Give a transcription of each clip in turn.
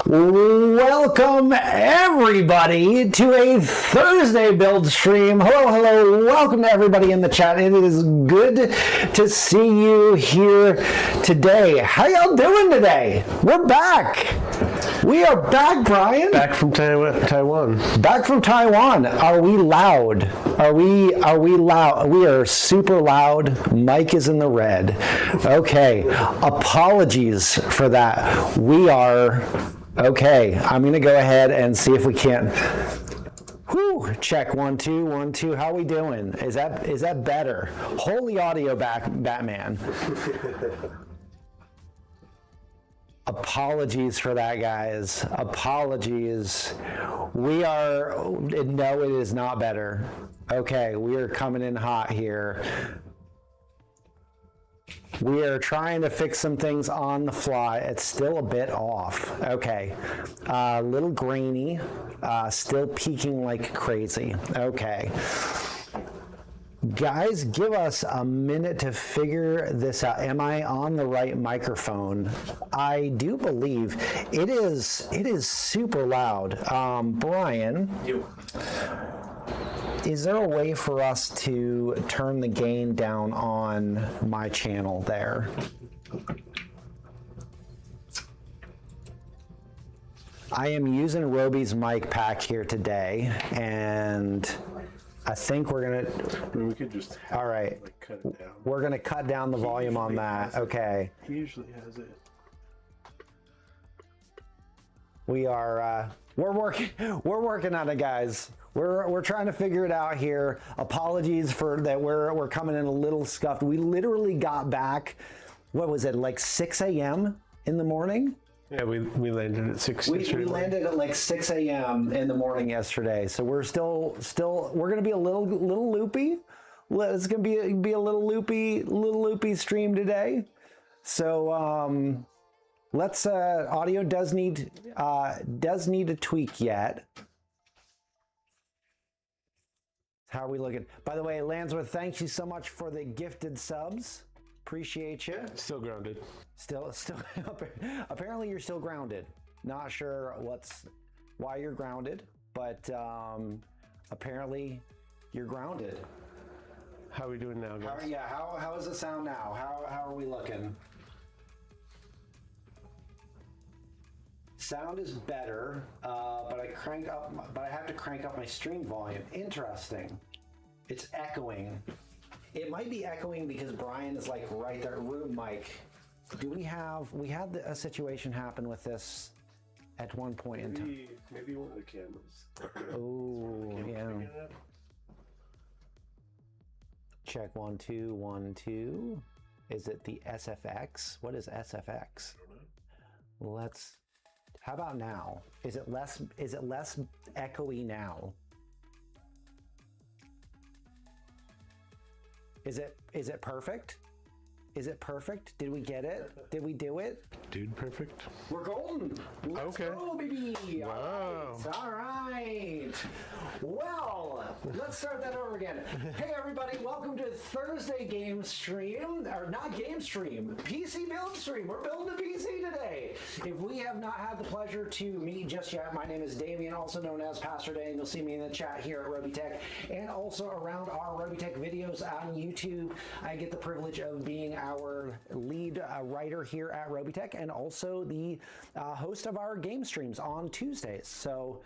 Welcome everybody to a Thursday build stream. Hello, welcome to everybody in the chat. It is good to see you here today. How y'all doing today? We're back. We are back, Brian. Back from Taiwan. Back from Taiwan. Are we loud? Are we loud? We are super loud. Mike is in the red. Okay. Apologies for that. We are okay. I'm going to go ahead and see if we can't. Whew. Check 1 2 1 2. How are we doing? Is that better? Holy audio back, Batman. Apologies for that, guys. Apologies. No, it is not better. Okay, we are coming in hot here. We are trying to fix some things on the fly. It's still a bit off. Okay. A little grainy. Still peaking like crazy. Okay. Guys, give us a minute to figure this out. Am I on the right microphone? I do believe it is super loud. Brian, is there a way for us to turn the gain down on my channel there? I am using Robey's mic pack here today, and I think we're gonna. We could just. All right. Like, cut it down. We're gonna cut down the volume on that. Okay. He usually has it. We are. We're working on it, guys. We're trying to figure it out here. Apologies for that. We're coming in a little scuffed. We literally got back. What was it? Like 6 a.m. in the morning. Yeah, we landed at 6. We landed at like 6 a.m. in the morning yesterday, so we're still we're gonna be a little loopy. It's gonna be a little loopy stream today. So let's audio does need a tweak yet. How are we looking? By the way, Lansworth, thank you so much for the gifted subs. Appreciate you. Still grounded. Still. Apparently, you're still grounded. Not sure why you're grounded, but apparently, you're grounded. How are we doing now, guys? How does it sound now? How are we looking? Sound is better, but I have to crank up my stream volume. Interesting. It's echoing. It might be echoing because Brian is like right there. Room mic. We had a situation happen with this at one point in time. Maybe one of the cameras. Oh, yeah. Check 1 2 1 2. Is it the SFX? What is SFX? How about now? Is it less echoey now? Is it perfect? Is it perfect? Did we get it? Did we do it? Dude, perfect. We're golden. Let's go, baby. Wow. All right. Well, let's start that over again. Hey, everybody. Welcome to Thursday game stream. Or not game stream. PC build stream. We're building a PC today. If we have not had the pleasure to meet just yet, my name is Damien, also known as Pastor Dan. You'll see me in the chat here at Robeytech and also around our Robeytech videos on YouTube. I get the privilege of being our lead writer here at Robeytech and also the host of our game streams on Tuesdays. So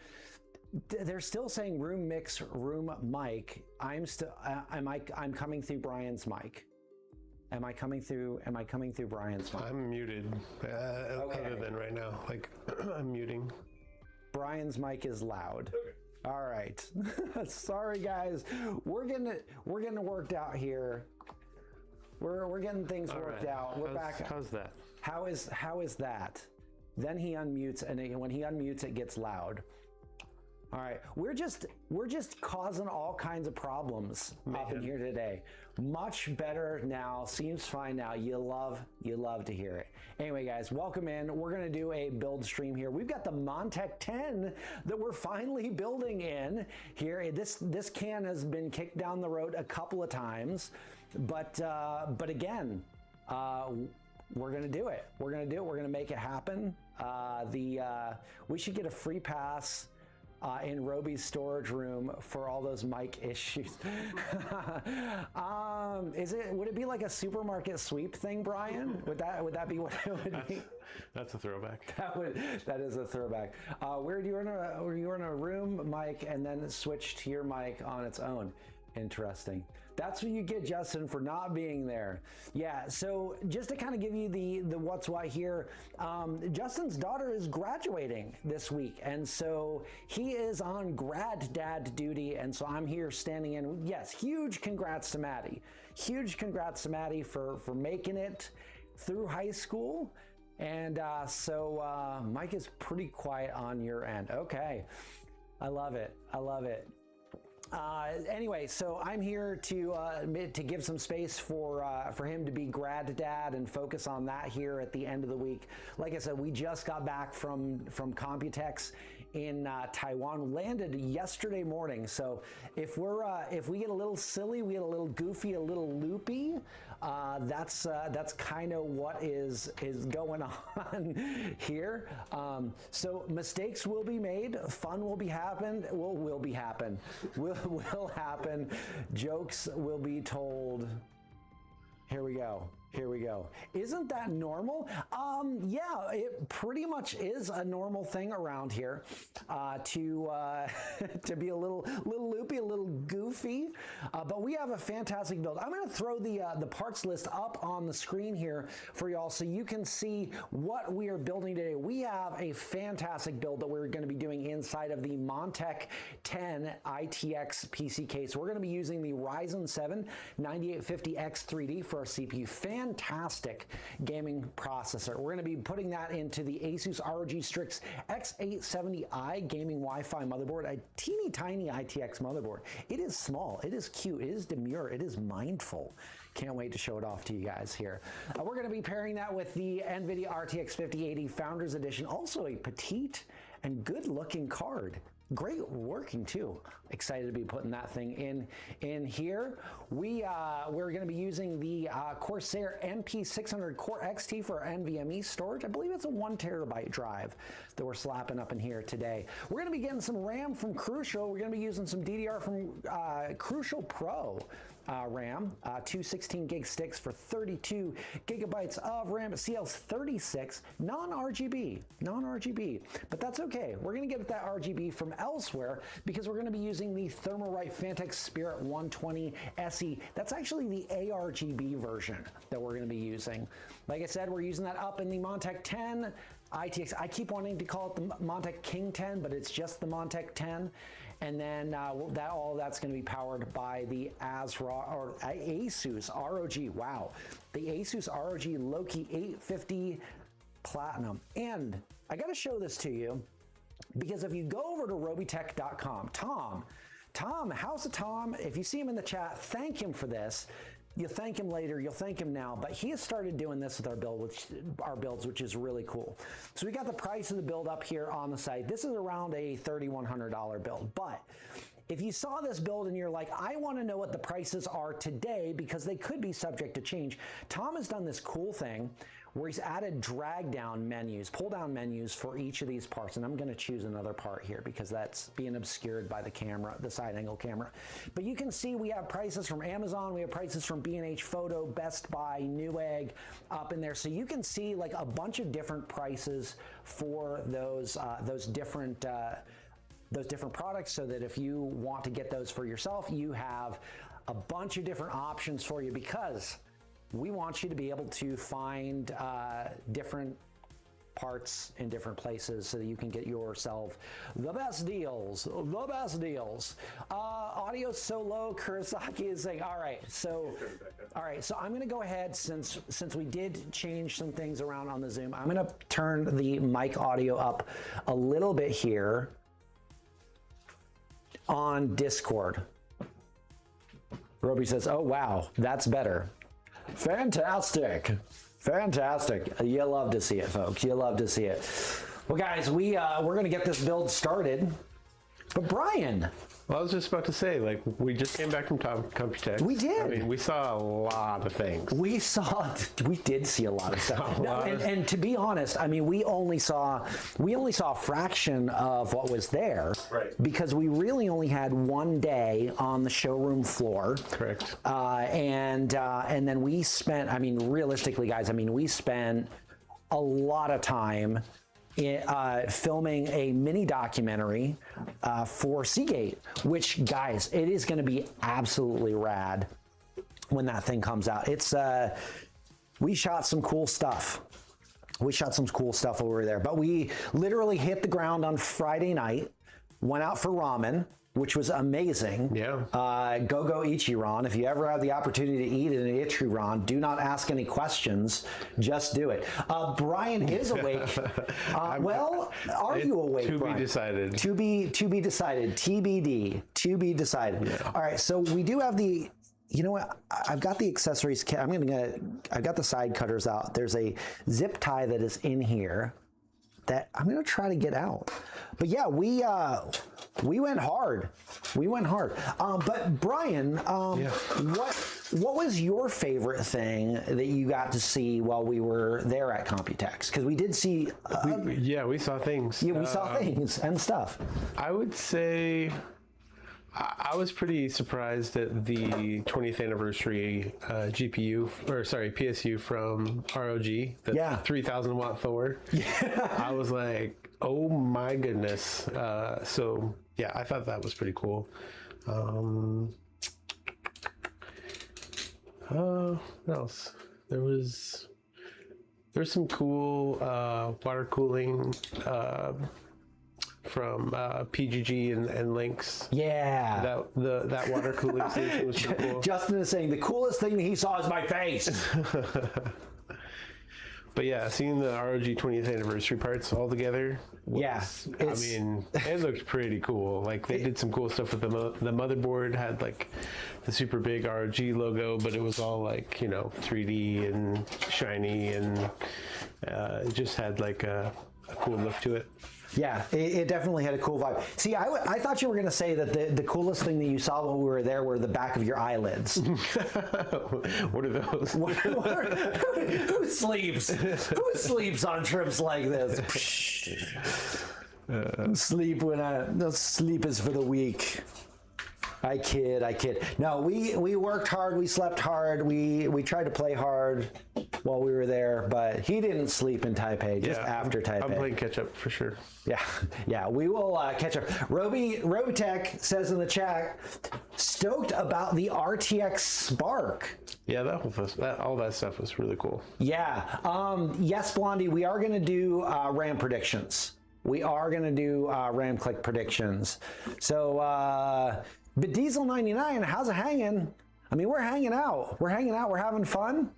they're still saying room mix, room mic. I'm coming through Brian's mic. Am I coming through Brian's mic? I'm muted. Okay. Other than right now, like I'm muting. Brian's mic is loud. Okay. All right. Sorry guys. We're getting it worked out here. We're getting things worked out. We're back. How's that? How is that? Then he unmutes, and when he unmutes, it gets loud. All right, we're just causing all kinds of problems up in here today. Much better now. Seems fine now. You love to hear it. Anyway, guys, welcome in. We're gonna do a build stream here. We've got the Montech 10 that we're finally building in here. This can has been kicked down the road a couple of times, but again, we're gonna do it. We're gonna make it happen. We should get a free pass in Robey's storage room for all those mic issues. Would it be like a supermarket sweep thing, Brian? Would that be what it would be? That's a throwback. That is a throwback. Were you in a room mic and then switch to your mic on its own? Interesting. That's what you get, Justin, for not being there. Yeah, so just to kind of give you the what's what here, Justin's daughter is graduating this week, and so he is on grad dad duty, and so I'm here standing in. Yes, huge congrats to Maddie. Huge congrats to Maddie for making it through high school. And so Mike is pretty quiet on your end. Okay, I love it. I love it. Anyway, so I'm here to give some space for him to be grad dad and focus on that here at the end of the week. Like I said, we just got back from Computex in Taiwan. Landed yesterday morning. So if we get a little silly, we get a little goofy, a little loopy. That's kind of what is going on here. So mistakes will be made, fun will be happen, will happen, jokes will be told. Here we go. Here we go. Isn't that normal? Yeah, it pretty much is a normal thing around here to be a little loopy, a little goofy. But we have a fantastic build. I'm going to throw the parts list up on the screen here for y'all so you can see what we are building today. We have a fantastic build that we're going to be doing inside of the Montech 10 ITX PC case. We're going to be using the Ryzen 7 9850X 3D for our CPU. Fantastic gaming processor. We're going to be putting that into the Asus ROG Strix X870i gaming Wi-Fi motherboard, a teeny tiny ITX motherboard. It is small, it is cute, it is demure, it is mindful. Can't wait to show it off to you guys here. We're going to be pairing that with the NVIDIA RTX 5080 Founders Edition, also a petite and good looking card. Great working too. Excited to be putting that thing in here. We're going to be using the Corsair MP600 Core XT for our NVMe storage. I believe it's a 1 terabyte drive that we're slapping up in here today. We're going to be getting some RAM from Crucial. We're going to be using some DDR from Crucial Pro. RAM, two 16 gig sticks for 32 gigabytes of RAM, CL36, non-RGB, but that's okay. We're going to get that RGB from elsewhere because we're going to be using the Thermalright Phanteks Spirit 120 SE. That's actually the ARGB version that we're going to be using. Like I said, we're using that up in the Montech 10 ITX. I keep wanting to call it the Montech King 10, but it's just the Montech 10. And then all of that's going to be powered by the Asus ROG. Wow, the Asus ROG Loki 850 Platinum. And I got to show this to you because if you go over to Robeytech.com, Tom, how's the Tom? If you see him in the chat, thank him for this. You'll thank him later, you'll thank him now, but he has started doing this with our builds, which is really cool. So we got the price of the build up here on the site. This is around a $3,100 build, but if you saw this build and you're like, I want to know what the prices are today because they could be subject to change, Tom has done this cool thing where he's added drag down menus, pull down menus for each of these parts. And I'm going to choose another part here because that's being obscured by the camera, the side angle camera. But you can see we have prices from Amazon, we have prices from B&H Photo, Best Buy, Newegg up in there. So you can see like a bunch of different prices for those different products, so that if you want to get those for yourself, you have a bunch of different options for you, because we want you to be able to find different parts in different places so that you can get yourself the best deals. Audio so low, Kurosaki is saying, all right, so I'm going to go ahead, since we did change some things around on the Zoom, I'm going to turn the mic audio up a little bit here on Discord. Robey says, oh wow, that's better. Fantastic. You love to see it, folks. You love to see it. Well, guys, we're going to get this build started. But Brian, Well, I was just about to say, like, we just came back from Computex. We did. I mean, we saw a lot of things. We did see a lot of stuff. And to be honest, I mean, we only saw a fraction of what was there. Right. Because we really only had one day on the showroom floor. Correct. And then we spent, I mean, realistically, guys, I mean, we spent a lot of time filming a mini documentary for Seagate, which, guys, it is going to be absolutely rad when that thing comes out. It's we shot some cool stuff. We shot some cool stuff while we were there, but we literally hit the ground on Friday night, went out for ramen, which was amazing. Yeah. Go Ichiran. If you ever have the opportunity to eat an Ichiran, do not ask any questions. Just do it. Brian is awake. Well, are you awake, To Brian? be decided. To be decided. TBD. To be decided. Yeah. All right. So we do have the. You know what? I've got the accessories kit. I've got the side cutters out. There's a zip tie that is in here that I'm going to try to get out. But yeah, we went hard. We went hard. But Brian, what was your favorite thing that you got to see while we were there at Computex? Because we did see. We saw things. Yeah, we saw things and stuff. I would say I was pretty surprised at the 20th anniversary PSU from ROG, the 3,000 watt Thor. Yeah. I was like, oh my goodness. So yeah, I thought that was pretty cool. What else? There's some cool water cooling from PGG and Lynx. Yeah. That water cooling station was pretty cool. Justin is saying the coolest thing that he saw is my face. But yeah, seeing the ROG 20th anniversary parts all together. I mean, it looked pretty cool. Like they did some cool stuff with the motherboard. Had like the super big ROG logo, but it was all like 3D and shiny, and it just had like a cool look to it. Yeah, it definitely had a cool vibe. See, I thought you were going to say that the coolest thing that you saw while we were there were the back of your eyelids. What are those? Who sleeps? Who sleeps on trips like this? Sleep sleep is for the weak. I kid. No, we worked hard. We slept hard. We tried to play hard while we were there, but he didn't sleep in Taipei, just after Taipei. I'm playing catch up for sure. Yeah, we will catch up. Robeytech says in the chat, stoked about the RTX Spark. Yeah, all that stuff was really cool. Yeah. Yes, Blondie, we are going to do RAM predictions. We are going to do RAM click predictions. So, but Diesel 99, how's it hanging? I mean, we're hanging out. We're having fun.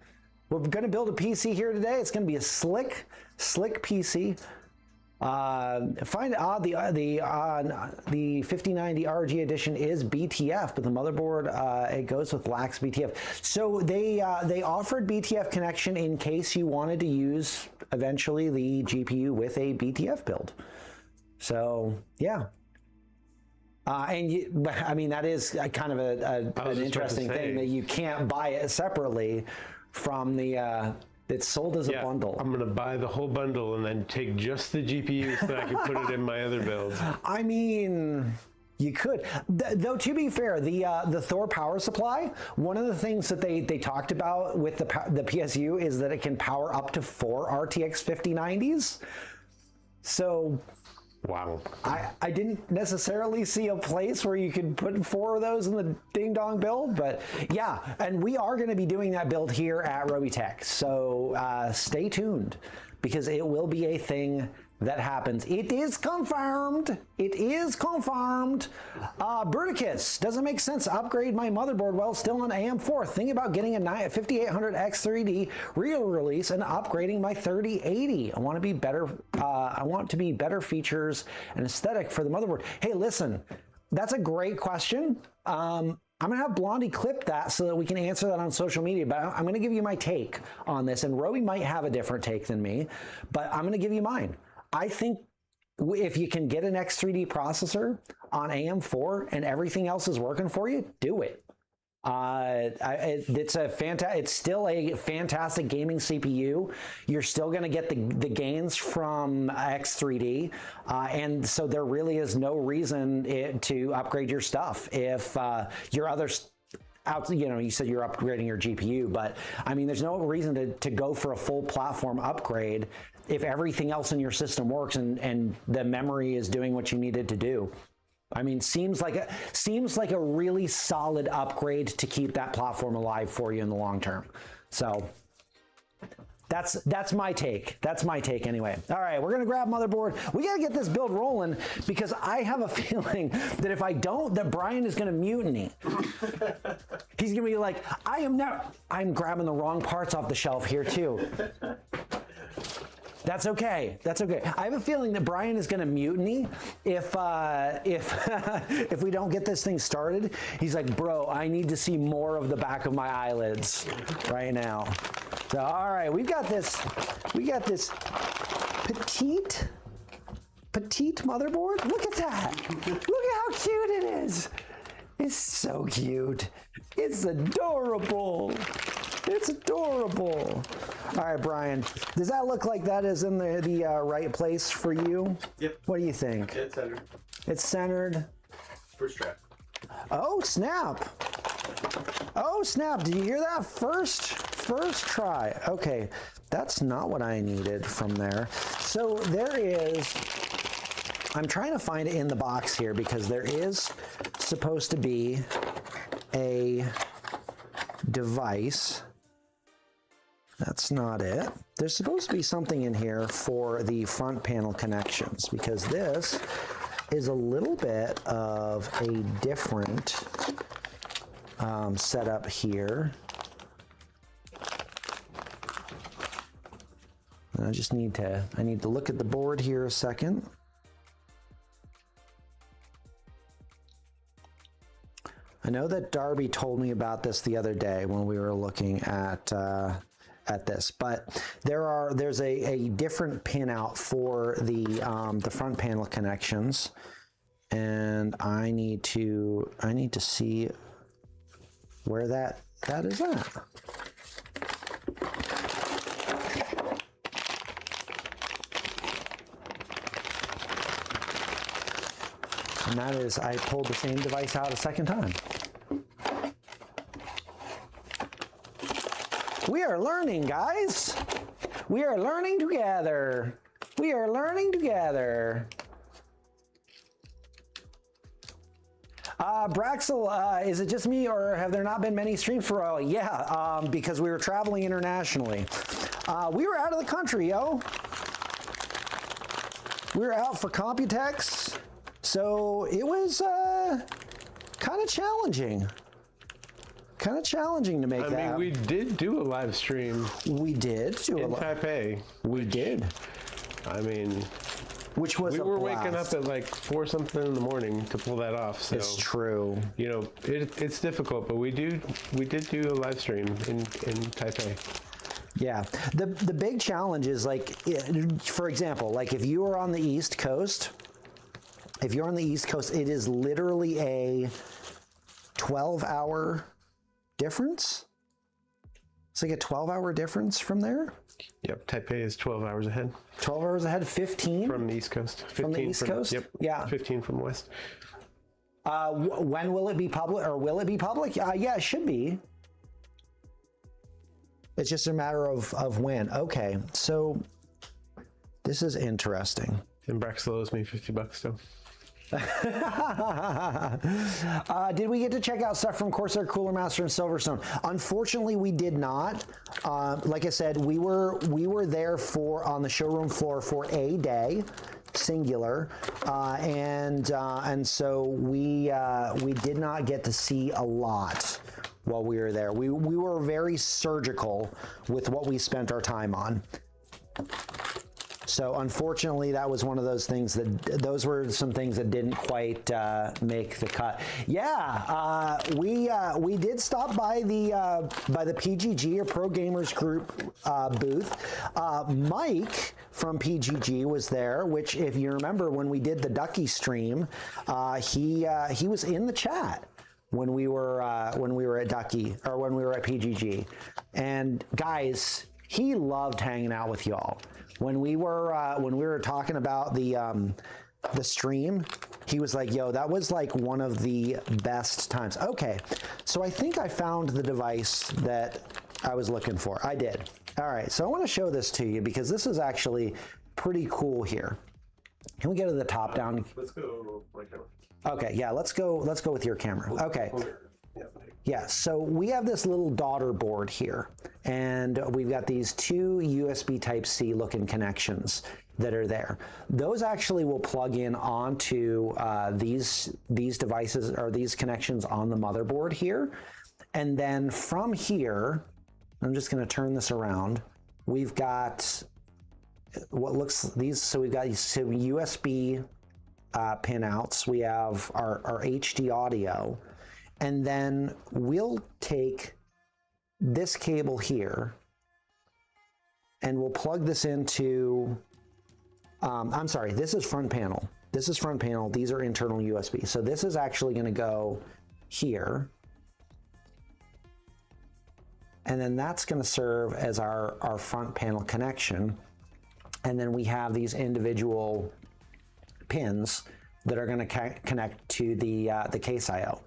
We're going to build a PC here today. It's going to be a slick PC. The 5090 ROG edition is BTF, but the motherboard it goes with lax BTF. So they offered BTF connection in case you wanted to use eventually the GPU with a BTF build. So yeah. I mean, that is kind of an interesting thing that you can't buy it separately from the. It's sold as a bundle. I'm gonna buy the whole bundle and then take just the GPU so that I can put it in my other builds. I mean, you could. Though to be fair, the Thor power supply. One of the things that they talked about with the PSU is that it can power up to 4 RTX 5090s. So. Wow. I didn't necessarily see a place where you could put 4 of those in the ding dong build, but yeah, and we are going to be doing that build here at Robeytech. So stay tuned because it will be a thing that happens. It is confirmed. Bruticus, doesn't make sense to upgrade my motherboard while still on AM4. Think about getting a 5800X3D real release and upgrading my 3080. I want to be better features and aesthetic for the motherboard. Hey, listen, that's a great question. I'm going to have Blondie clip that so that we can answer that on social media, but I'm going to give you my take on this, and Robey might have a different take than me, but I'm going to give you mine. I think if you can get an X3D processor on AM4 and everything else is working for you, do it. It's still a fantastic gaming CPU. You're still going to get the gains from X3D, and so there really is no reason to upgrade your stuff if your other you said you're upgrading your GPU, but I mean, there's no reason to go for a full platform upgrade if everything else in your system works and the memory is doing what you need it to do. I mean, seems like a really solid upgrade to keep that platform alive for you in the long term. So that's my take. That's my take anyway. All right, we're gonna grab motherboard. We gotta get this build rolling because I have a feeling that if I don't, that Brian is gonna mutiny. He's gonna be like, I'm grabbing the wrong parts off the shelf here too. That's okay. That's okay. I have a feeling that Brian is going to mutiny if if we don't get this thing started. He's like, bro, I need to see more of the back of my eyelids right now. So, all right, we got this petite motherboard. Look at that. Look at how cute it is. It's so cute. It's adorable. It's adorable. All right, Brian, does that look like that is in the right place for you? Yep. What do you think? Yeah, it's centered. It's centered. First try. Oh, snap. Oh, snap. Did you hear that? First try. Okay, that's not what I needed from there. So there is, I'm trying to find it in the box here because there is supposed to be a device. That's not it. There's supposed to be something in here for the front panel connections because this is a little bit of a different setup here. And I need to look at the board here a second. I know that Darby told me about this the other day when we were looking at this, but there's a different pin out for the front panel connections, and I need to see where that is at. And that is, I pulled the same device out a second time. We are learning, guys. We are learning together. We are learning together. Braxel, is it just me or have there not been many streams for a while? Yeah, because we were traveling internationally. We were out of the country, yo. We were out for Computex, so it was kind of challenging. Kind of challenging to make that. I mean, we did do a live stream. We did do in Taipei. We did. I mean, which was we were waking up at like 4 something in the morning to pull that off. So it's true. You know, it's difficult, but we did do a live stream in Taipei. Yeah, the big challenge is like, for example, like if you are on the East Coast, it is literally a 12-hour difference. It's like a 12-hour difference from there. Yep, Taipei is 12 hours ahead. 12 hours ahead, 15? From the East Coast. 15 from the East Coast? Yep. Yeah. 15 from the West. When will it be public, or will it be public? Yeah, it should be. It's just a matter of when. Okay, so this is interesting. And Braxel owes me $50 though. Did we get to check out stuff from Corsair, Cooler Master, and Silverstone? Unfortunately, we did not. Like I said, we were there on the showroom floor for a day, singular, and so we did not get to see a lot while we were there. We were very surgical with what we spent our time on. So unfortunately, that was one of those things those were some things that didn't quite make the cut. Yeah, we did stop by the PGG, or Pro Gamers Group booth. Mike from PGG was there, which, if you remember when we did the Ducky stream, he was in the chat when we were at Ducky, or when we were at PGG. And guys, he loved hanging out with y'all. When we were talking about the stream, he was like, yo, that was like one of the best times. Okay, so I think I found the device that I was looking for. I did. All right, so I want to show this to you because this is actually pretty cool here. Can we go to the top down? Let's go right camera. Okay, yeah, let's go with your camera. Okay. Yeah, so we have this little daughter board here, and we've got these two USB Type-C looking connections that are there. Those actually will plug in onto these devices, or these connections on the motherboard here. And then from here, I'm just gonna turn this around. We've got what looks these, so we've got these two USB pinouts. We have our HD audio. And then we'll take this cable here and we'll plug this into, I'm sorry, this is front panel. This is front panel. These are internal USB. So this is actually going to go here. And then that's going to serve as our front panel connection. And then we have these individual pins that are going to connect to the case IO.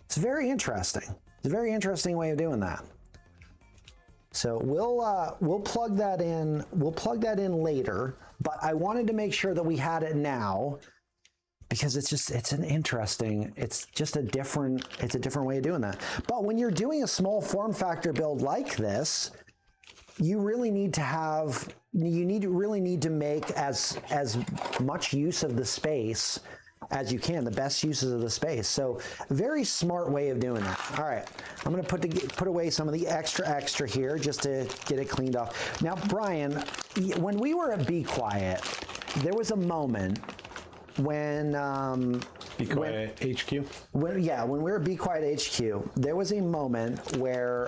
It's very interesting. It's a very interesting way of doing that. So we'll plug that in. We'll plug that in later. But I wanted to make sure that we had it now because it's just a different way of doing that. But when you're doing a small form factor build like this, you really need to really need to make as much use of the space as you can, the best uses of the space. So very smart way of doing that. All right, I'm gonna put away some of the extra here just to get it cleaned off. Now, Brian, when we were at Be Quiet, there was a moment when Be Quiet HQ. When we were at Be Quiet HQ, there was a moment where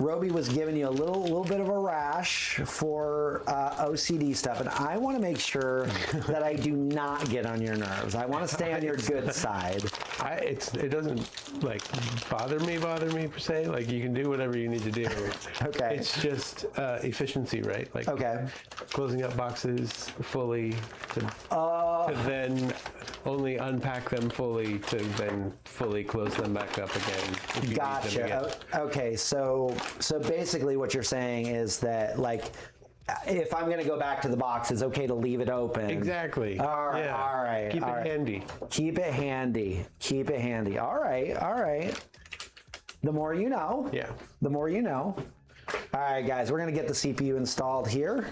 Robey was giving you a little bit of a rash for OCD stuff, and I want to make sure that I do not get on your nerves. I want to stay on your good side. It doesn't like bother me per se. Like, you can do whatever you need to do. Okay. It's just efficiency, right? Like, okay, closing up boxes fully to then only unpack them fully to then fully close them back up again. If you gotcha. need them again. Okay, so basically what you're saying is that, like, if I'm going to go back to the box, it's okay to leave it open. Exactly. All right. Yeah. All right. Keep all it right. handy. Keep it handy. Keep it handy. All right. All right. The more you know. Yeah. The more you know. All right, guys, we're going to get the CPU installed here.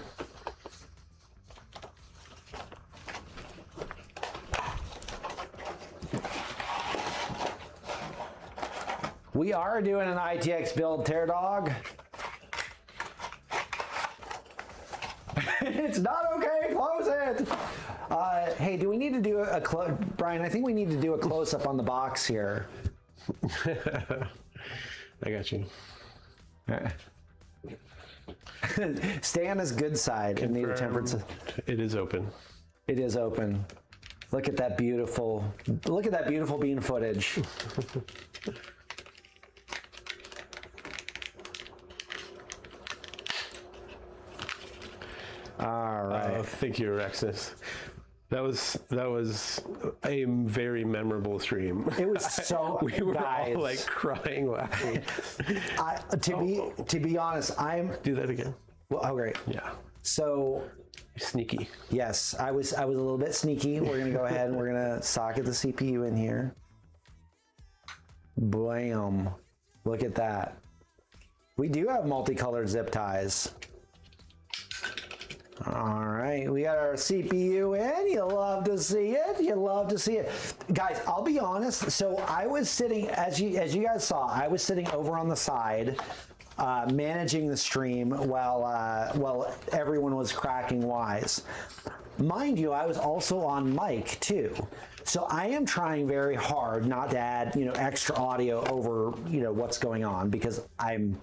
We are doing an ITX build, Tear Dog. It's not okay. Close it. Hey, do we need to do a Brian? I think we need to do a close up on the box here. I got you. Stay on his good side and need a temperature. It is open. It is open. Look at that beautiful. Look at that beautiful bean footage. All right. Thank you, Rexus. That was a very memorable stream. It was so. We were guys, all like crying, laughing. To be honest, Do that again. Well, oh great. Yeah. So Sneaky. yes, I was a little bit sneaky. We're gonna go ahead and we're gonna socket the CPU in here. Blam! Look at that. We do have multicolored zip ties. All right, we got our CPU in. You love to see it. You love to see it, guys. I'll be honest. So I was sitting, as you guys saw, I was sitting over on the side managing the stream while everyone was cracking wise. Mind you, I was also on mic too. So I am trying very hard not to add, extra audio over, what's going on, because I'm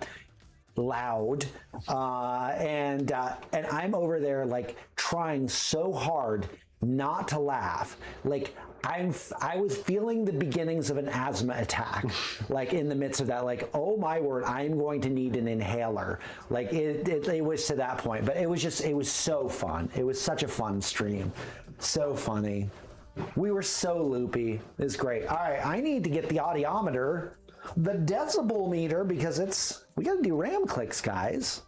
loud, and I'm over there like trying so hard not to laugh. Like I was feeling the beginnings of an asthma attack, like in the midst of that, like, oh my word, I'm going to need an inhaler. Like it was to that point, but it was so fun. It was such a fun stream. So funny. We were so loopy. It was great. All right, I need to get the audiometer, the decibel meter, because we got to do RAM clicks, guys.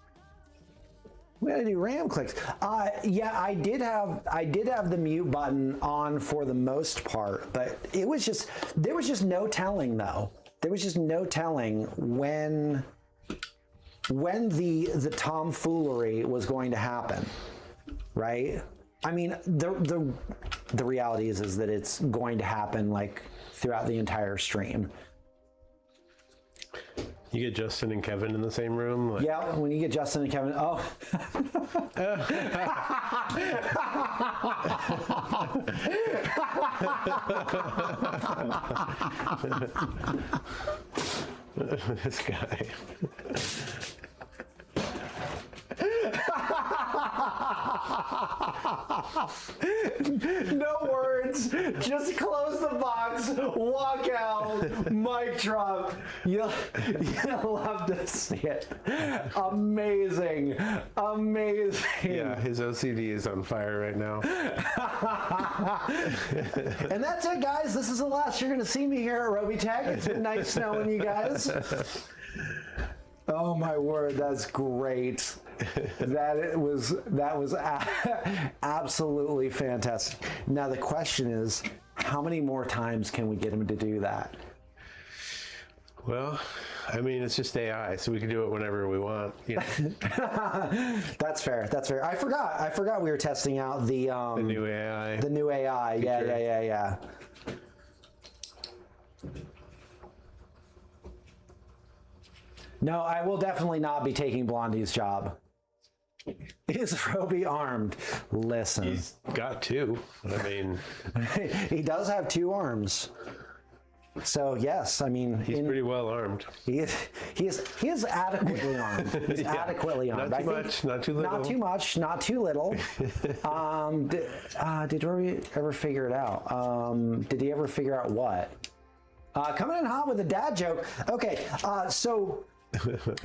We got to do RAM clicks. Yeah, I did have the mute button on for the most part, but there was just no telling though. There was just no telling when the tomfoolery was going to happen, right? I mean, the reality is that it's going to happen like throughout the entire stream. You get Justin and Kevin in the same room? Like... Yeah, when you get Justin and Kevin, oh. This guy. No words. Just close the box, walk out, mic drop. You'll love to see it. Amazing. Amazing. Yeah, his OCD is on fire right now. And that's it, guys. This is the last you're going to see me here at Robeytech. It's been nice knowing you guys. Oh my word, that's great. That was absolutely fantastic. Now the question is, how many more times can we get him to do that? Well, I mean, it's just AI, so we can do it whenever we want. You know? That's fair. That's fair. I forgot we were testing out the new AI. The new AI. Feature. Yeah. No, I will definitely not be taking Blondie's job. Is Robey armed? Listen. He's got two. I mean... He does have two arms. So, yes, I mean... He's pretty well armed. He is adequately armed. He's adequately armed. Not too much, not too little. Not too much, not too little. Did Robey ever figure it out? Did he ever figure out what? Coming in hot with a dad joke. Okay, so...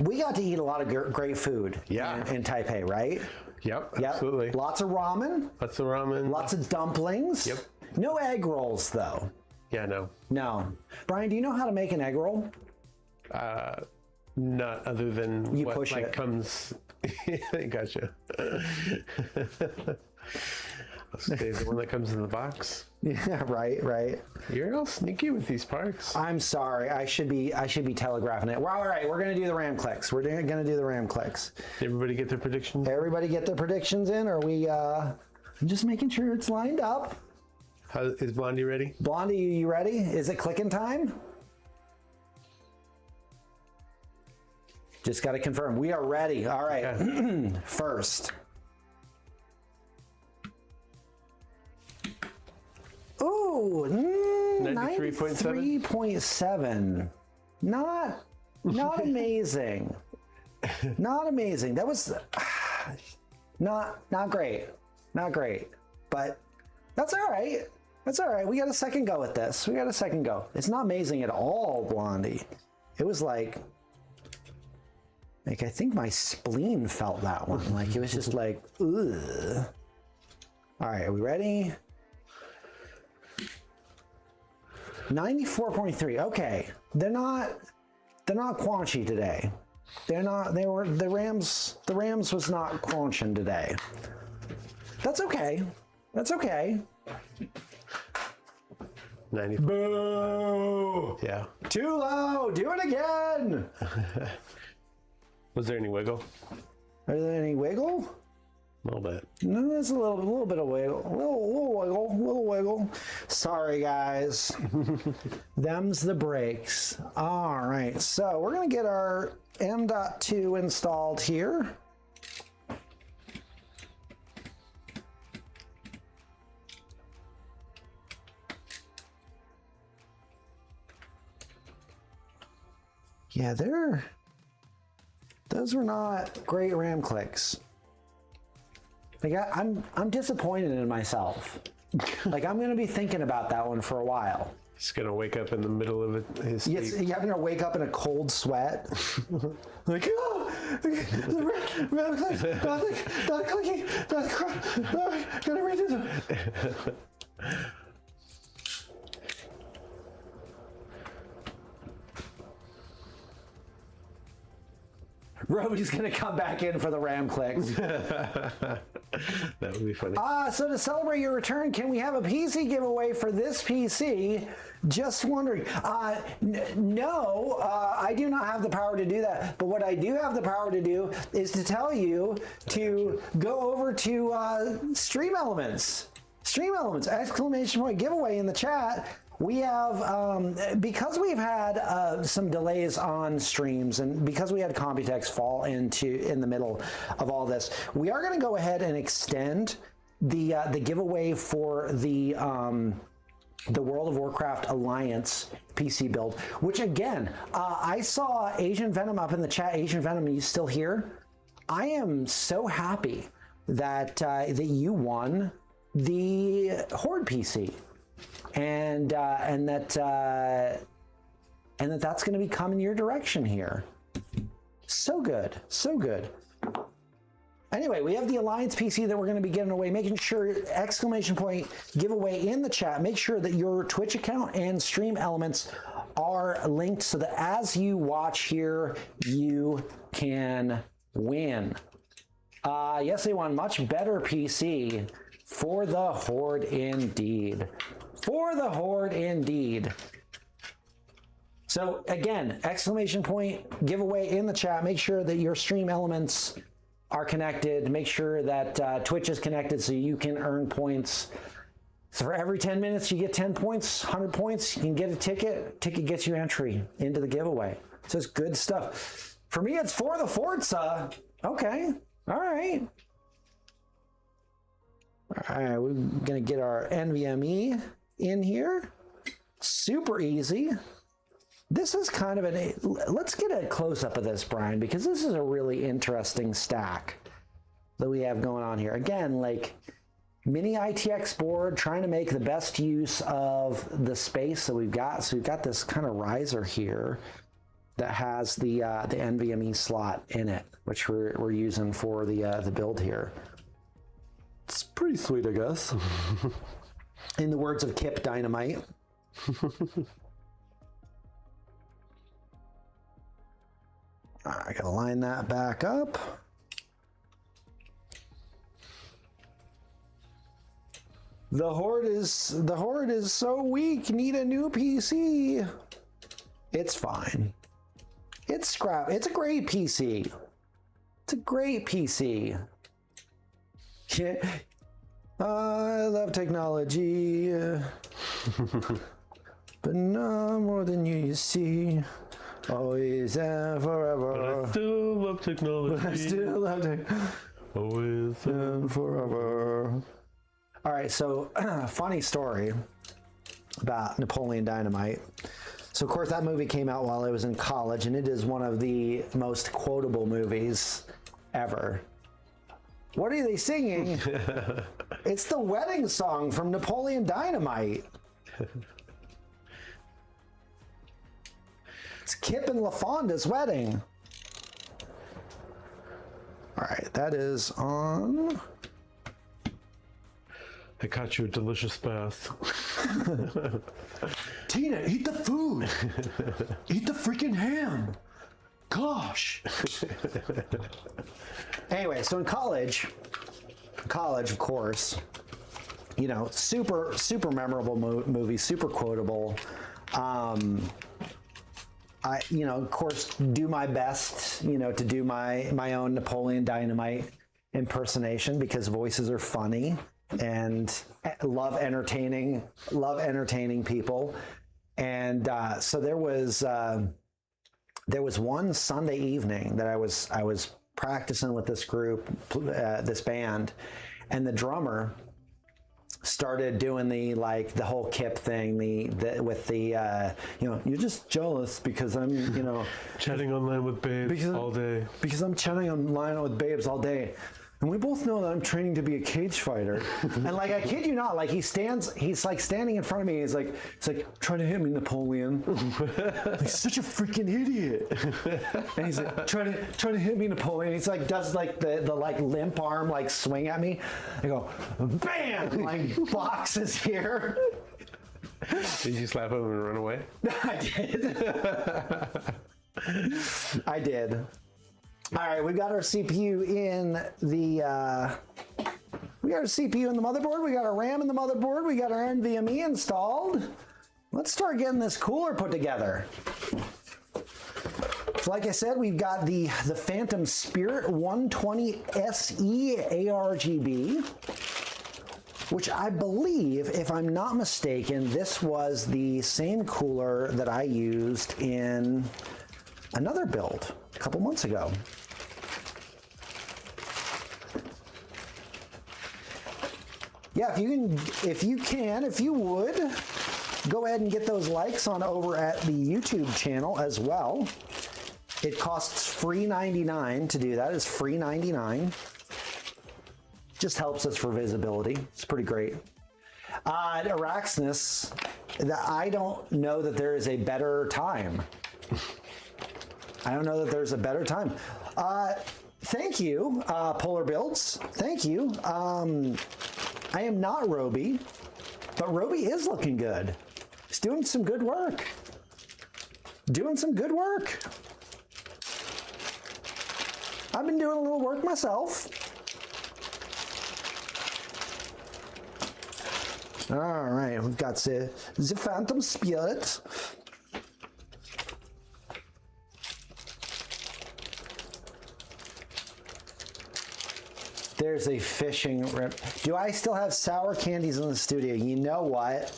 We got to eat a lot of great food in Taipei, right? Yep, absolutely. Lots of ramen. Lots of ramen. Lots of dumplings. Yep. No egg rolls, though. Yeah, no. No. Brian, do you know how to make an egg roll? Not other than you what push like it. Comes. Gotcha. Okay, the one that comes in the box. Yeah, right. You're all sneaky with these parts. I'm sorry. I should be telegraphing it. Well, all right, we're gonna do the RAM clicks. We're gonna do the RAM clicks. Did everybody get their predictions? Everybody get their predictions in? Or are we I'm just making sure it's lined up. Is Blondie ready? Blondie, you ready? Is it clicking time? Just got to confirm. We are ready. All right. Okay. First. Ooh, 93.7. Not amazing. Not amazing. That was not great. Not great. But that's all right. That's all right. We got a second go at this. It's not amazing at all, Blondie. It was like I think my spleen felt that one. Like it was just like, ugh. All right, are we ready? 94.3. Okay, they're not quanchy today. The Rams was not quanching today. That's okay. 94. Boo! Yeah. Too low. Do it again. Was there any wiggle? Are there any wiggle? little bit. No, there's a little bit of wiggle, little wiggle. Sorry, guys. Them's the breaks. All right, so we're gonna get our M.2 installed here. Yeah, those were not great RAM clicks. Like I'm disappointed in myself. Like I'm gonna be thinking about that one for a while. He's gonna wake up in the middle of his sleep. Yes, yeah, I'm gonna wake up in a cold sweat. Like, oh, not clicking, gotta read this. Robey's gonna come back in for the RAM clicks. That would be funny. So to celebrate your return, can we have a PC giveaway for this PC? Just wondering. No, I do not have the power to do that. But what I do have the power to do is to tell you to go over to Stream Elements. Stream Elements, exclamation point giveaway in the chat. We have, because we've had some delays on streams and because we had Computex fall in the middle of all this, we are going to go ahead and extend the giveaway for the World of Warcraft Alliance PC build, which again, I saw Asian Venom up in the chat. Asian Venom, are you still here? I am so happy that you won the Horde PC. And that's going to be coming your direction here. So good, so good. Anyway, we have the Alliance PC that we're going to be giving away. Making sure exclamation point giveaway in the chat. Make sure that your Twitch account and Stream Elements are linked so that as you watch here, you can win. Yes, they won much better PC for the Horde indeed. For the Horde indeed. So again, exclamation point giveaway in the chat. Make sure that your Stream Elements are connected. Make sure that Twitch is connected so you can earn points. So for every 10 minutes you get 10 points, 100 points, you can get a ticket. Ticket gets you entry into the giveaway. So it's good stuff. For me, it's for the Forza. Okay, all right. All right, we're gonna get our NVMe in here. Super easy. This is kind of let's get a close-up of this, Brian, because this is a really interesting stack that we have going on here. Again, like mini-ITX board, trying to make the best use of the space that we've got. So we've got this kind of riser here that has the NVMe slot in it, which we're using for the build here. It's pretty sweet, I guess. In the words of Kip Dynamite. I gotta line that back up. The Horde is so weak. Need a new PC. It's fine. It's scrap. It's a great PC. It's a great PC. Yeah. I love technology, but no more than you see. Always and forever. But I still love technology. I still love it. Always And forever. All right, so funny story about Napoleon Dynamite. So of course that movie came out while I was in college, and it is one of the most quotable movies ever. What are they singing? It's the wedding song from Napoleon Dynamite. It's Kip and LaFonda's wedding. All right, that is on. I caught you a delicious bath. Tina, eat the food. Eat the freaking ham. Gosh. Anyway, so in college, of course, you know, super memorable movie, super quotable. I, you know, of course, do my best, you know, to do my own Napoleon Dynamite impersonation because voices are funny and love entertaining people. And so there was one Sunday evening that I was practicing with this group, this band, and the drummer started doing the whole Kip thing, you're just jealous because I'm, chatting online with babes all day. Because I'm chatting online with babes all day. And we both know that I'm training to be a cage fighter. And like, I kid you not, like he's like standing in front of me. He's like, trying to hit me, Napoleon. He's such a freaking idiot. And he's like, trying to hit me, Napoleon. He's like, does like the like limp arm, like swing at me. I go, bam, like boxes here. Did you slap him and run away? I did. All right, we got our CPU in the motherboard. We got our RAM in the motherboard. We got our NVMe installed. Let's start getting this cooler put together. So like I said, we've got the Phantom Spirit 120 SE ARGB, which I believe, if I'm not mistaken, this was the same cooler that I used in another build a couple months ago. Yeah, if you would, go ahead and get those likes on over at the YouTube channel as well. It costs free $99 to do that. It's free $99. Just helps us for visibility. It's pretty great. Araxnus, I don't know that there is a better time. Thank you, Polar Builds. Thank you. I am not Robey, but Robey is looking good. He's doing some good work. I've been doing a little work myself. All right, we've got the Phantom Spirit. There's a fishing rip. Do I still have sour candies in the studio? You know what?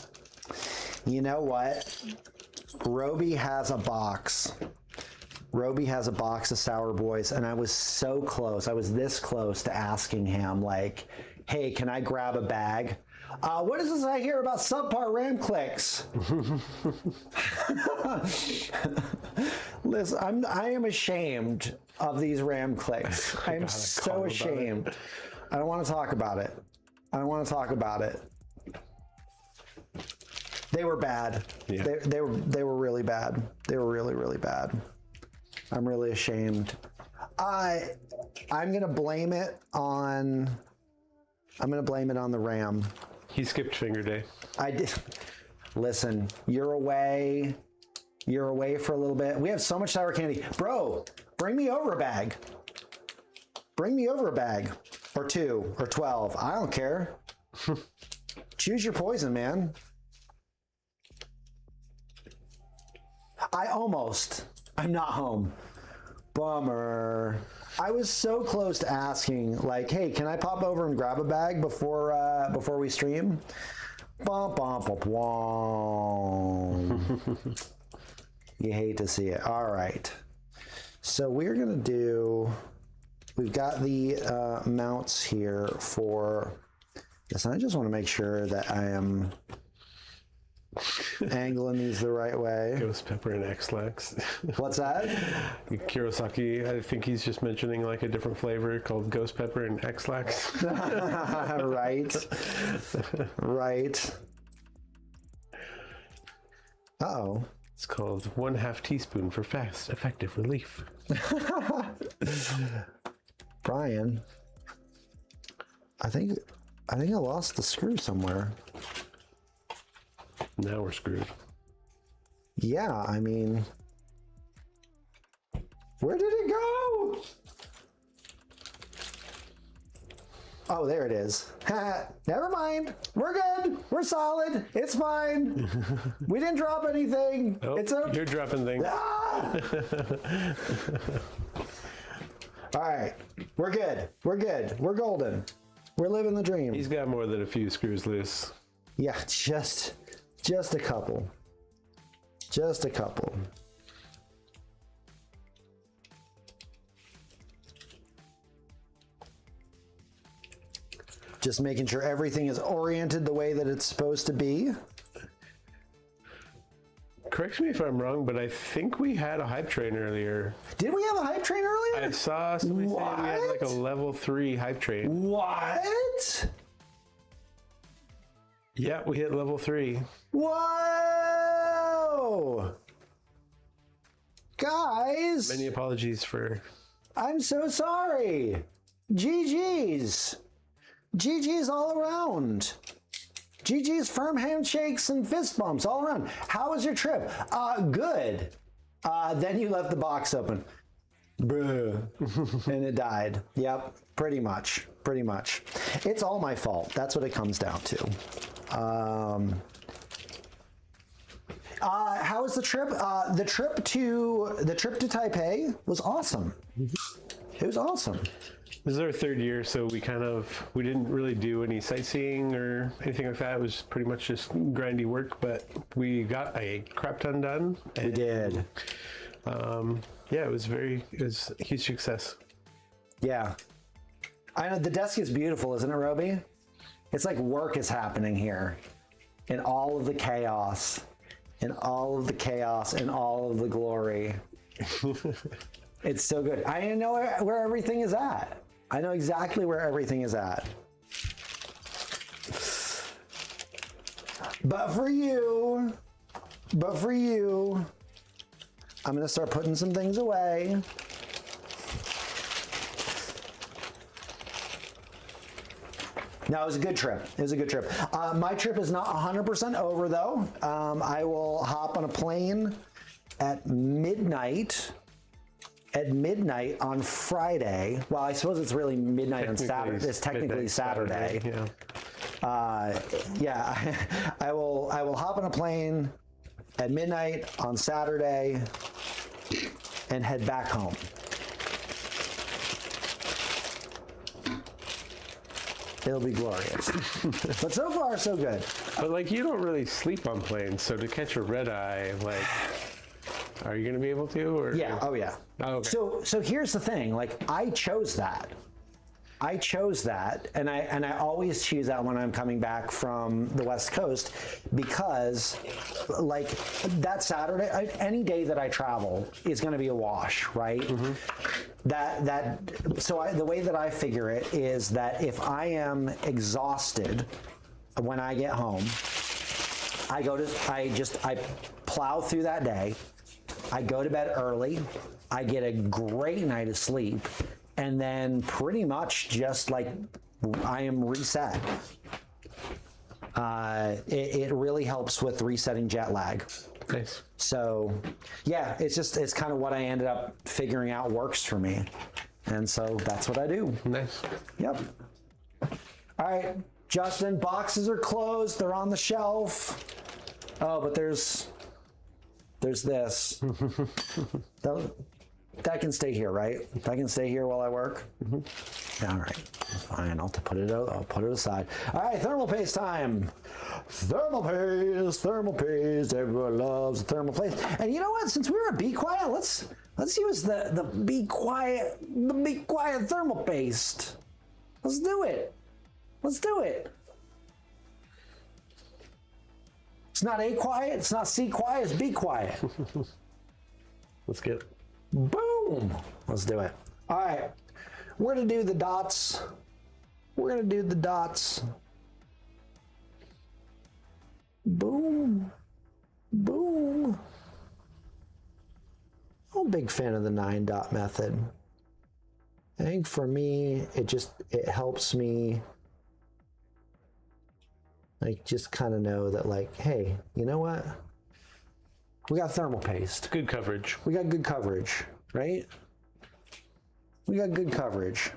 Robey has a box. Robey has a box of Sour Boys, and I was so close. I was this close to asking him, like, hey, can I grab a bag? What is this I hear about subpar RAM clicks? Listen, I am ashamed of these RAM clicks. I am so ashamed. I don't want to talk about it. They were bad. Yeah. They were really bad. They were really, really bad. I'm really ashamed. I'm gonna blame it on the RAM. He skipped finger day. I did. Listen, you're away for a little bit. We have so much sour candy. Bro, bring me over a bag. Or 2 or 12. I don't care. Choose your poison, man. I'm not home. Bummer. I was so close to asking, like, hey, can I pop over and grab a bag before we stream? Bum, bum, bum, bum. You hate to see it. All right. So we've got the mounts here for this. And I just want to make sure that I am angling these the right way. Ghost pepper and X-Lax. What's that? Kurosaki, I think he's just mentioning like a different flavor called ghost pepper and X-Lax. Right. Uh-oh. It's called 1/2 teaspoon for fast, effective relief. Brian, I think I lost the screw somewhere. Now we're screwed. Yeah, I mean, where did it go? Oh, there it is. Never mind. We're good. We're solid. It's fine. We didn't drop anything. Oh, it's okay. You're dropping things. Ah! All right, we're good. We're good. We're golden. We're living the dream. He's got more than a few screws loose. Yeah, just a couple. Just a couple. Just making sure everything is oriented the way that it's supposed to be. Correct me if I'm wrong, but I think we had a hype train earlier. Did we have a hype train earlier? I saw somebody say we had like a level 3 hype train. What? Yeah, we hit level 3. Whoa! Guys! Many apologies for... I'm so sorry. GG's. GG's all around. GG's firm handshakes and fist bumps all around. How was your trip? Good. Then you left the box open. Bruh. And it died. Yep, pretty much. Pretty much. It's all my fault. That's what it comes down to. How was the trip? The trip to Taipei was awesome. It was awesome. This is our 3rd year, so we didn't really do any sightseeing or anything like that. It was pretty much just grindy work, but we got a crap ton done. We did. Yeah, it was a huge success. Yeah. I know the desk is beautiful, isn't it, Robey? It's like work is happening here in all of the chaos, in all of the chaos, and all of the glory. It's so good. I know where everything is at. I know exactly where everything is at. But for you, I'm going to start putting some things away. No, it was a good trip. It was a good trip. My trip is not 100% over, though. I will hop on a plane at midnight. At midnight on Friday. Well, I suppose it's really midnight on Saturday. It's technically Saturday. Yeah. I will hop on a plane at midnight on Saturday and head back home. It'll be glorious. But so far, so good. But like, you don't really sleep on planes, so to catch a red eye, like, are you going to be able to? Or? Yeah. Oh, yeah. Oh, okay. So here's the thing. Like, I chose that, and I always choose that when I'm coming back from the West Coast, because, like, that Saturday, any day that I travel is going to be a wash, right? Mm-hmm. The way that I figure it is that if I am exhausted when I get home, I plow through that day. I go to bed early, I get a great night of sleep, and then pretty much just like I am reset. It really helps with resetting jet lag. Nice. So yeah, it's kind of what I ended up figuring out works for me. And so that's what I do. Nice. Yep. All right, Justin, boxes are closed. They're on the shelf. Oh, but there's this. That can stay here, right? That can stay here while I work. Mm-hmm. All right, fine. I'll put it aside. All right, thermal paste time. Thermal paste. Everyone loves thermal paste. And you know what? Since we were at Be Quiet, let's use the Be Quiet thermal paste. Let's do it. It's not A quiet, it's not C quiet, it's Be Quiet. Let's get it. Boom! Let's do it. All right, we're gonna do the dots. Boom. Boom. I'm a big fan of the 9-dot method. I think for me, it helps me like just kind of know that, like, hey, you know what? We got thermal paste. Good coverage. We got good coverage, right? We got good coverage.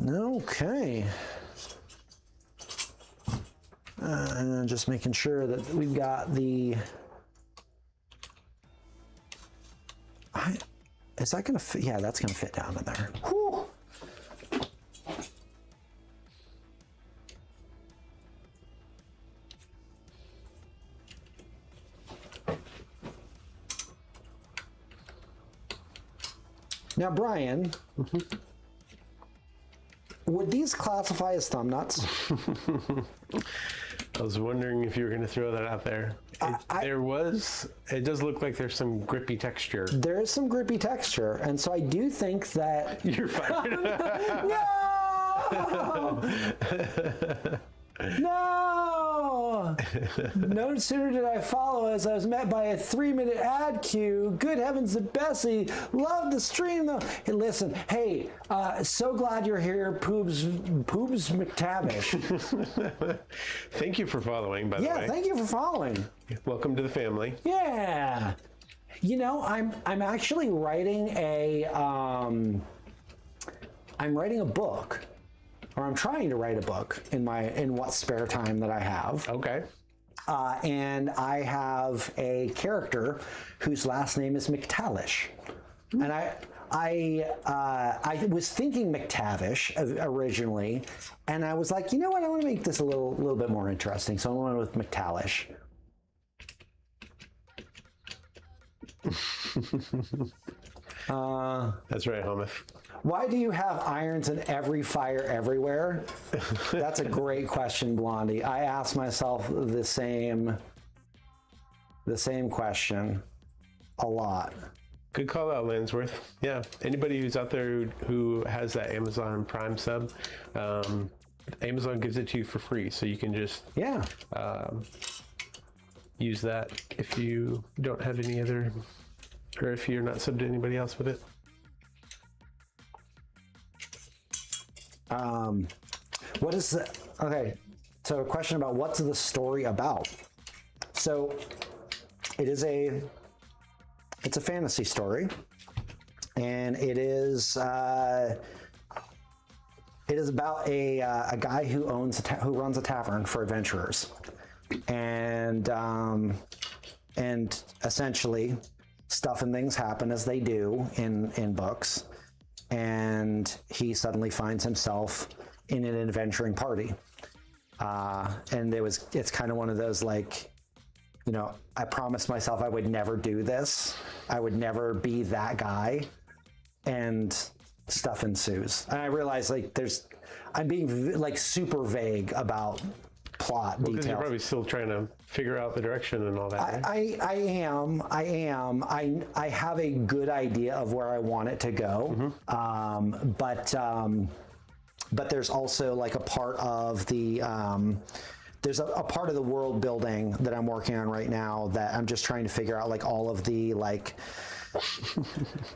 Okay. Just making sure that we've got the... is that gonna fit? Yeah, that's gonna fit down in there. Whew. Now, Brian, would these classify as thumb nuts? I was wondering if you were going to throw that out there. It does look like there's some grippy texture. There is some grippy texture, and so I do think that... You're fired. No! No! No sooner did I follow as I was met by a 3-minute ad cue. Good heavens to Bessie. Love the stream though. Hey, listen. Hey, so glad you're here, Poobs McTavish. Thank you for following, by the way. Yeah, thank you for following. Welcome to the family. Yeah. You know, I'm actually writing a book. Or I'm trying to write a book in what spare time that I have. Okay. And I have a character whose last name is McTavish. And I was thinking McTavish originally, and I was like, you know what? I want to make this a little bit more interesting. So I went with McTavish. That's right, Homus. Why do you have irons in every fire everywhere? That's a great question, Blondie. I ask myself the same question a lot. Good call out, Landsworth. Yeah, anybody who's out there who has that Amazon Prime sub, Amazon gives it to you for free, so you can just use that if you don't have any other, or if you're not subbed to anybody else with it. What is the, okay, so a question about what's the story about. So it's a fantasy story, and it is about a guy who runs a tavern for adventurers, and essentially stuff and things happen as they do in books. And he suddenly finds himself in an adventuring party. And it's kind of one of those, like, you know, I promised myself I would never do this. I would never be that guy. And stuff ensues. And I realize, like, I'm being like super vague about plot details. Because you're probably still trying to figure out the direction and all that. Right? I am. I have a good idea of where I want it to go. Mm-hmm. But there's also like a part of the there's a part of the world building that I'm working on right now that I'm just trying to figure out, like, all of the, like,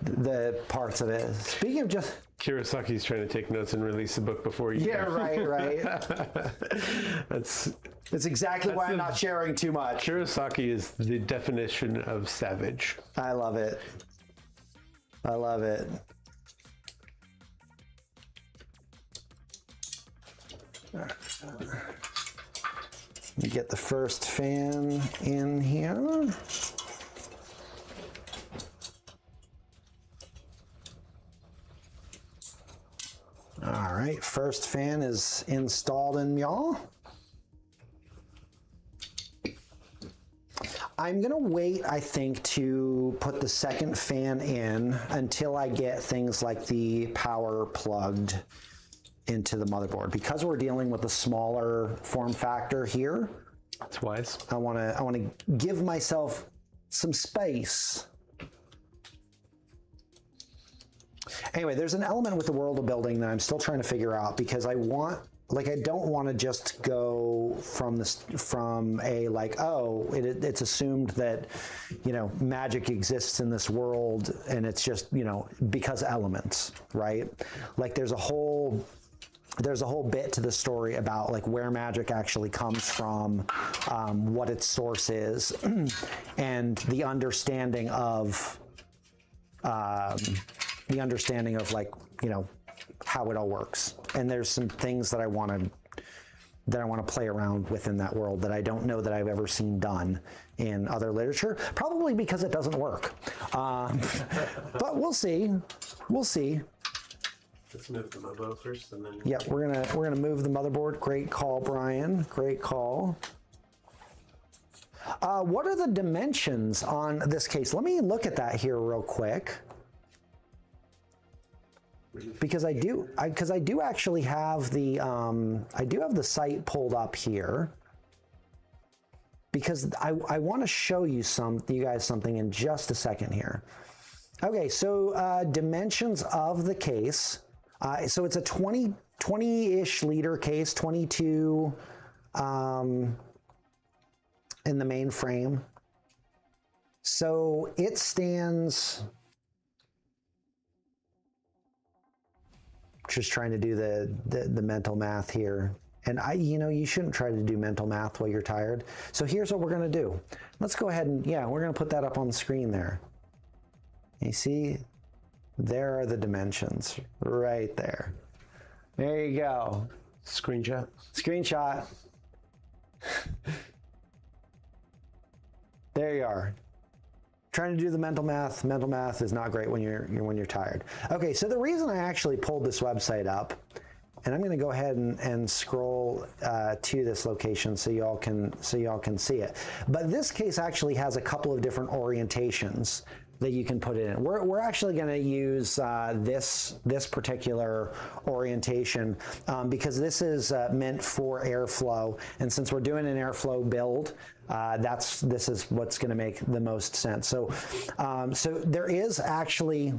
the parts of it. Speaking of just... Kurosaki's trying to take notes and release a book before you... Yeah, right. That's exactly why I'm not sharing too much. Kurosaki is the definition of savage. I love it. Let me get the first fan in here. All right, first fan is installed in y'all. I'm gonna wait, I think, to put the second fan in until I get things like the power plugged into the motherboard. Because we're dealing with a smaller form factor here. That's wise. I wanna give myself some space. Anyway, there's an element with the world of building that I'm still trying to figure out, because I don't want to just go from a, like, oh, it's assumed that, you know, magic exists in this world and it's just, you know, because elements, right? Like, there's a whole bit to the story about, like, where magic actually comes from, what its source is, and the understanding of like, you know, how it all works. And there's some things that I want to that I want to play around with in that world that I don't know that I've ever seen done in other literature. Probably because it doesn't work. But we'll see. We'll see. Let's move the motherboard first, and then. Yeah, we're gonna move the motherboard. Great call, Brian. Great call. What are the dimensions on this case? Let me look at that here real quick. Because I do actually have the I do have the site pulled up here. Because I want to show you guys something in just a second here. Okay, so dimensions of the case. So it's a 20-ish liter case, 22 in the main frame. So it stands. Just trying to do the mental math here. And you shouldn't try to do mental math while you're tired. So here's what we're gonna do. Let's go ahead and, we're gonna put that up on the screen there. You see, there are the dimensions right there. There you go. Screenshot. Screenshot. There you are. Trying to do the mental math is not great when you're tired. Okay, so the reason I actually pulled this website up, and I'm going to go ahead and scroll to this location so y'all can see it. But this case actually has a couple of different orientations that you can put it in. We're actually going to use this particular orientation because this is meant for airflow, and since we're doing an airflow build, this is what's going to make the most sense. So there is actually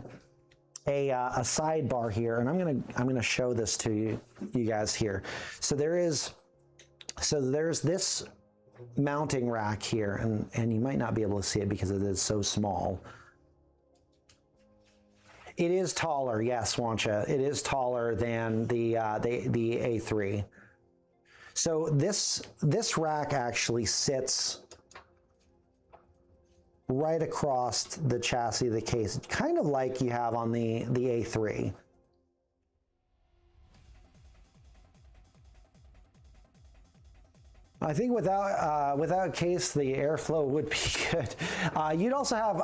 a sidebar here, and I'm gonna show this to you guys here. So there's this mounting rack here, and you might not be able to see it because it is so small. It is taller, yes, Wancha. It is taller than the A3. So this rack actually sits right across the chassis of the case, kind of like you have on the A3. I think without a case, the airflow would be good. You'd also have,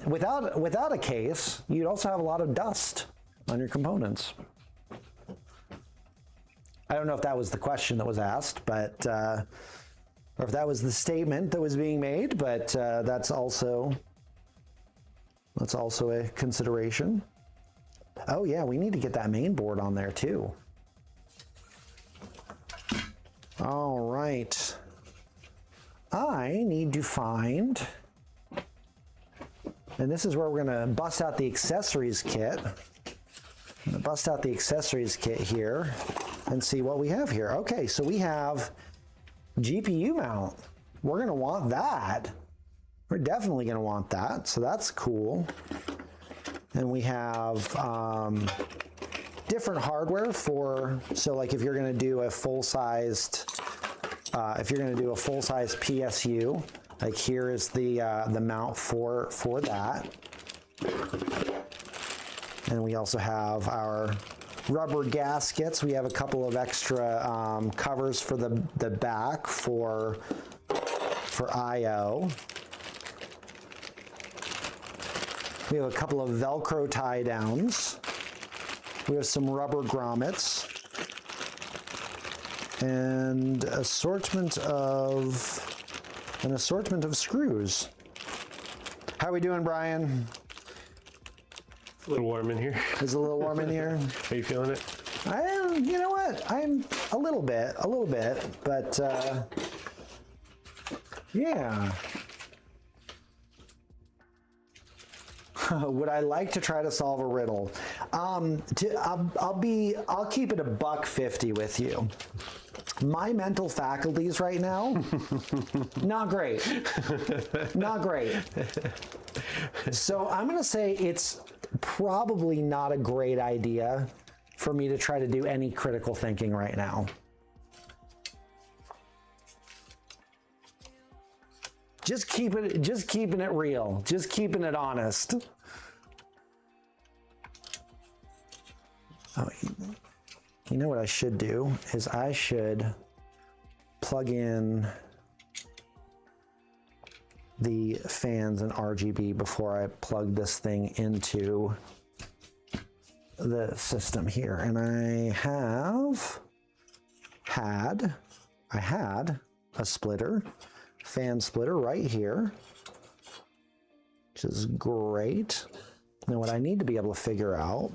without a case, you'd also have a lot of dust on your components. I don't know if that was the question that was asked, but or if that was the statement that was being made, but that's also a consideration. Oh yeah, we need to get that main board on there too. All right. I need to find, and this is where we're gonna bust out the accessories kit. I'm gonna bust out the accessories kit here and see what we have here. Okay, so we have GPU mount. We're gonna want that. We're definitely gonna want that, so that's cool. And we have different hardware so like if you're gonna do a full-sized PSU, like here is the mount for that. And we also have our rubber gaskets. We have a couple of extra covers for the back for I/O. We have a couple of Velcro tie downs. We have some rubber grommets and an assortment of screws. How are we doing, Brian? It's a little warm in here. Is it a little warm in here? Are you feeling it? I am. You know what? I'm a little bit, but yeah. Would I like to try to solve a riddle? I'll keep it $1.50 with you. My mental faculties right now, not great. Not great. So I'm going to say it's probably not a great idea for me to try to do any critical thinking right now. Just keeping it real, just keeping it honest. Oh, you know what I should do is I should plug in the fans and RGB before I plug this thing into the system here. And I had a splitter, fan splitter right here, which is great. Now what I need to be able to figure out,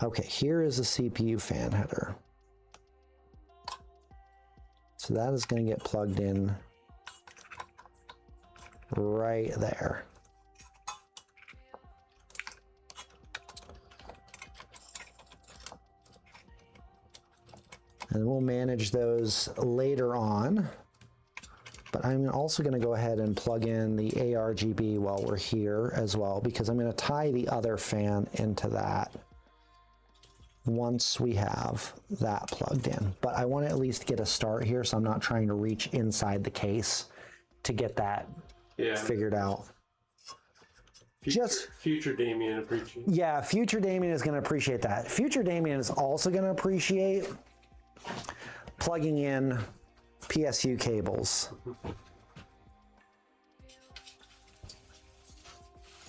okay, here is a CPU fan header. So that is going to get plugged in right there. And we'll manage those later on. But I'm also going to go ahead and plug in the ARGB while we're here as well, because I'm going to tie the other fan into that once we have that plugged in. But I want to at least get a start here, so I'm not trying to reach inside the case to get that figured out. Future Damien appreciates. Yeah, future Damien is going to appreciate that. Future Damien is also going to appreciate plugging in PSU cables.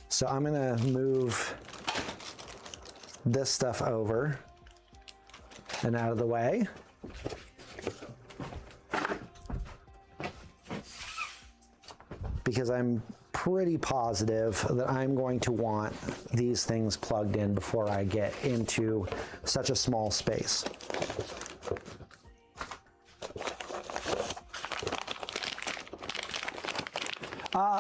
So I'm going to move this stuff over and out of the way. Because I'm pretty positive that I'm going to want these things plugged in before I get into such a small space.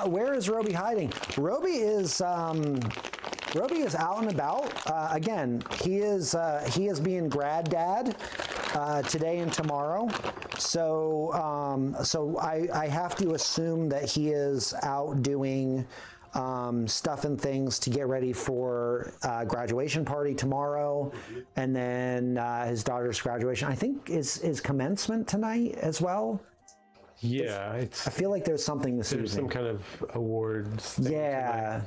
Where is Robey hiding? Robey is out and about. Again, he is being grad dad today and tomorrow. So I have to assume that he is out doing stuff and things to get ready for graduation party tomorrow, and then his daughter's graduation. I think is commencement tonight as well. Yeah, I feel like there's something this evening. There's some kind of awards thing tonight.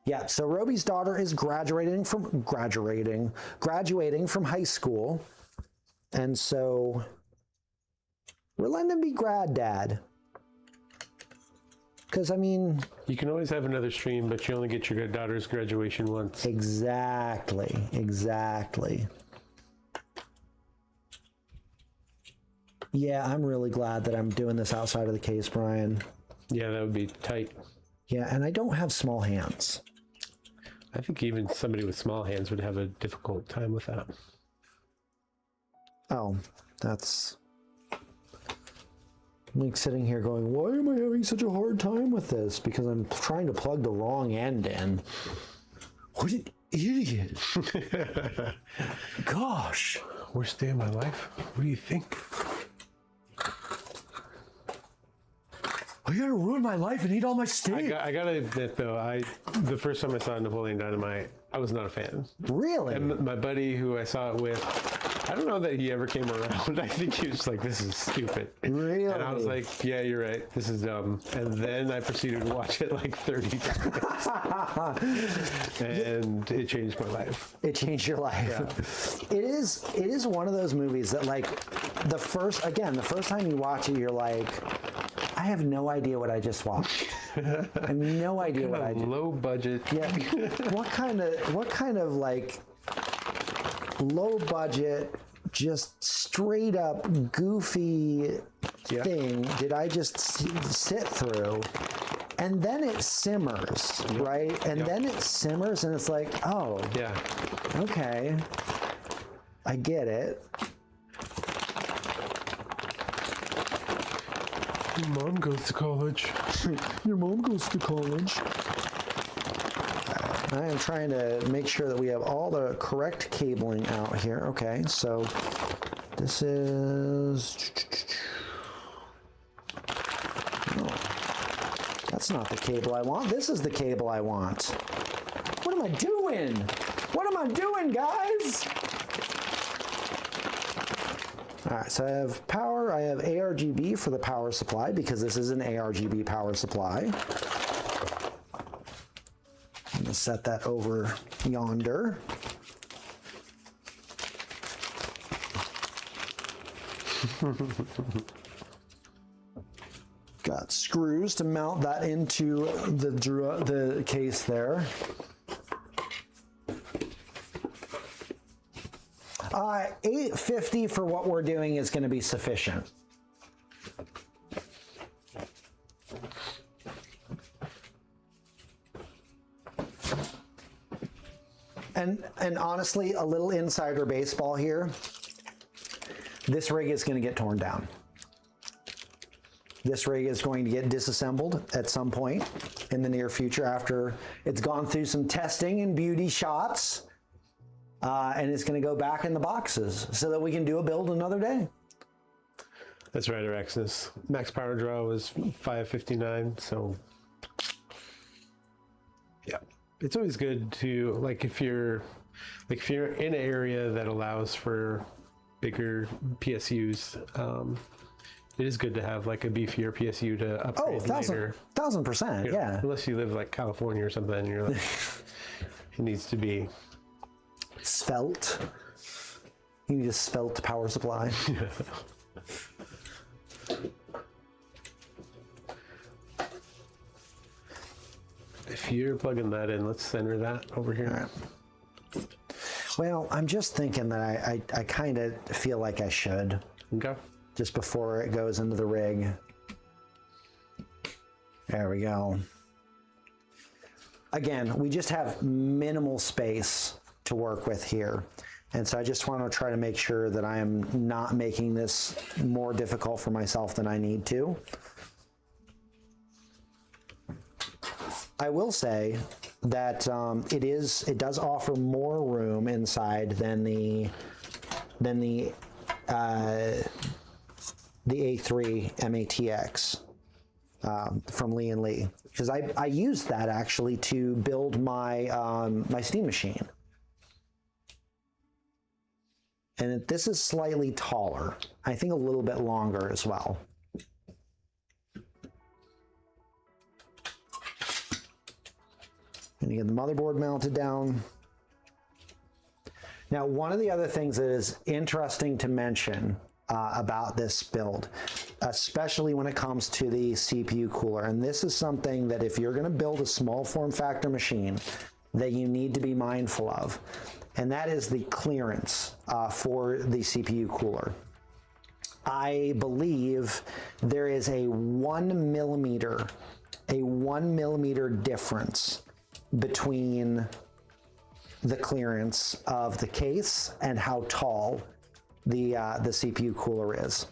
Yeah, so Robey's daughter is graduating from high school, and so we're letting him be grad dad. Because, I mean... You can always have another stream, but you only get your daughter's graduation once. Exactly. Yeah, I'm really glad that I'm doing this outside of the case, Brian. Yeah, that would be tight. Yeah, and I don't have small hands. I think even somebody with small hands would have a difficult time with that. Oh, that's... I'm like sitting here going, why am I having such a hard time with this? Because I'm trying to plug the wrong end in. What an idiot. Gosh. Worst day of my life? What do you think? I gotta ruin my life and eat all my steak. I gotta admit though, the first time I saw Napoleon Dynamite, I was not a fan. Really? And my buddy who I saw it with, I don't know that he ever came around. I think he was like, this is stupid. Really? And I was like, yeah, you're right. This is dumb. And then I proceeded to watch it like 30 times. And it changed my life. It changed your life. Yeah. It is one of those movies that, like, the first time you watch it, you're like, I have no idea what I just watched. I have no idea what I did. Low budget. Yeah. What kind of like low budget, just straight up goofy thing did I just sit through? And then it simmers, right? And then it simmers and it's like, oh, yeah, okay, I get it. Your mom goes to college. Your mom goes to college. I am trying to make sure that we have all the correct cabling out here. Okay, so this is... Oh, that's not the cable I want. This is the cable I want. What am I doing? What am I doing, guys? All right, so I have power. I have ARGB for the power supply because this is an ARGB power supply. I'm gonna set that over yonder. Got screws to mount that into the case there. $850 for what we're doing is going to be sufficient. And honestly, a little insider baseball here. This rig is going to get torn down. This rig is going to get disassembled at some point in the near future after it's gone through some testing and beauty shots. And it's going to go back in the boxes so that we can do a build another day. That's right, Araxis. Max power draw was 559, so yeah. It's always good to, like, if you're in an area that allows for bigger PSUs, it is good to have like a beefier PSU to upgrade later. 1000%, yeah. Unless you live like California or something, and you're like, it needs to be svelte. You need a svelte power supply. Yeah. If you're plugging that in, let's center that over here. All right. Well, I'm just thinking that I kind of feel like I should. Okay. Just before it goes into the rig. There we go. Again, we just have minimal space to work with here. And so I just want to try to make sure that I am not making this more difficult for myself than I need to. I will say that it does offer more room inside than the A3 MATX from Lee & Lee, because I used that actually to build my my steam machine. And this is slightly taller. I think a little bit longer as well. And you get the motherboard mounted down. Now, one of the other things that is interesting to mention about this build, especially when it comes to the CPU cooler, and this is something that if you're going to build a small form factor machine that you need to be mindful of, and that is the clearance for the CPU cooler. I believe there is a 1 millimeter difference between the clearance of the case and how tall the CPU cooler is.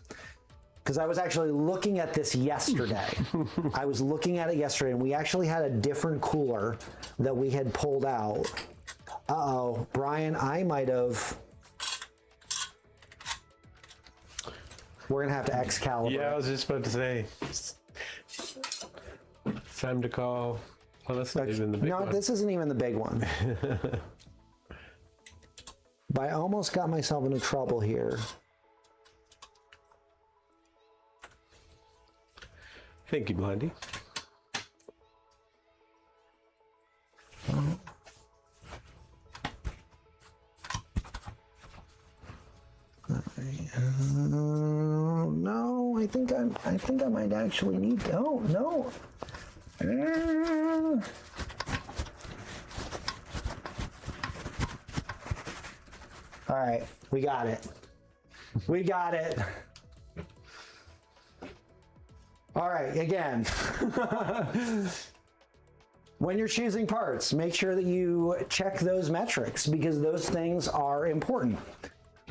Because I was actually looking at this yesterday. I was looking at it yesterday, and we actually had a different cooler that we had pulled out. Uh-oh, Brian, I might have... We're gonna have to Excalibur. Yeah, I was just about to say. It's time to call. Well, that's not even the big one. No, this isn't even the big one. But I almost got myself into trouble here. Thank you, Blondie. No, I think I might actually need to. Oh no. All right, we got it. We got it. All right, again. When you're choosing parts, make sure that you check those metrics because those things are important.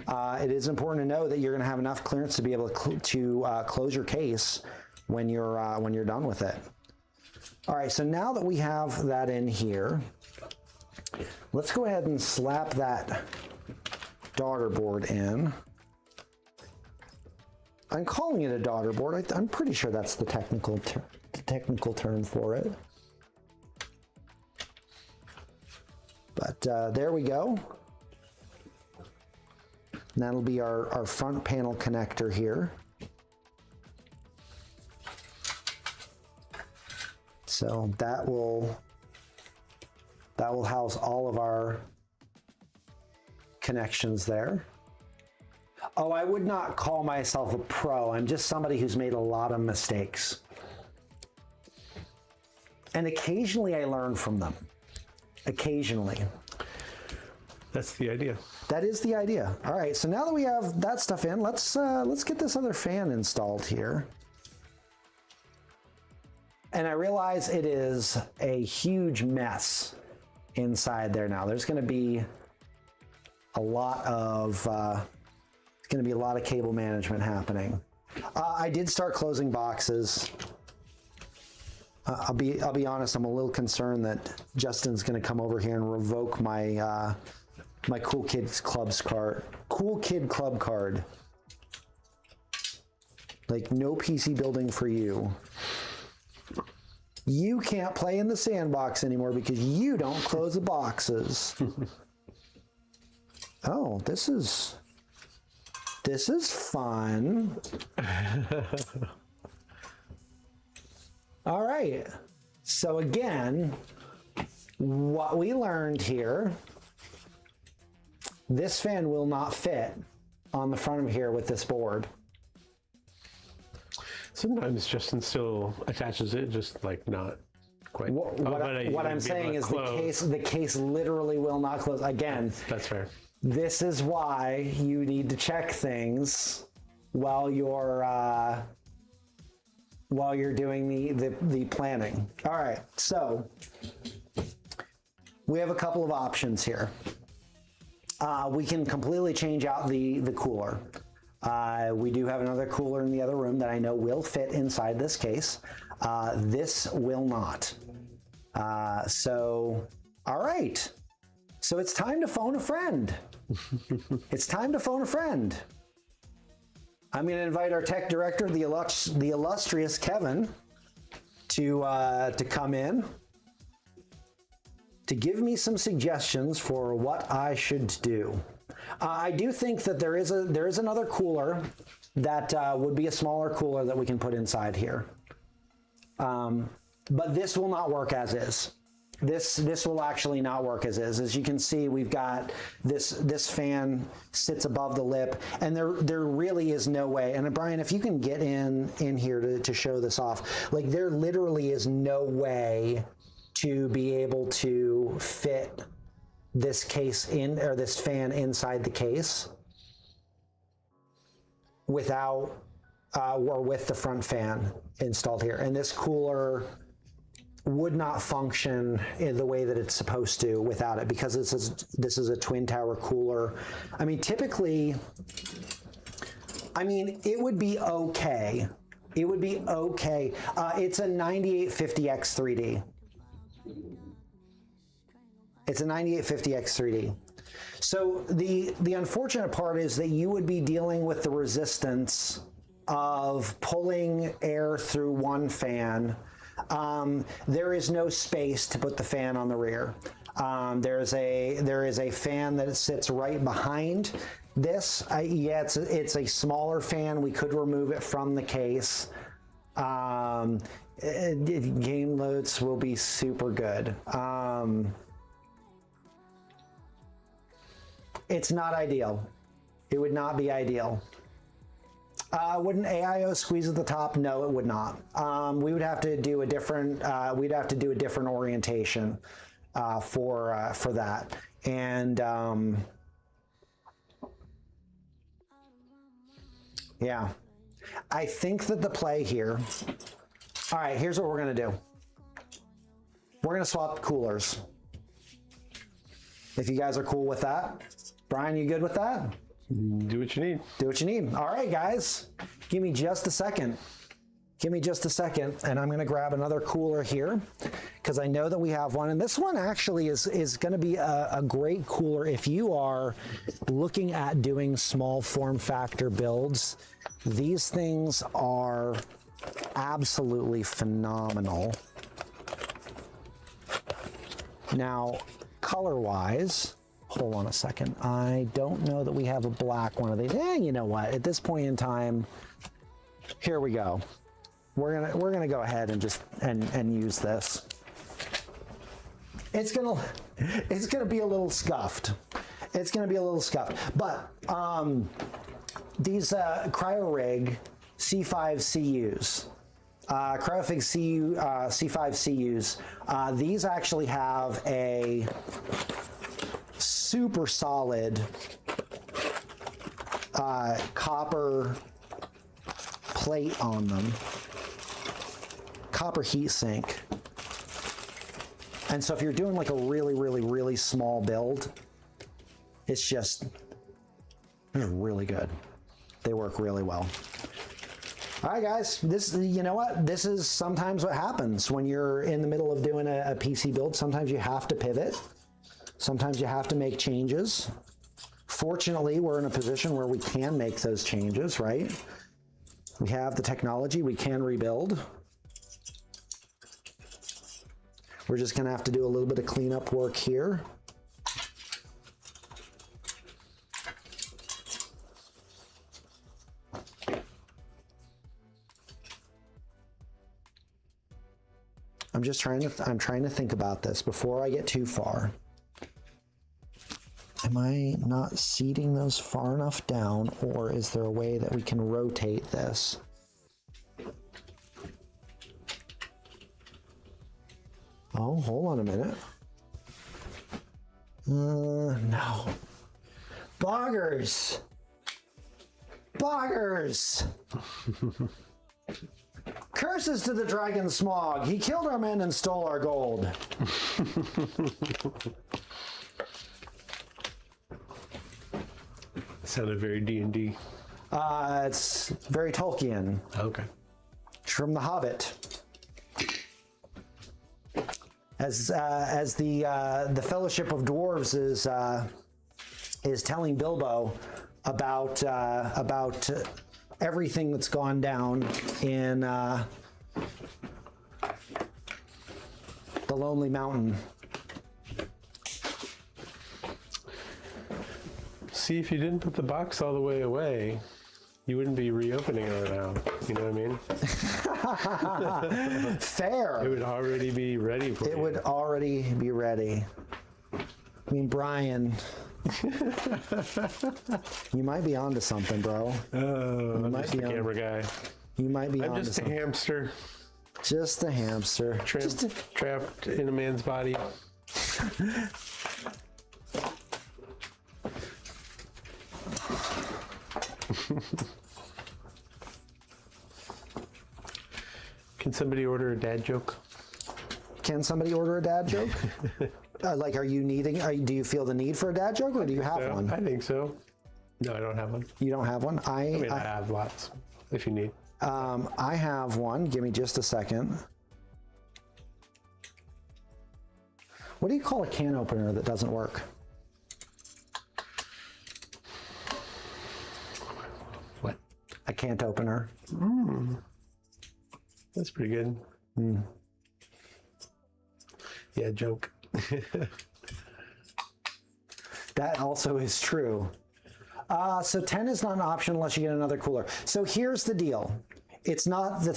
It is important to know that you're going to have enough clearance to be able to close your case when you're done with it. All right, so now that we have that in here, let's go ahead and slap that daughter board in. I'm calling it a daughter board. I'm pretty sure that's the technical term for it. But there we go. And that'll be our front panel connector here. So that will house all of our connections there. Oh, I would not call myself a pro. I'm just somebody who's made a lot of mistakes. And occasionally I learn from them. Occasionally. That's the idea. That is the idea. All right, so now that we have that stuff in, let's get this other fan installed here. And I realize it is a huge mess inside there now. There's going to be a lot of cable management happening. I did start closing boxes. I'll be honest. I'm a little concerned that Justin's going to come over here and revoke my my Cool Kid Club card. Like, no PC building for you. You can't play in the sandbox anymore because you don't close the boxes. Oh, this is fun. All right. So again, what we learned here, this fan will not fit on the front of here with this board. Sometimes Justin still attaches it, just like not quite. What I'm saying is the case literally will not close. Again, that's fair. This is why you need to check things while you're doing the planning. All right, so we have a couple of options here. We can completely change out the cooler. We do have another cooler in the other room that I know will fit inside this case. This will not. So, all right. So it's time to phone a friend. It's time to phone a friend. I'm going to invite our tech director, the illustrious Kevin, to come in to give me some suggestions for what I should do. I do think that there is another cooler that would be a smaller cooler that we can put inside here. But this will not work as is. This will actually not work as is. As you can see, we've got this fan sits above the lip, and there really is no way. And Brian, if you can get in here to show this off, like there literally is no way to be able to fit this case in, or this fan inside the case without or with the front fan installed here. And this cooler would not function in the way that it's supposed to without it, because this is a twin tower cooler. I mean, typically, it would be okay. It would be okay. It's a 9850X 3D. It's a 9850X 3D. So the unfortunate part is that you would be dealing with the resistance of pulling air through one fan. There is no space to put the fan on the rear. There is a fan that sits right behind this. It's a smaller fan. We could remove it from the case. Game loads will be super good. It's not ideal. It would not be ideal. Would an AIO squeeze at the top? No, it would not. We would have to do a different. We'd have to do a different orientation for that. And yeah, I think that the play here. All right, here's what we're gonna do. We're gonna swap coolers. If you guys are cool with that, Brian, you good with that? Do what you need. Do what you need. All right, guys, give me just a second. Give me just a second, and I'm going to grab another cooler here because I know that we have one. And this one actually is going to be a great cooler if you are looking at doing small form factor builds. These things are absolutely phenomenal. Now, color-wise, hold on a second. I don't know that we have a black one of these. You know what? At this point in time, here we go. We're gonna go ahead and just and use this. It's gonna be a little scuffed. It's gonna be a little scuffed. But these CryoRig C5 CUs, Cryofig C5 CUs. These actually have a super solid copper plate on them, copper heat sink. And so if you're doing like a really small build, it's just really good. They work really well. All right, guys, you know what? This is sometimes what happens when you're in the middle of doing a PC build. Sometimes you have to pivot. Sometimes you have to make changes. Fortunately, we're in a position where we can make those changes, right? We have the technology, we can rebuild. We're just gonna have to do a little bit of cleanup work here. I'm trying to think about this before I get too far. Am I not seating those far enough down, or is there a way that we can rotate this? Oh, hold on a minute. No. Boggers! Boggers! Curses to the dragon Smog. He killed our men and stole our gold. Sounded very D&D. It's very Tolkien. Okay. It's from The Hobbit. As the Fellowship of Dwarves is telling Bilbo about everything that's gone down in the Lonely Mountain. See, if you didn't put the box all the way away, you wouldn't be reopening it now. You know what I mean? Fair. It would already be ready for you. It would already be ready. I mean, Brian, you might be onto something, bro. I'm just a camera guy. You might be I'm onto just something. a hamster. Just a hamster. Trapped in a man's body. Can somebody order a dad joke? Can somebody order a dad joke? Like, are you needing? Do you feel the need for a dad joke, or do you have one? I think so. No, I don't have one. You don't have one? I have lots. If you need. I have one. Give me just a second. What do you call a can opener that doesn't work? What? A can't opener. That's pretty good. Yeah, joke. That also is true. So 10 is not an option unless you get another cooler. So here's the deal. It's not the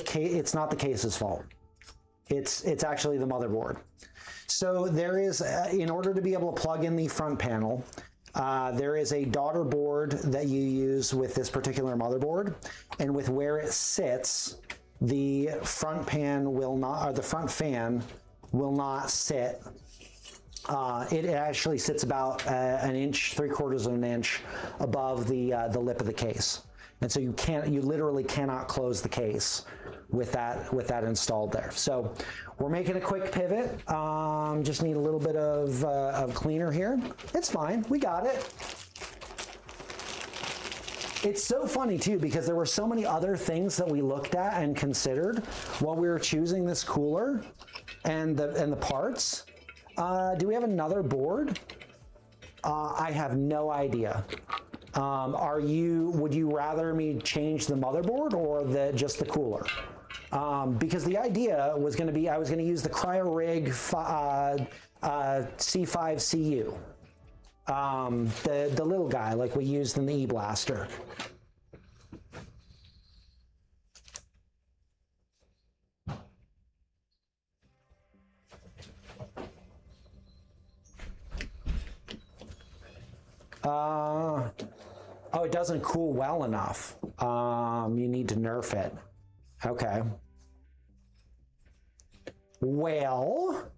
case's fault. It's actually the motherboard. So there is, in order to be able to plug in the front panel, there is a daughter board that you use with this particular motherboard, and with where it sits, the front pan will not, or the front fan will not sit. It actually sits about an inch, 3/4 of an inch above the lip of the case, and so you literally cannot close the case with that installed there. So we're making a quick pivot. Just need a little bit of cleaner here. It's fine. We got it. It's so funny too, because there were so many other things that we looked at and considered while we were choosing this cooler and the parts. Do we have another board? I have no idea. Would you rather me change the motherboard or just the cooler? Because the idea was going to be, I was going to use the CryoRig C5 CU. The little guy like we used in the E-Blaster. Oh, it doesn't cool well enough. You need to nerf it. Okay. Well,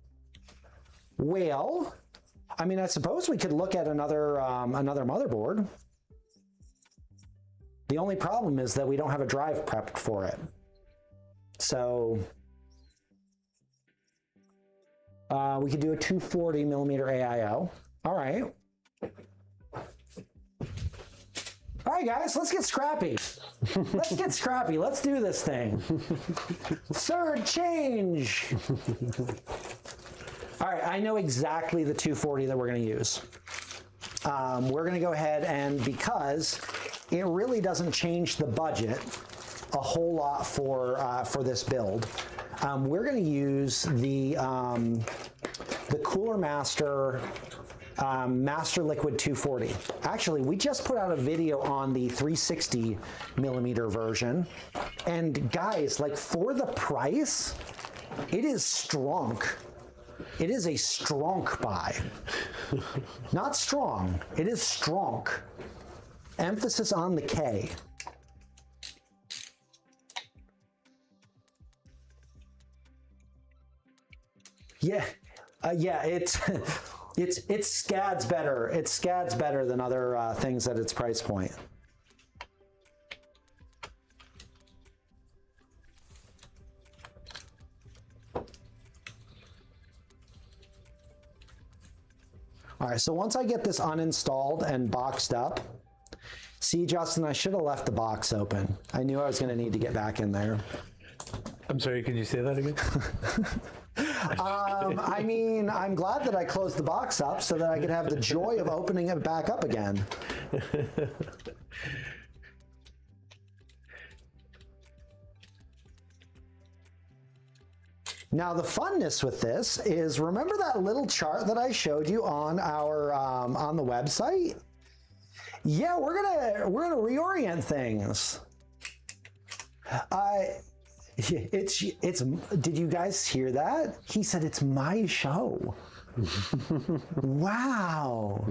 I mean, I suppose we could look at another motherboard. The only problem is that we don't have a drive prepped for it. So we could do a 240 millimeter AIO. All right. All right, guys, let's get scrappy. Let's get scrappy. Let's do this thing. Third change. All right, I know exactly the 240 that we're going to use. We're going to go ahead and, because it really doesn't change the budget a whole lot for this build, we're going to use the Cooler Master Master Liquid 240. Actually, we just put out a video on the 360 millimeter version, and guys, like, for the price, it is strong. It is a strong buy. Not strong, it is strong. Emphasis on the K. Yeah, it's scads better. It scads better than other things at its price point. All right, so once I get this uninstalled and boxed up, see, Justin, I should have left the box open. I knew I was going to need to get back in there. I'm sorry, could you say that again? I mean, I'm glad that I closed the box up so that I could have the joy of opening it back up again. Now, the funness with this is, remember that little chart that I showed you on our on the website? Yeah, we're gonna reorient things. It's. Did you guys hear that? He said it's my show. Wow.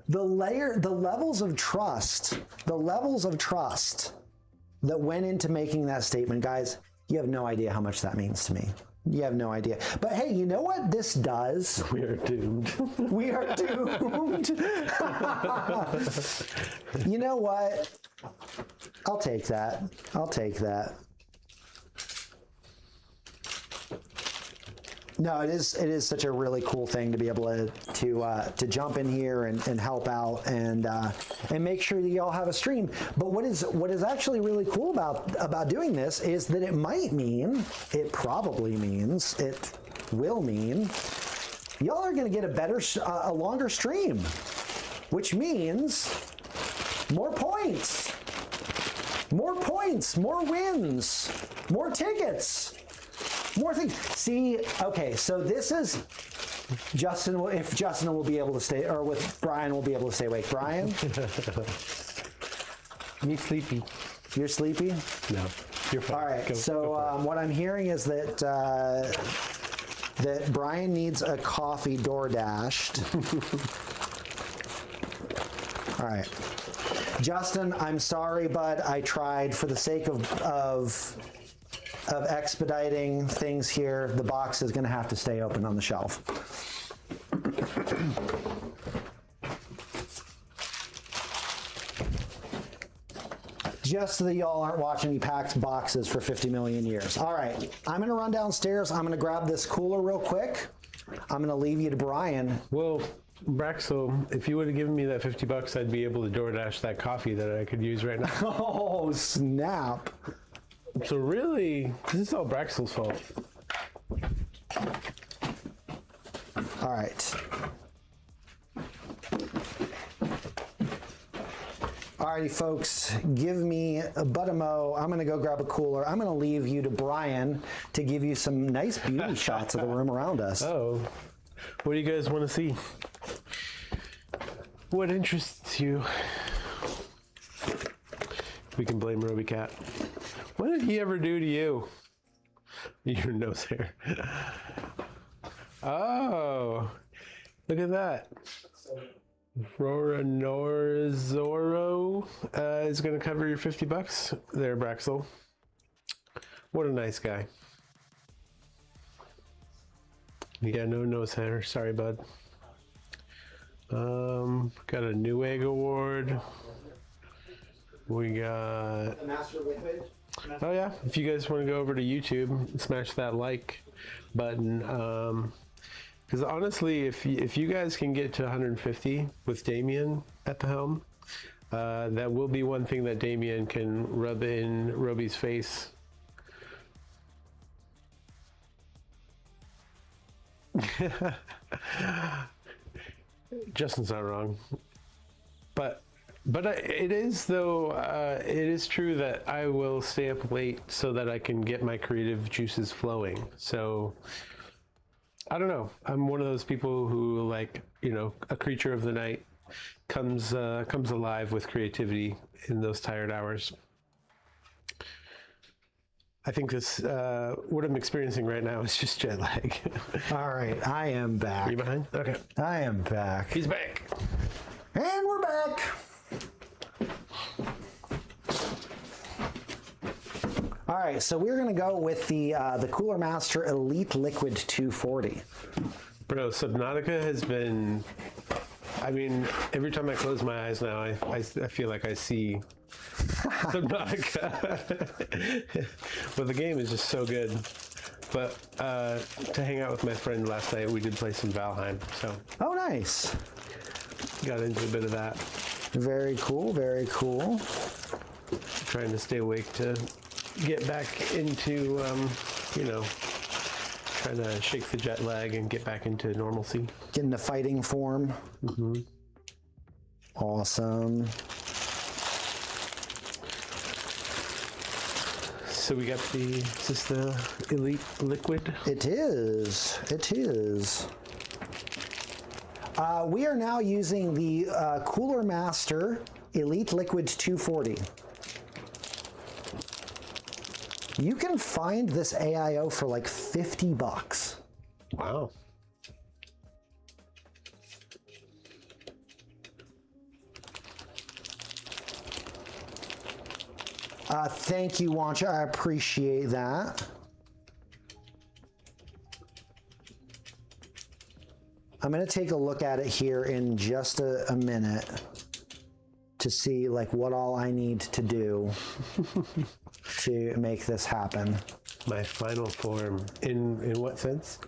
The levels of trust that went into making that statement, guys. You have no idea how much that means to me. You have no idea. But hey, you know what this does? We are doomed. We are doomed. You know what? I'll take that. I'll take that. No, it is such a really cool thing to be able to jump in here and help out and make sure that you all have a stream. But what is actually really cool about doing this is that it might mean, it probably means, it will mean, y'all are going to get a longer stream, which means more points, more wins, more tickets. More things. See, okay, so this is Justin. If Justin will be able to stay, or with Brian will be able to stay awake. Brian, me sleepy. You're sleepy? No, you're fine. All right. Go what I'm hearing is that that Brian needs a coffee door dashed. All right, Justin, I'm sorry, bud. I tried for the sake of expediting things here. The box is going to have to stay open on the shelf. Just so that y'all aren't watching me pack boxes for 50 million years. All right, I'm going to run downstairs. I'm going to grab this cooler real quick. I'm going to leave you to Brian. Well, Braxel, if you would have given me that $50, I'd be able to DoorDash that coffee that I could use right now. Oh, snap. So really, this is all Braxel's fault. All right. Alrighty, folks, give me a Buttermo. I'm going to go grab a cooler. I'm going to leave you to Brian to give you some nice beauty shots of the room around us. Oh, what do you guys want to see? What interests you? We can blame Robey Cat. What did he ever do to you? Your nose hair. Oh, look at that. Rora Norzoro is going to cover your $50 there, Braxel. What a nice guy. Yeah, no, sir. Sorry, bud. Got a Newegg award. We got The Master Liquid. Oh yeah, if you guys want to go over to YouTube, smash that like button. Because honestly, if you guys can get to 150 with Damien at the helm, that will be one thing that Damien can rub in Robey's face. Justin's not wrong, but it is though. It is true that I will stay up late so that I can get my creative juices flowing. So I don't know. I'm one of those people who, like, a creature of the night, comes alive with creativity in those tired hours. I think what I'm experiencing right now is just jet lag. All right, I am back. Are you behind? Okay. I am back. He's back. And we're back. All right, so we're gonna go with the Cooler Master Elite Liquid 240. Bro, Subnautica has been. I mean, every time I close my eyes now, I feel like I see Subnautica. But the game is just so good. But to hang out with my friend last night, we did play some Valheim. So. Oh, nice. Got into a bit of that. Very cool. Very cool. Trying to stay awake to get back into, trying to shake the jet lag and get back into normalcy. Get into fighting form. Mm-hmm. Awesome. So we got is this the Elite Liquid? It is. It is. We are now using the Cooler Master Elite Liquid 240. You can find this AIO for like $50. Wow. Thank you, Wattage. I appreciate that. I'm going to take a look at it here in just a minute to see like what all I need to do to make this happen. My final form. In what sense?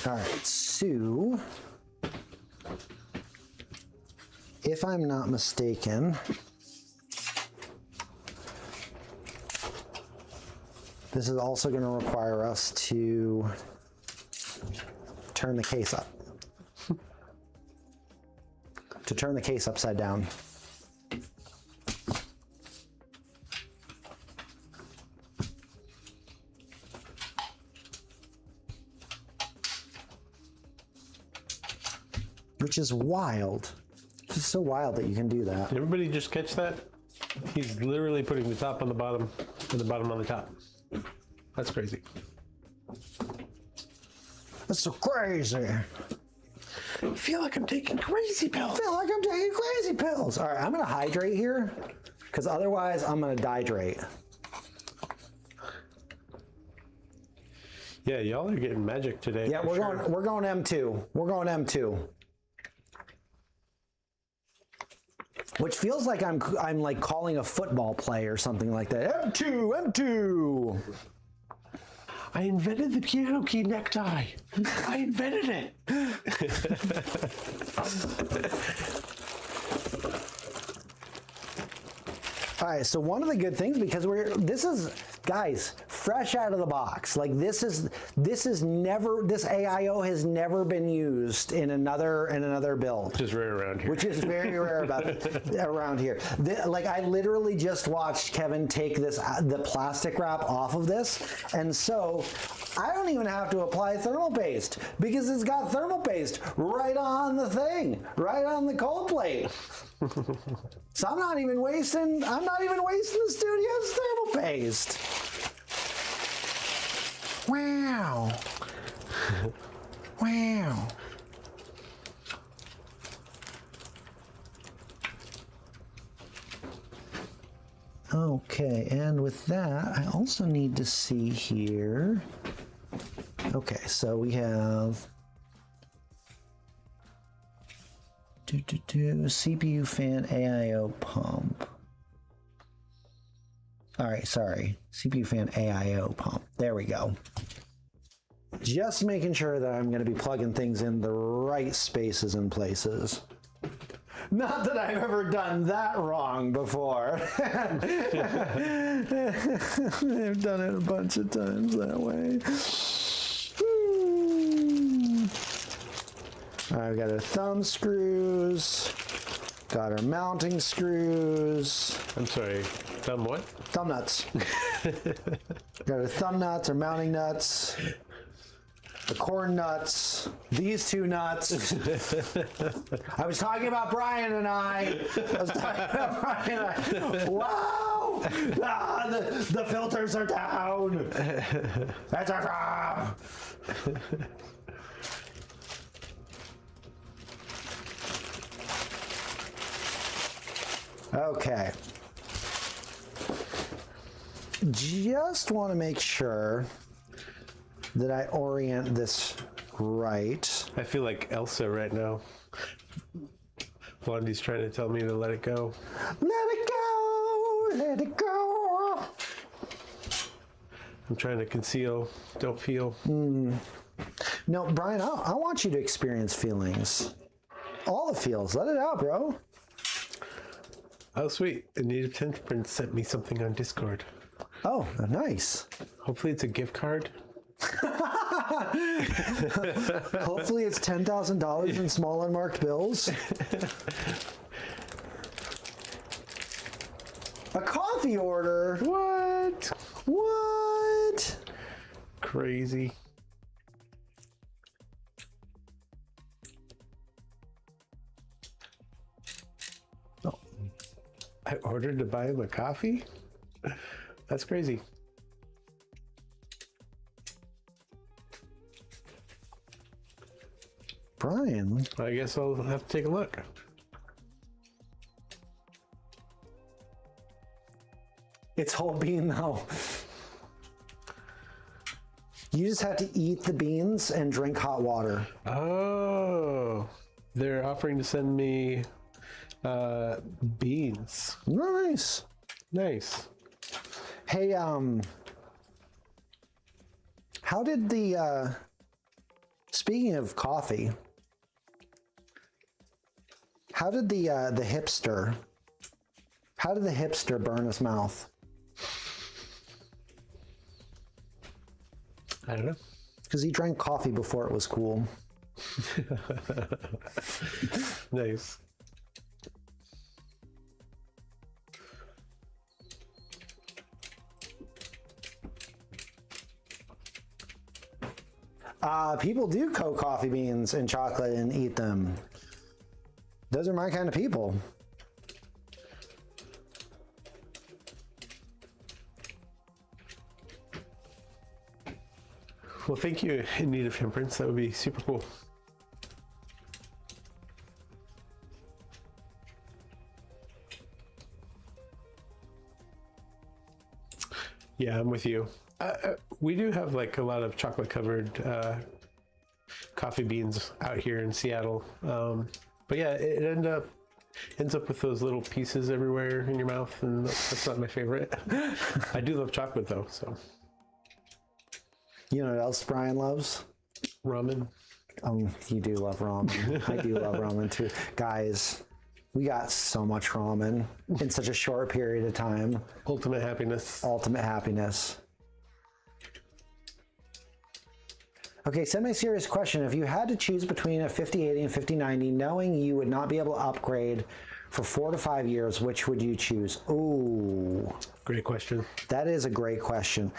All right, so if I'm not mistaken, this is also going to require us to turn the case up. To turn the case upside down. Which is wild. It's just so wild that you can do that. Did everybody just catch that? He's literally putting the top on the bottom and the bottom on the top. That's crazy. That's so crazy. I feel like I'm taking crazy pills. I feel like I'm taking crazy pills. All right, I'm gonna hydrate here, because otherwise I'm gonna dehydrate. Yeah, y'all are getting magic today. Yeah, we're going M2. We're going M2. Which feels like I'm like calling a football play or something like that. M2. I invented the piano key necktie. I invented it. All right, so one of the good things, because this is, guys, fresh out of the box. Like this AIO has never been used in another build. Which is rare around here. Which is very rare around here. Like I literally just watched Kevin take the plastic wrap off of this, and so I don't even have to apply thermal paste because it's got thermal paste right on the thing, right on the cold plate. So I'm not even wasting the studio's thermal paste. Wow. Wow. Okay, and with that, I also need to see here. Okay, so we have CPU fan AIO pump. All right, sorry, CPU fan AIO pump. There we go. Just making sure that I'm going to be plugging things in the right spaces and places. Not that I've ever done that wrong before. I've done it a bunch of times that way. I've got our thumb screws, got our mounting screws. I'm sorry, thumb what? Thumb nuts. Got our thumb nuts, our mounting nuts, the corn nuts, these two nuts. I was talking about Brian and I. Wow! Ah, the filters are down. That's our job. Okay. Just want to make sure that I orient this right. I feel like Elsa right now. Blondie's trying to tell me to let it go. Let it go, let it go. I'm trying to conceal, don't feel. No, Brian, I want you to experience feelings. All the feels. Let it out, bro. Oh, sweet. A native 10th sent me something on Discord. Oh, nice. Hopefully it's a gift card. Hopefully it's $10,000 in small unmarked bills. A coffee order? What? What? Crazy. Oh. I ordered to buy him a coffee? That's crazy. Brian. I guess I'll have to take a look. It's whole bean though. You just have to eat the beans and drink hot water. Oh, they're offering to send me beans. Nice. Nice. Hey, how did the, speaking of coffee, how did the hipster burn his mouth? I don't know. Because he drank coffee before it was cool. Nice. People do coat coffee beans in chocolate and eat them. Those are my kind of people. Well, thank you, In Need of Imprints. That would be super cool. Yeah, I'm with you. We do have like a lot of chocolate covered coffee beans out here in Seattle. But yeah, it ends up with those little pieces everywhere in your mouth, and that's not my favorite. I do love chocolate though, so. You know what else Brian loves? Ramen. You do love ramen. I do love ramen too. Guys, we got so much ramen in such a short period of time. Ultimate happiness. Ultimate happiness. Okay, semi-serious question. If you had to choose between a 5080 and 5090, knowing you would not be able to upgrade for 4 to 5 years, which would you choose? Ooh. Great question. That is a great question.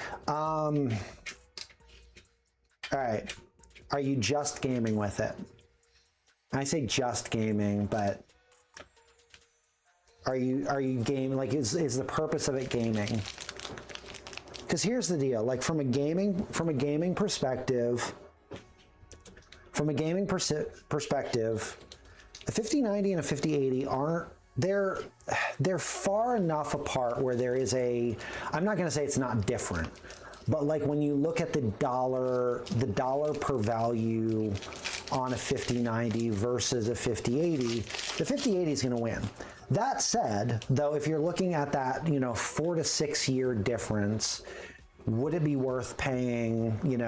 All right. Are you just gaming with it? I say just gaming, but are you gaming? Like, is the purpose of it gaming? Because here's the deal. Like, from a gaming perspective, a 5090 and a 5080 aren't. They're far enough apart where there is a. I'm not going to say it's not different, but like when you look at the dollar per value on a 5090 versus a 5080, the 5080 is going to win. That said, though, if you're looking at that, 4 to 6 year difference, would it be worth paying, 3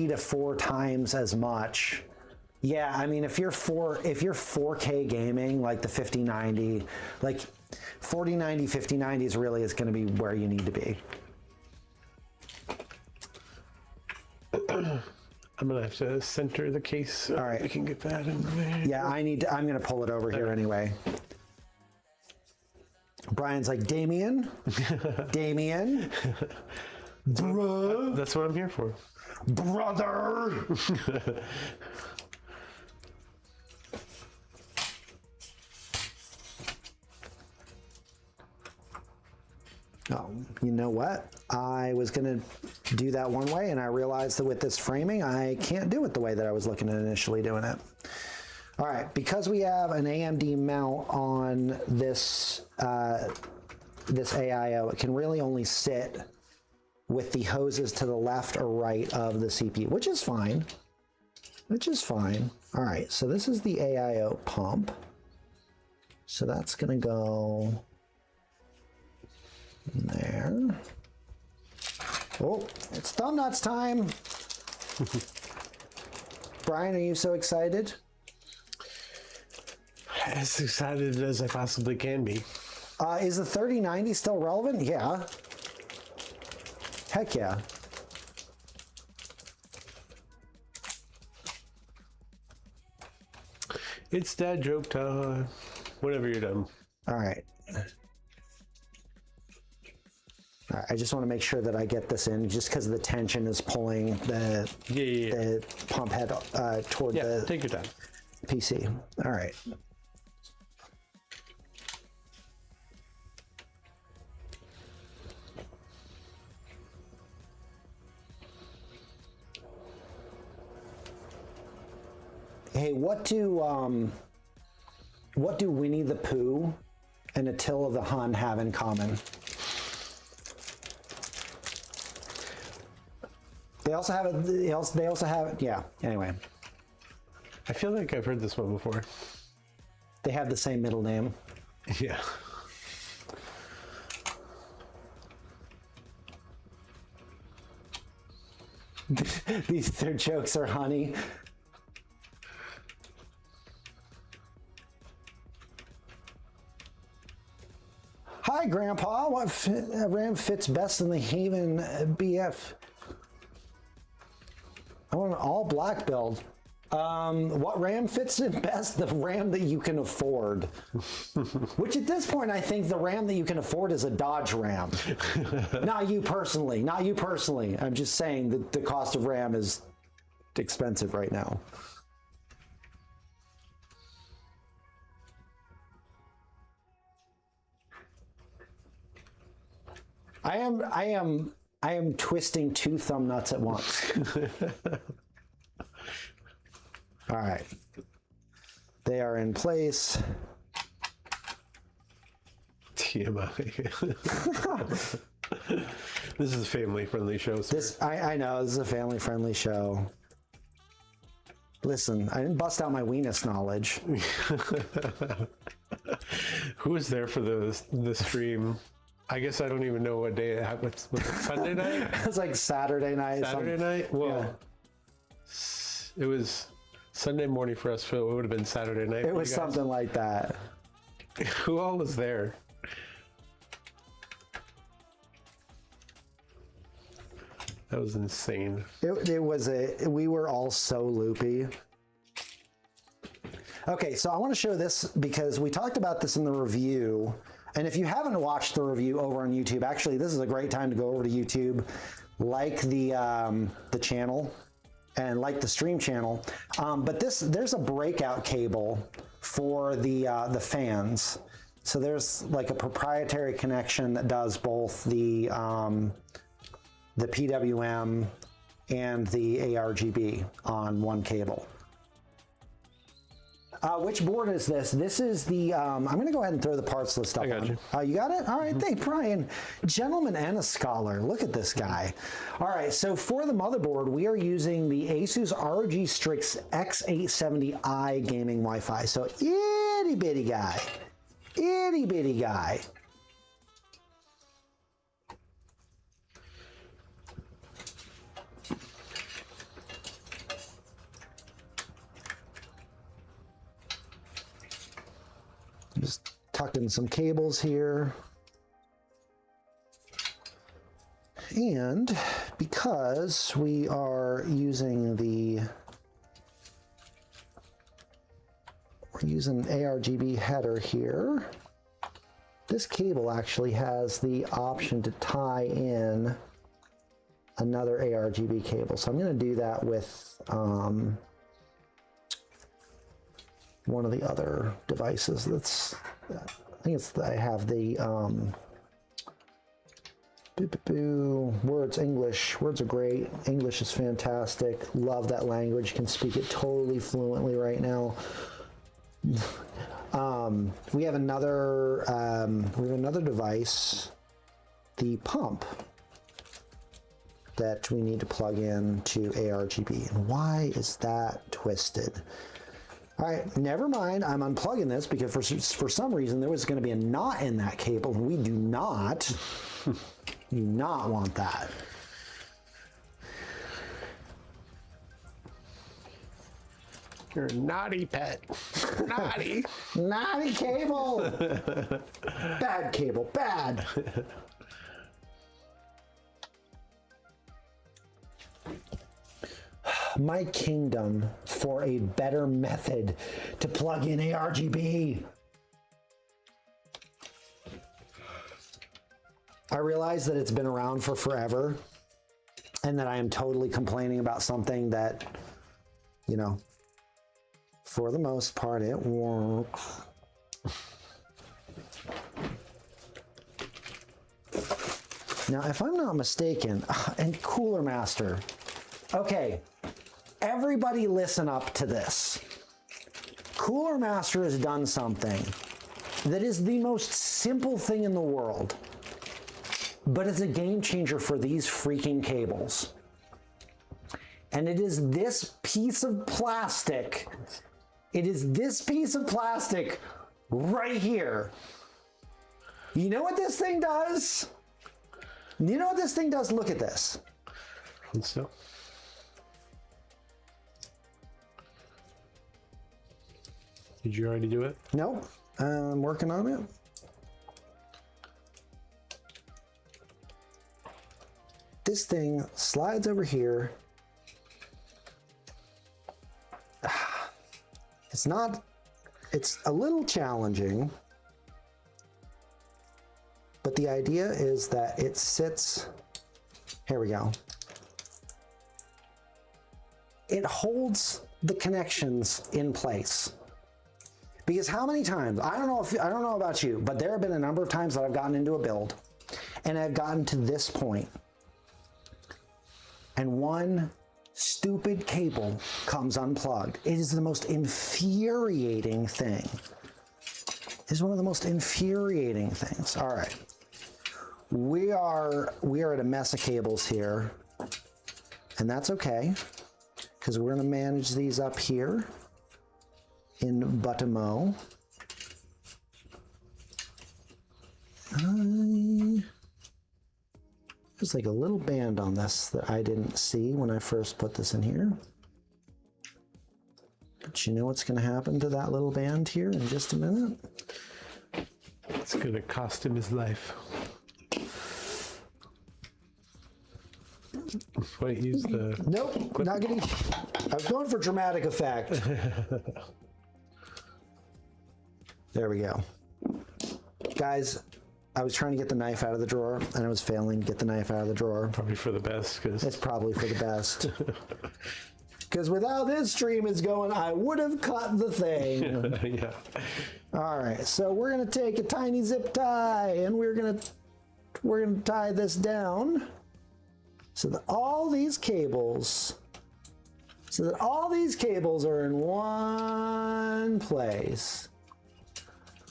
to 4 times as much? Yeah, I mean, if you're 4K gaming, like the 5090, like 4090, 5090 is going to be where you need to be. I'm gonna have to center the case so all right, we can get that in there. Yeah, I'm gonna pull it over here anyway. Brian's like, Damien, bruh. That's what I'm here for, brother. Oh, you know what? I was going to do that one way, and I realized that with this framing, I can't do it the way that I was looking at initially doing it. All right, because we have an AMD mount on this this AIO, it can really only sit with the hoses to the left or right of the CPU, which is fine. All right, so this is the AIO pump. So that's going to go there. Oh, it's thumb nuts time. Brian, are you so excited? As excited as I possibly can be. Is the 3090 still relevant? Yeah. Heck yeah. It's dad joke time. Whenever you're done. All right. I just want to make sure that I get this in, just because the tension is pulling the the pump head toward the take your time. PC. All right. Hey, what do Winnie the Pooh and Attila the Hun have in common? They also have it. They also have it. Yeah. Anyway, I feel like I've heard this one before. They have the same middle name. Yeah. Their jokes are honey. Hi, Grandpa. What RAM fits best in the Haven BF? I want an all black build. What RAM fits in best? The RAM that you can afford. Which at this point, I think the RAM that you can afford is a Dodge RAM. Not you personally. Not you personally. I'm just saying that the cost of RAM is expensive right now. I am twisting 2 thumb nuts at once. All right. They are in place. TMI. This is a family-friendly show, sir. I know, this is a family-friendly show. Listen, I didn't bust out my weenus knowledge. Who was there for the stream? I guess I don't even know what day it happened. Was it Sunday night? It was like Saturday night. Saturday night? Well, yeah. It was Sunday morning for us, so it would have been Saturday night. It was something like that. Who all was there? That was insane. We were all so loopy. Okay, so I want to show this because we talked about this in the review. And if you haven't watched the review over on YouTube, actually, this is a great time to go over to YouTube. like the channel and like the stream channel, but there's a breakout cable for the fans. So there's like a proprietary connection that does both the PWM and the ARGB on one cable. Which board is this? This is the, I'm going to go ahead and throw the parts list up. I got you. You got it? All right, thank Brian. Gentleman and a scholar. Look at this guy. All right, so for the motherboard, we are using the Asus ROG Strix X870i gaming Wi-Fi. So itty bitty guy. Itty bitty guy. Just tuck in some cables here. And because we are using we're using an ARGB header here, this cable actually has the option to tie in another ARGB cable. So I'm going to do that with one of the other devices. I think I have the Words English. Words are great. English is fantastic. Love that language. Can speak it totally fluently right now. We have another device, the pump, that we need to plug in to ARGB. And why is that twisted? All right, never mind. I'm unplugging this because for some reason there was going to be a knot in that cable, and we do not want that. You're a naughty pet. Naughty. Naughty cable. Bad cable. Bad. My kingdom for a better method to plug in ARGB. I realize that it's been around for forever and that I am totally complaining about something that, you know, for the most part, it works. Now, if I'm not mistaken, and Cooler Master, okay, everybody listen up to this. Cooler Master has done something that is the most simple thing in the world, but it's a game changer for these freaking cables. And it is this piece of plastic. It is this piece of plastic right here. You know what this thing does? You know what this thing does? Look at this. So. Did you already do it? Nope. I'm working on it. This thing slides over here. It's a little challenging, but the idea is that it sits, here we go. It holds the connections in place. Because how many times, I don't know about you, but there have been a number of times that I've gotten into a build and I've gotten to this point and one stupid cable comes unplugged. It is the most infuriating thing. It is one of the most infuriating things. All right. We are at a mess of cables here, and that's okay, because we're going to manage these up here in Butamo. There's like a little band on this that I didn't see when I first put this in here. But you know what's going to happen to that little band here in just a minute? It's going to cost him his life. Wait, use the... Nope, not getting... I was going for dramatic effect. There we go. Guys, I was trying to get the knife out of the drawer, and I was failing to get the knife out of the drawer. Probably for the best, because It's probably for the best. Because without this stream is going, I would have cut the thing. yeah. All right, so we're gonna take a tiny zip tie, and we're gonna tie this down so that all these cables are in one place.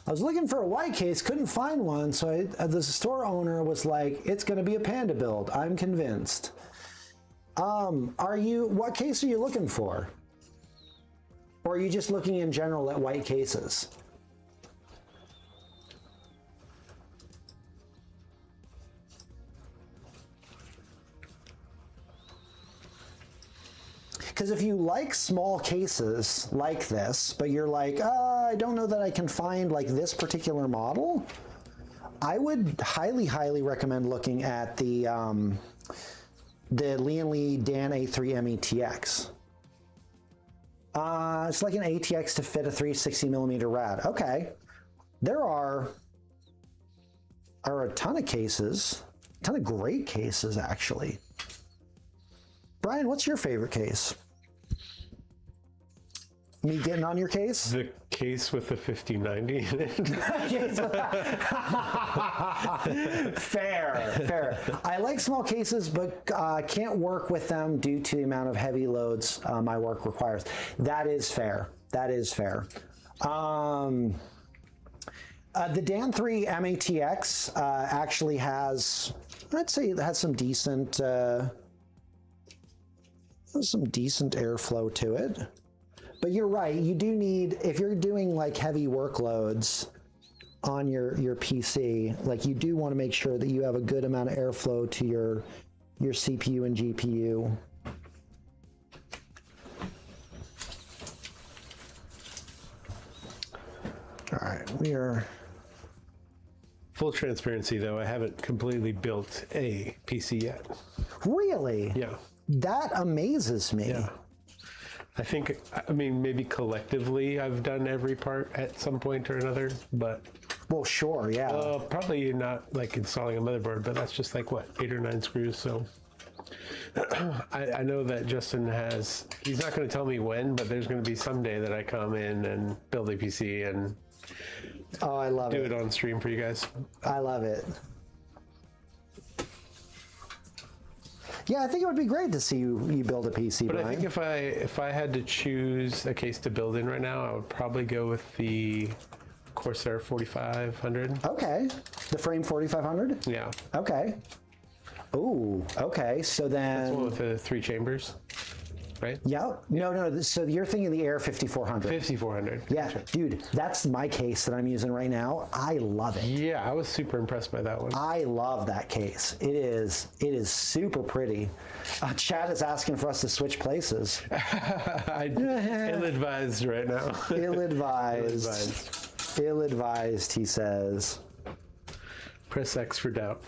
I was looking for a white case, couldn't find one, so the store owner was like, "It's gonna be a Panda build. I'm convinced." What case are you looking for? Or are you just looking in general at white cases? Because if you like small cases like this, but you're like, I don't know that I can find like this particular model, I would highly, highly recommend looking at the Lian Li Dan A3 mini-ITX. It's like an ATX to fit a 360 millimeter rad. Okay, there are a ton of cases, a ton of great cases actually. Brian, what's your favorite case? Me getting on your case? The case with the 5090 in it. Fair. I like small cases, but can't work with them due to the amount of heavy loads my work requires. That is fair. The Dan 3 mini-ITX actually has, I'd say it has some decent airflow to it. But you're right, you do need, if you're doing like heavy workloads on your PC, like you do want to make sure that you have a good amount of airflow to your CPU and GPU. All right, we are... Full transparency though, I haven't completely built a PC yet. Really? Yeah. That amazes me. Yeah. I mean, maybe collectively I've done every part at some point or another, but... Well, sure, yeah. Probably not like installing a motherboard, but that's just like, what, 8 or 9 screws, so... I know that Justin he's not going to tell me when, but there's going to be some day that I come in and build a PC and... Oh, I love it. Do it on stream for you guys. I love it. Yeah, I think it would be great to see you build a PC, But Brian. I think if I had to choose a case to build in right now, I would probably go with the Corsair 4500. Okay. The Frame 4500? Yeah. Okay. Ooh, okay. So then... That's one with the 3 chambers, right? Yeah. No. So you're thinking of the Air 5400. 5400. Yeah, dude, that's my case that I'm using right now. I love it. Yeah, I was super impressed by that one. I love that case. It is super pretty. Chad is asking for us to switch places. Ill-advised right now. Ill-advised. Ill-advised, he says. Press X for doubt.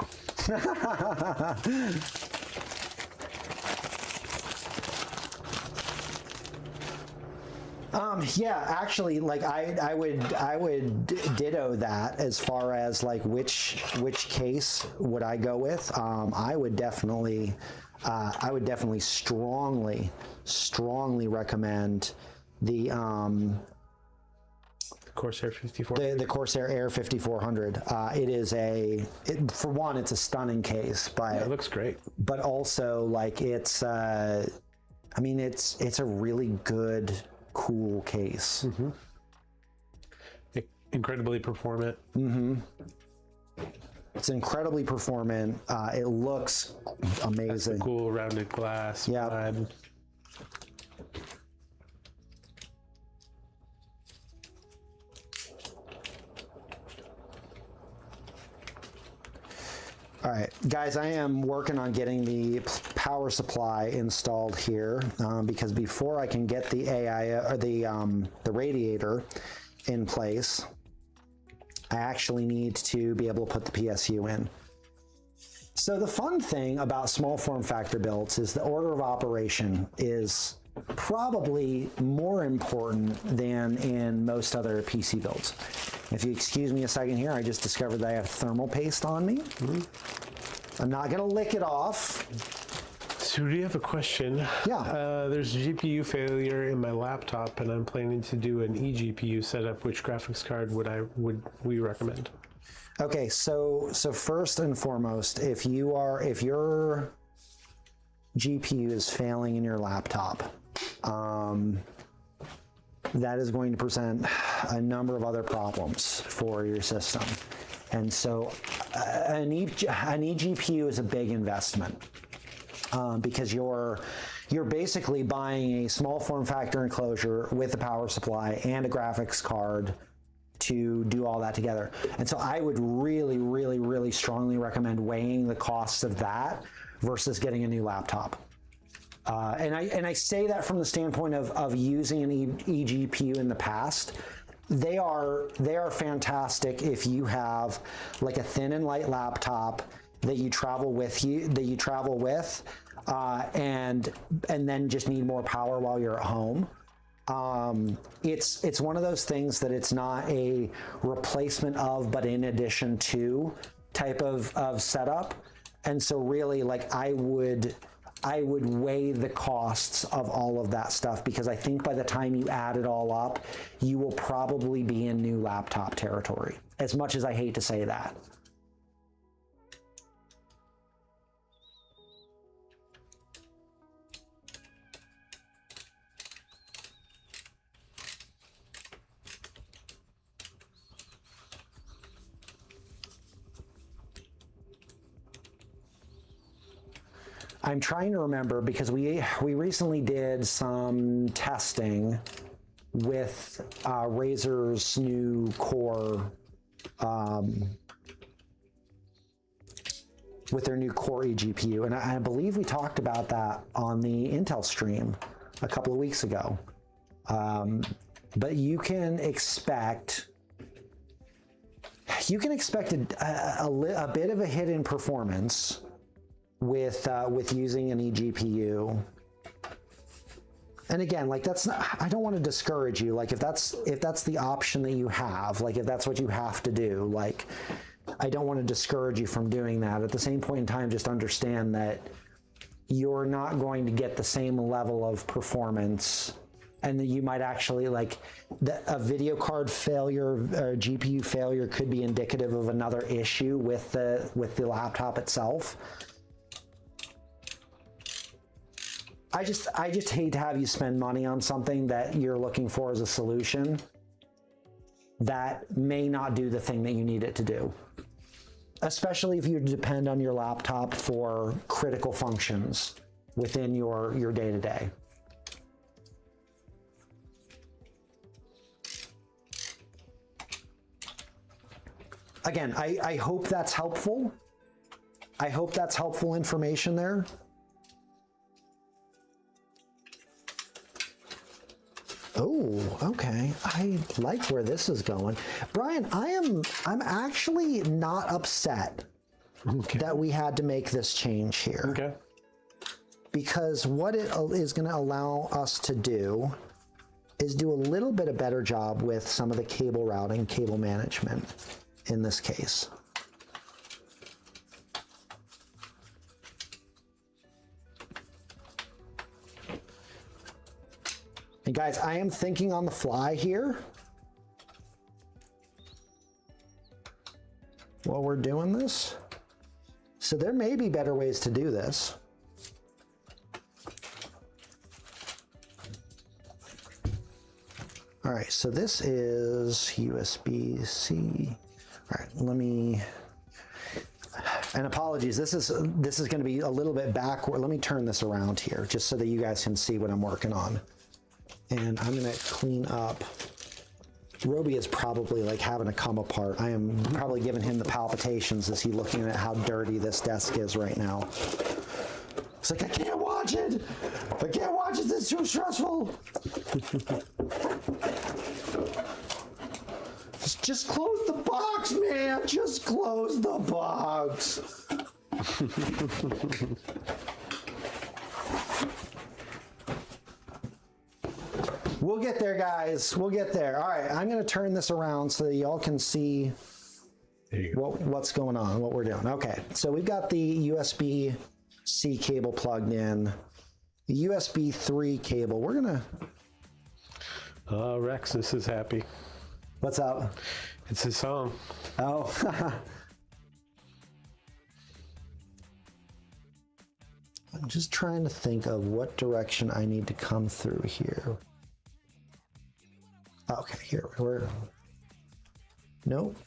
Yeah, actually, like I would ditto that as far as like which case would I go with. I would definitely strongly recommend the Corsair 5400. The Corsair Air 5400. It is for one, it's a stunning case, but it looks great. But also, like it's a really good, cool case. Mm-hmm. Incredibly performant. Mm-hmm. It's incredibly performant. It looks amazing. That's a cool rounded glass. Yeah. All right, guys, I am working on getting the power supply installed here because before I can get the the radiator in place, I actually need to be able to put the PSU in. So the fun thing about small form factor builds is the order of operation is probably more important than in most other PC builds. If you excuse me a second here, I just discovered that I have thermal paste on me. I'm not gonna lick it off. So do you have a question? Yeah. There's GPU failure in my laptop, and I'm planning to do an eGPU setup. Which graphics card would we recommend? Okay, so first and foremost, if your GPU is failing in your laptop, that is going to present a number of other problems for your system. And so an eGPU is a big investment because you're basically buying a small form factor enclosure with a power supply and a graphics card to do all that together. And so I would really, really, really strongly recommend weighing the costs of that versus getting a new laptop. And I say that from the standpoint of using an eGPU in the past. They are fantastic if you have like a thin and light laptop that you travel with, and then just need more power while you're at home. It's one of those things that it's not a replacement of, but in addition to type of setup. And so really, like, I would weigh the costs of all of that stuff, because I think by the time you add it all up, you will probably be in new laptop territory, as much as I hate to say that. I'm trying to remember, because we recently did some testing with Razer's new Core, with their new Core eGPU, and I believe we talked about that on the Intel stream a couple of weeks ago. But you can expect a bit of a hit in performance with using an eGPU. And again, like, that's not, I don't want to discourage you. Like, if that's the option that you have, like, if that's what you have to do, like, I don't want to discourage you from doing that. At the same point in time, just understand that you're not going to get the same level of performance, and that you might actually, like, a video card failure or GPU failure could be indicative of another issue with the laptop itself. I just hate to have you spend money on something that you're looking for as a solution that may not do the thing that you need it to do, especially if you depend on your laptop for critical functions within your day-to-day. Again, I hope that's helpful. I hope that's helpful information there. Oh, okay. I like where this is going. Brian, I'm actually not upset that we had to make this change here. Okay. Because what it is going to allow us to do is do a little bit of better job with some of the cable routing, cable management in this case. And guys, I am thinking on the fly here while we're doing this. So there may be better ways to do this. All right, so this is USB-C. All right, let me, and apologies, this is going to be a little bit backward. Let me turn this around here just so that you guys can see what I'm working on. And I'm going to clean up. Robey is probably like having to come apart. I am probably giving him the palpitations as he's looking at how dirty this desk is right now. It's like, I can't watch it. I can't watch it. It's too stressful. Just close the box, man. Just close the box. We'll get there, guys. We'll get there. All right, I'm going to turn this around so that y'all can see what's going on, what we're doing. Okay, so we've got the USB-C cable plugged in. The USB 3 cable. We're going to... Rexus is happy. What's up? It's his song. Oh. I'm just trying to think of what direction I need to come through here. Okay, here we're... Nope.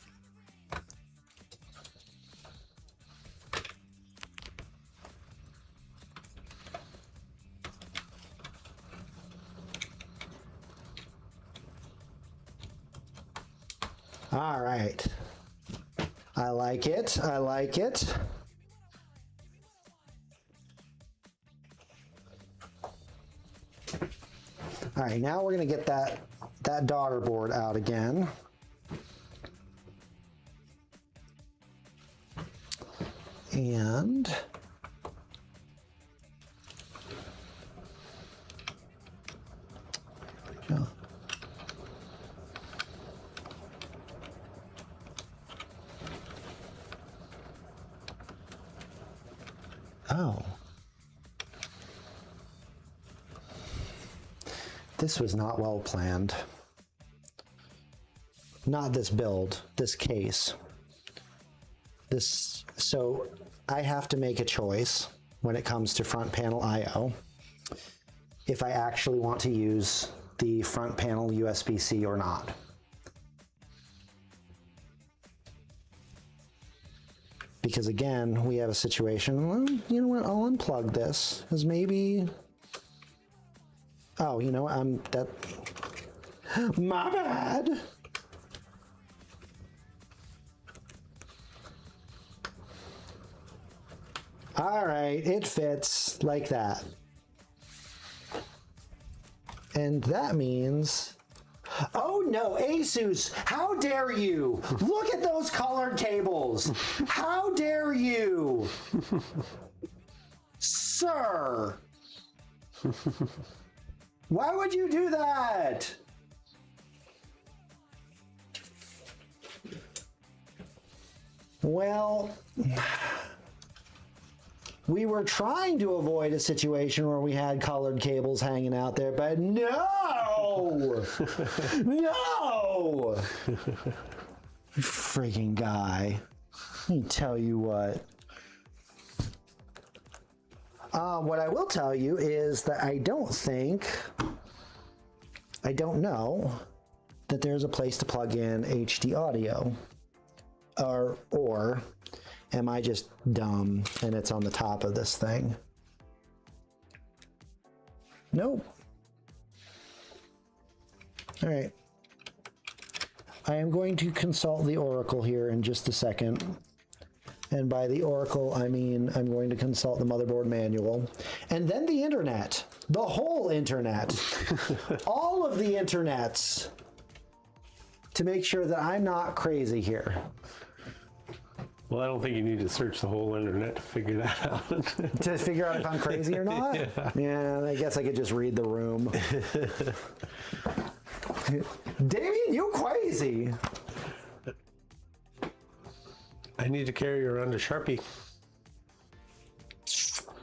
All right. I like it. I like it. All right, now we're going to get that daughter board out again. And there we go. Oh. This was not well planned. Not this build, this case. So I have to make a choice when it comes to front panel I/O if I actually want to use the front panel USB-C or not. Because again, we have a situation, well, you know what, I'll unplug this, because maybe, oh, you know what, my bad. All right, it fits like that. And that means, oh no, Asus, how dare you? Look at those colored cables. How dare you? Sir. Why would you do that? Well, we were trying to avoid a situation where we had colored cables hanging out there, but no! No! Freaking guy. Let me tell you what. What I will tell you is that I don't know that there's a place to plug in HD audio. Or am I just dumb and it's on the top of this thing? Nope. All right. I am going to consult the Oracle here in just a second. And by the Oracle, I mean I'm going to consult the motherboard manual. And then the internet. The whole internet. All of the internets. To make sure that I'm not crazy here. Well, I don't think you need to search the whole internet to figure that out. To figure out if I'm crazy or not? Yeah, I guess I could just read the room. Damien, you crazy. I need to carry around a Sharpie.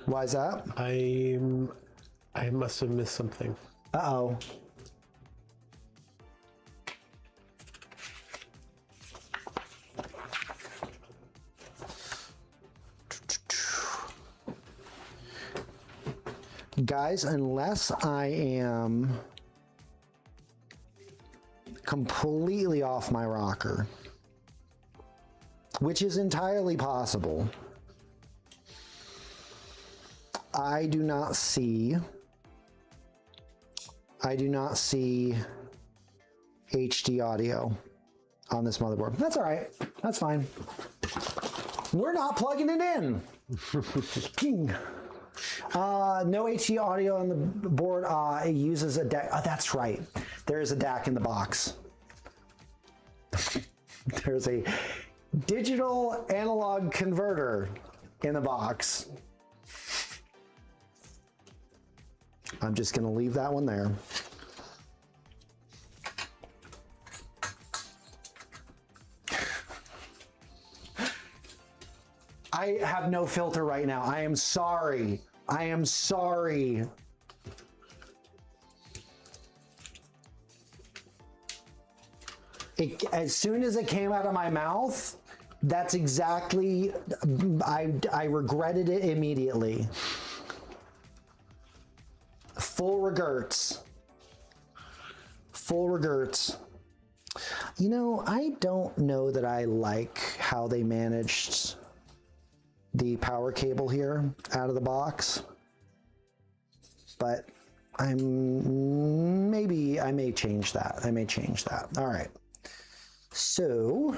Why is that? I must have missed something. Uh-oh. Guys, unless I am completely off my rocker, which is entirely possible, I do not see HD audio on this motherboard. That's all right. That's fine. We're not plugging it in. King. No HD audio on the board. It uses a DAC. Oh, that's right. There is a DAC in the box. There's a digital analog converter in the box. I'm just going to leave that one there. I have no filter right now. I am sorry. I am sorry. As soon as it came out of my mouth, that's exactly, I regretted it immediately. Full regrets. Full regrets. You know, I don't know that I like how they managed the power cable here out of the box, but I may change that. I may change that. All right. So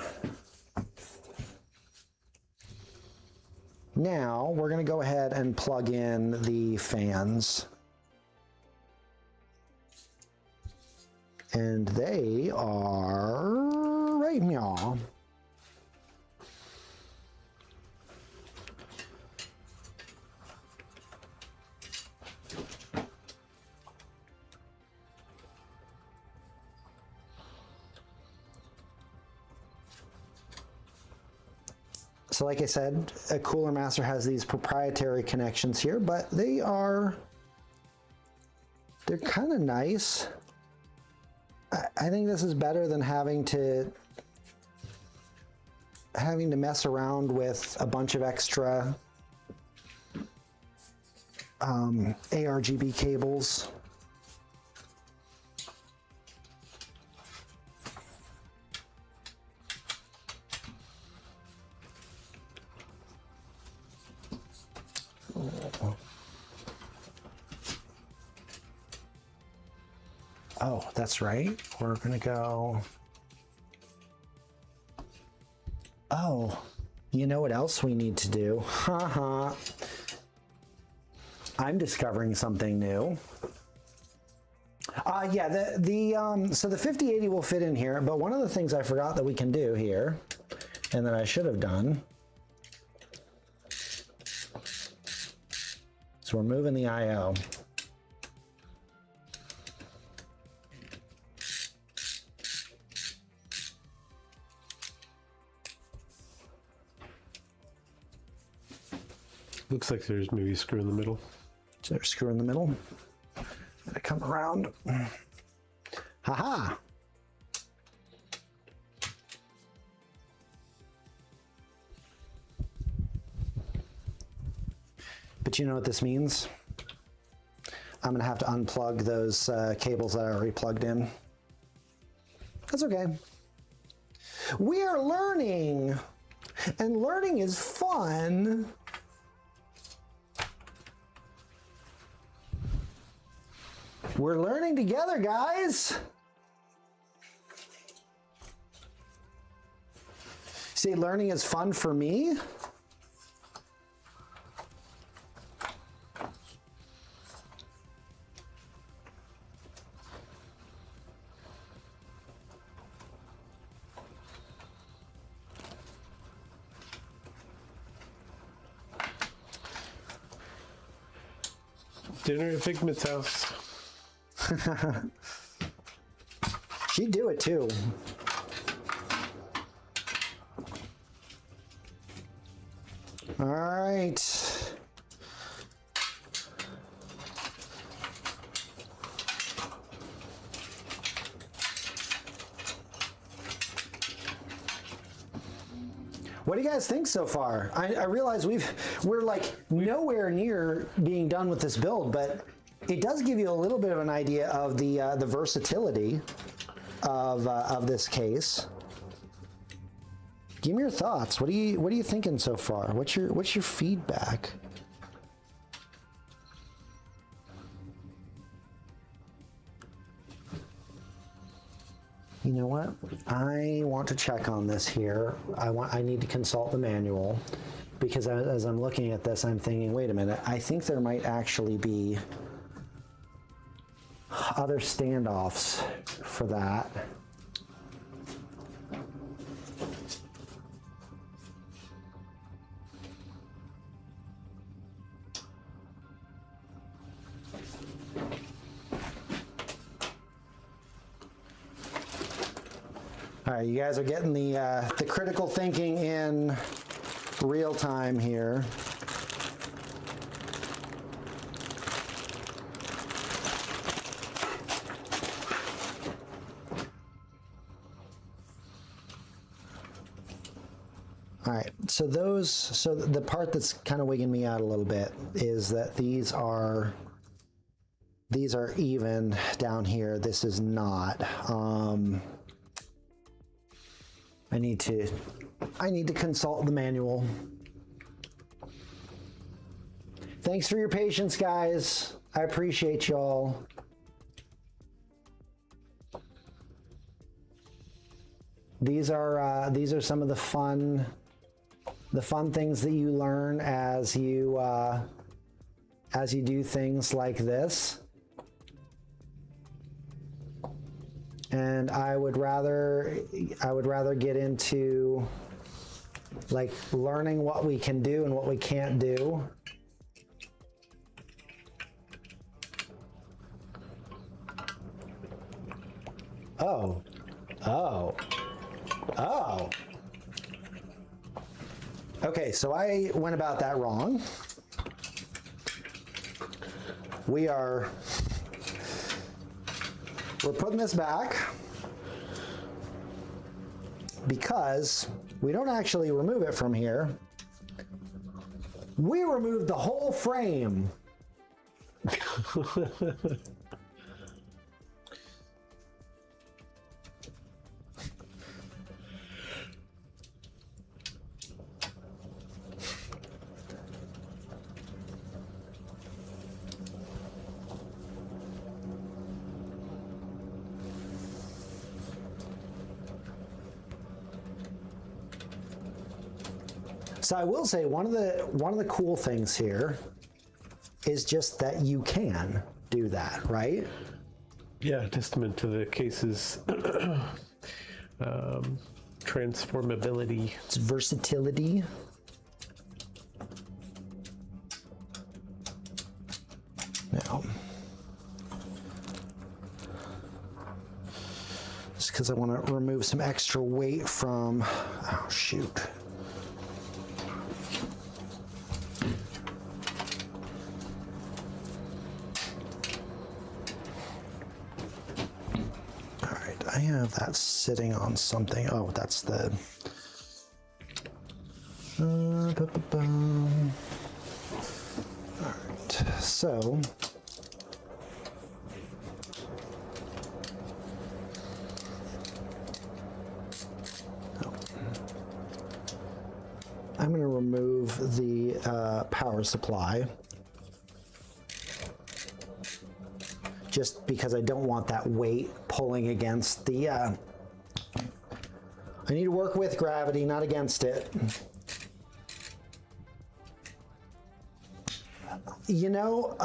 now we're going to go ahead and plug in the fans. And they are right now. So like I said, a Cooler Master has these proprietary connections here, but they're kind of nice. I think this is better than having to mess around with a bunch of extra ARGB cables. Oh, that's right. We're gonna go. Oh, you know what else we need to do? Haha. I'm discovering something new. Yeah, so the 5080 will fit in here, but one of the things I forgot that we can do here, and that I should have done, so we're moving the I/O. Looks like there's maybe a screw in the middle. Is there a screw in the middle? Gotta come around. Haha! But you know what this means? I'm gonna have to unplug those cables that I already plugged in. That's okay. We are learning, and learning is fun. We're learning together, guys. See, learning is fun for me. Dinner at Figment's house. She'd do it too. All right. What do you guys think so far? I realize we're like nowhere near being done with this build, but it does give you a little bit of an idea of the versatility of this case. Give me your thoughts. What are you thinking so far? What's your feedback? You know what? I want to check on this here. I need to consult the manual, because as I'm looking at this, I'm thinking, wait a minute, I think there might actually be other standoffs for that. All right, you guys are getting the critical thinking in real time here. All right, so the part that's kind of wigging me out a little bit is that these are even down here. This is not. I need to consult the manual. Thanks for your patience, guys. I appreciate y'all. These are some of the fun things that you learn as you do things like this. And I would rather get into like learning what we can do and what we can't do. Oh. Okay, so I went about that wrong. We're putting this back because we don't actually remove it from here. We removed the whole frame. So I will say one of the cool things here is just that you can do that, right? Yeah, testament to the case's transformability. It's versatility. Now, just because I want to remove some extra weight from, oh shoot. I have that sitting on something. Oh, that's the. All right, so. I'm going to remove the power supply. Just because I don't want that weight pulling against the, I need to work with gravity, not against it. You know,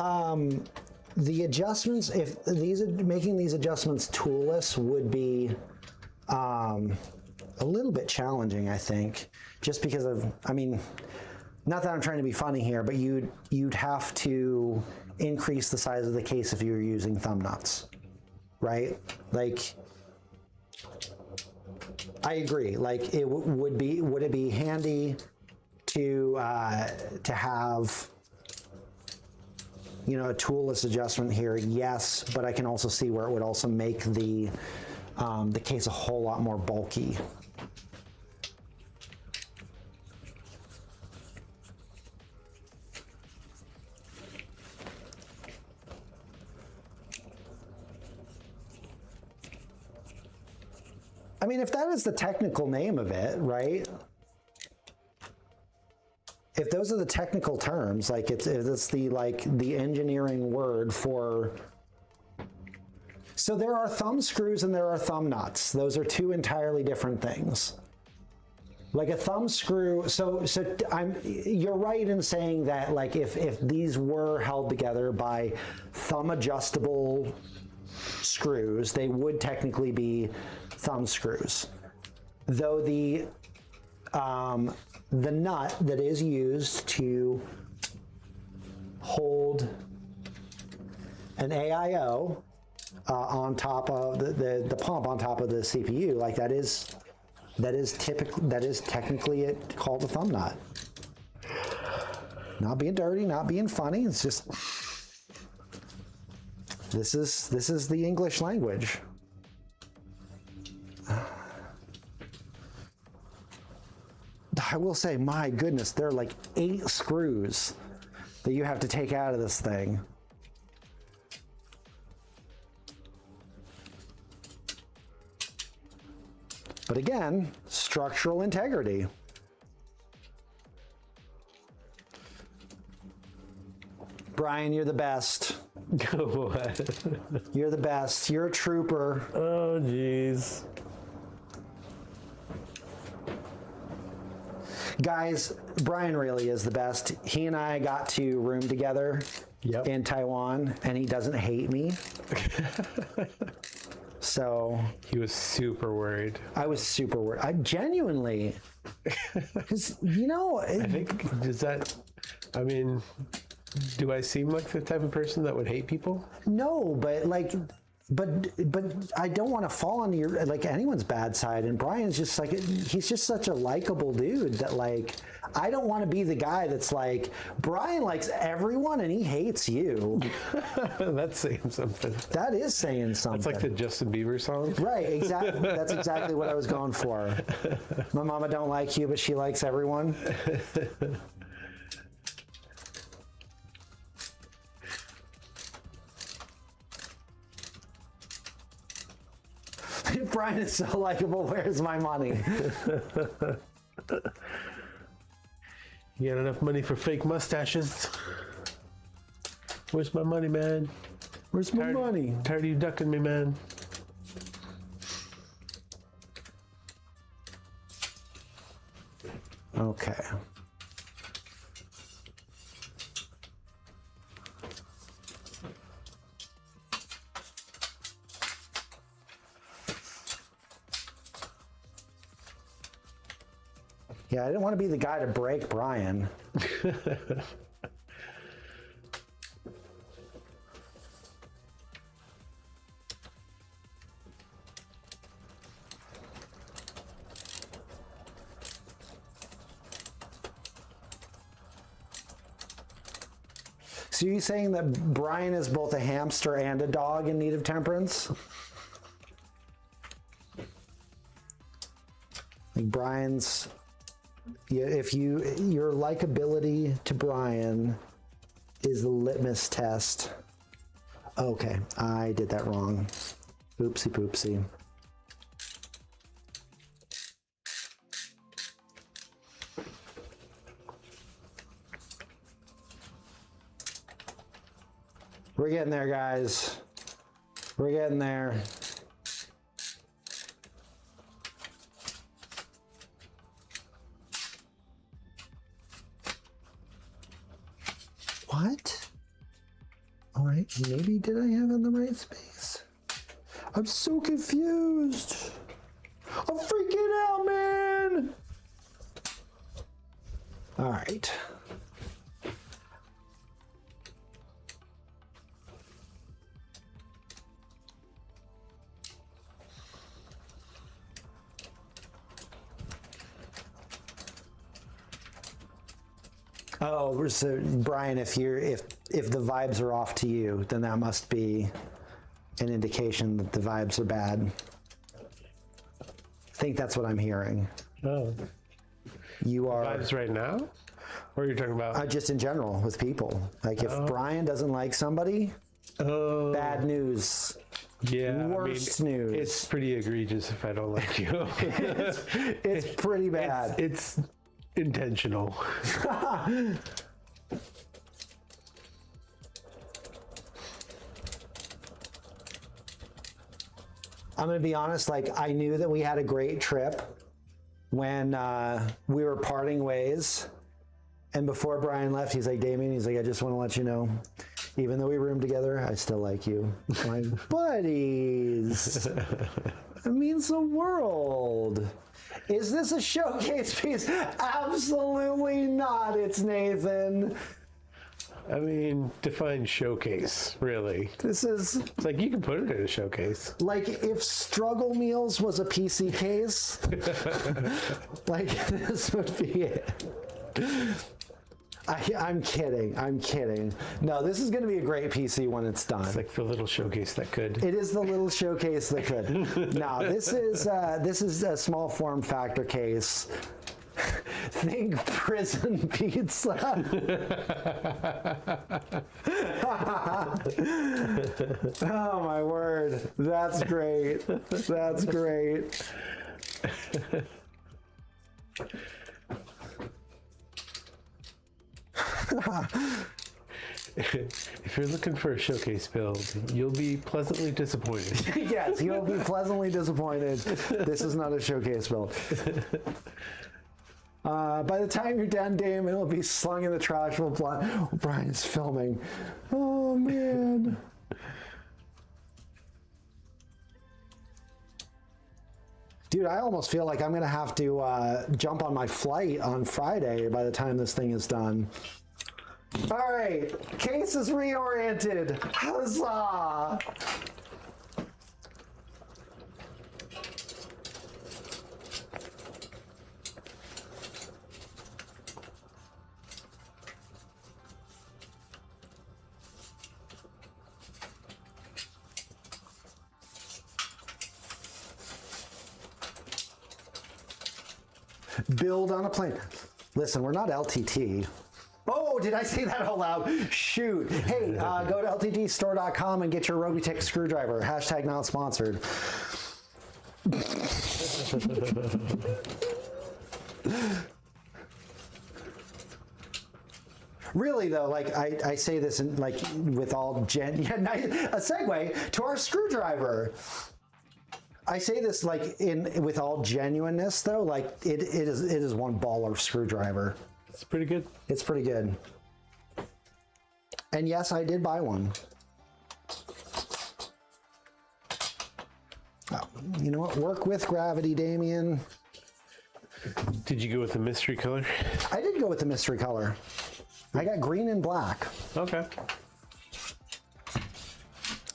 the adjustments, if making these adjustments toolless would be a little bit challenging, I think, just because of, I mean, not that I'm trying to be funny here, but you'd have to increase the size of the case if you were using thumb nuts, right? Like, I agree. Like, would it be handy to have, you know, a toolless adjustment here? Yes, but I can also see where it would also make the case a whole lot more bulky. I mean, if that is the technical name of it, right? If those are the technical terms, like if it's the engineering word for. So there are thumb screws and there are thumb nuts. Those are two entirely different things. Like a thumb screw. You're right in saying that, like, if these were held together by thumb adjustable screws, they would technically be thumb screws, though the nut that is used to hold an AIO on top of the pump on top of the CPU, like that is technically called a thumb nut. Not being dirty, not being funny. It's just this is the English language. I will say, my goodness, there are like 8 screws that you have to take out of this thing. But again, structural integrity. Brian, you're the best. What? You're the best. You're a trooper. Oh, jeez. Guys, Brian really is the best. He and I got to room together in Taiwan, and he doesn't hate me. So he was super worried. I was super worried. I genuinely, because I think I mean, do I seem like the type of person that would hate people? No, but I don't want to fall on anyone's bad side. And Brian's just he's just such a likable dude that I don't want to be the guy that's like, Brian likes everyone and he hates you. That's saying something. That is saying something. It's like the Justin Bieber song. Right, exactly. That's exactly what I was going for. My mama don't like you, but she likes everyone. Brian is so likable. Where's my money? You got enough money for fake mustaches? Where's my money, man? Where's my money? Tired of you ducking me, man. Okay. Yeah, I didn't want to be the guy to break Brian. So you're saying that Brian is both a hamster and a dog in need of temperance? Like Brian's... If your likability to Brian is the litmus test. Okay, I did that wrong. Oopsie poopsie. We're getting there, guys. We're getting there. What? All right, maybe did I have in the right space? I'm so confused. I'm freaking out, man. All right. Oh, so Brian, if the vibes are off to you, then that must be an indication that the vibes are bad. I think that's what I'm hearing. Oh. You are vibes right now? Or are you talking about? Just in general with people. Like if Brian doesn't like somebody, bad news. Yeah, Worst news. It's pretty egregious if I don't like you. it's pretty bad. It's intentional. I'm gonna be honest, I knew that we had a great trip when we were parting ways, and before Brian left, he's like, Damien, he's like, I just want to let you know, even though we roomed together, I still like you. I'm like, buddies, it means the world. Is this a showcase piece? Absolutely not. It's Nathan. I mean, define showcase, really. This is... It's like you can put it in a showcase. Like if Struggle Meals was a PC case, like this would be it. I'm kidding. I'm kidding. No, this is going to be a great PC when it's done. It's like the little showcase that could. It is the little showcase that could. No, this is a small form factor case. Think prison pizza. Oh my word. That's great. That's great. If you're looking for a showcase build, you'll be pleasantly disappointed. Yes, you'll be pleasantly disappointed. This is not a showcase build. By the time you're done, Damien, it'll be slung in the trash while Brian is filming. Oh, man. Dude, I almost feel like I'm going to have to jump on my flight on Friday by the time this thing is done. All right, case is reoriented. Huzzah! Build on a plane. Listen, we're not LTT. Oh, did I say that out loud? Shoot. Hey, go to lttstore.com and get your Robeytech screwdriver. Hashtag not sponsored. Really though, like I say this in like with all nice, a segue to our screwdriver. I say this like with all genuineness though, like it is one baller screwdriver. It's pretty good. It's pretty good. And yes, I did buy one. Oh, you know what? Work with gravity, Damien. Did you go with the mystery color? I did go with the mystery color. I got green and black. Okay.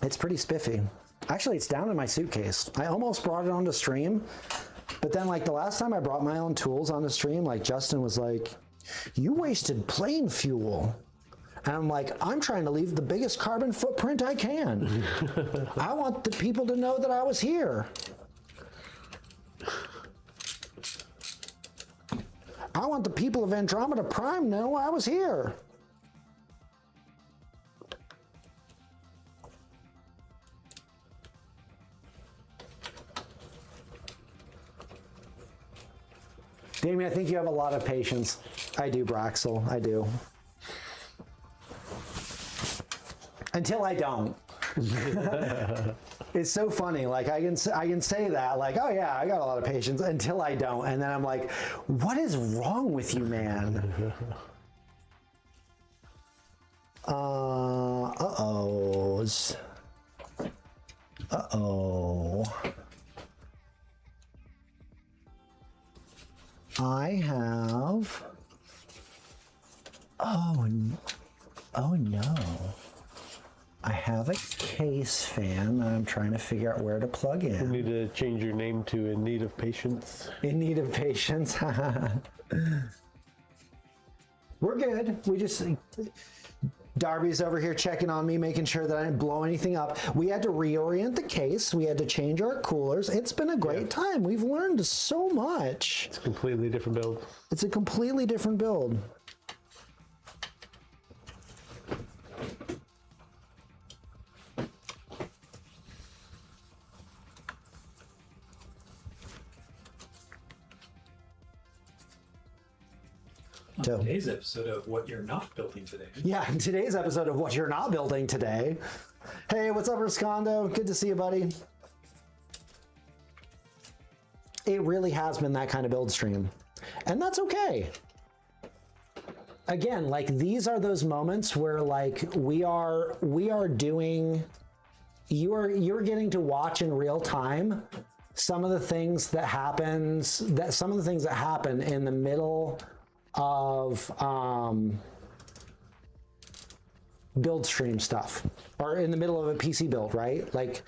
It's pretty spiffy. Actually, it's down in my suitcase. I almost brought it onto stream, but then like the last time I brought my own tools onto stream, like Justin was like, "You wasted plane fuel." And I'm like, I'm trying to leave the biggest carbon footprint I can. I want the people to know that I was here. I want the people of Andromeda Prime to know I was here. Damien, I think you have a lot of patience. I do, Braxel. I do. Until I don't. It's so funny. Like I can say that. Like, oh yeah, I got a lot of patience. Until I don't, and then I'm like, what is wrong with you, man? Uh-ohs. Uh-oh. I have. Oh no. I have a case fan that I'm trying to figure out where to plug in. You need to change your name to In Need of Patience. In Need of Patience. We're good. We just... Darby's over here checking on me, making sure that I didn't blow anything up. We had to reorient the case. We had to change our coolers. It's been a great time. We've learned so much. It's a completely different build. It's a completely different build. Today's episode of What You're Not Building Today. Yeah, in today's episode of What You're Not Building Today. Hey, what's up, Riscondo? Good to see you, buddy. It really has been that kind of build stream. And that's okay. Again, like these are those moments where like we are doing, you're getting to watch in real time some of the things that happen in the middle of build stream stuff, or in the middle of a PC build, right? Like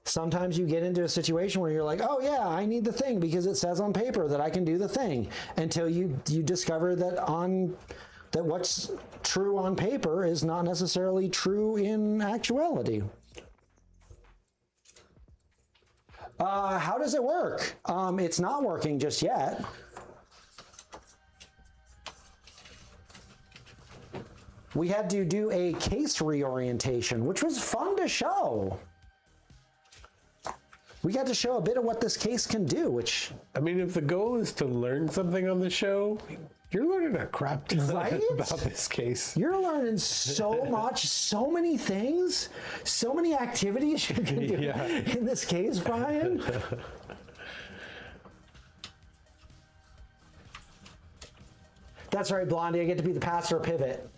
sometimes you get into a situation where you're like, oh yeah, I need the thing because it says on paper that I can do the thing, until you discover that on that what's true on paper is not necessarily true in actuality. How does it work? It's not working just yet. We had to do a case reorientation, which was fun to show. We got to show a bit of what this case can do, which... I mean, if the goal is to learn something on the show, you're learning a crap ton about this case. You're learning so much, so many things, so many activities you can do in this case, Brian. That's right, Blondie. I get to be the passer pivot.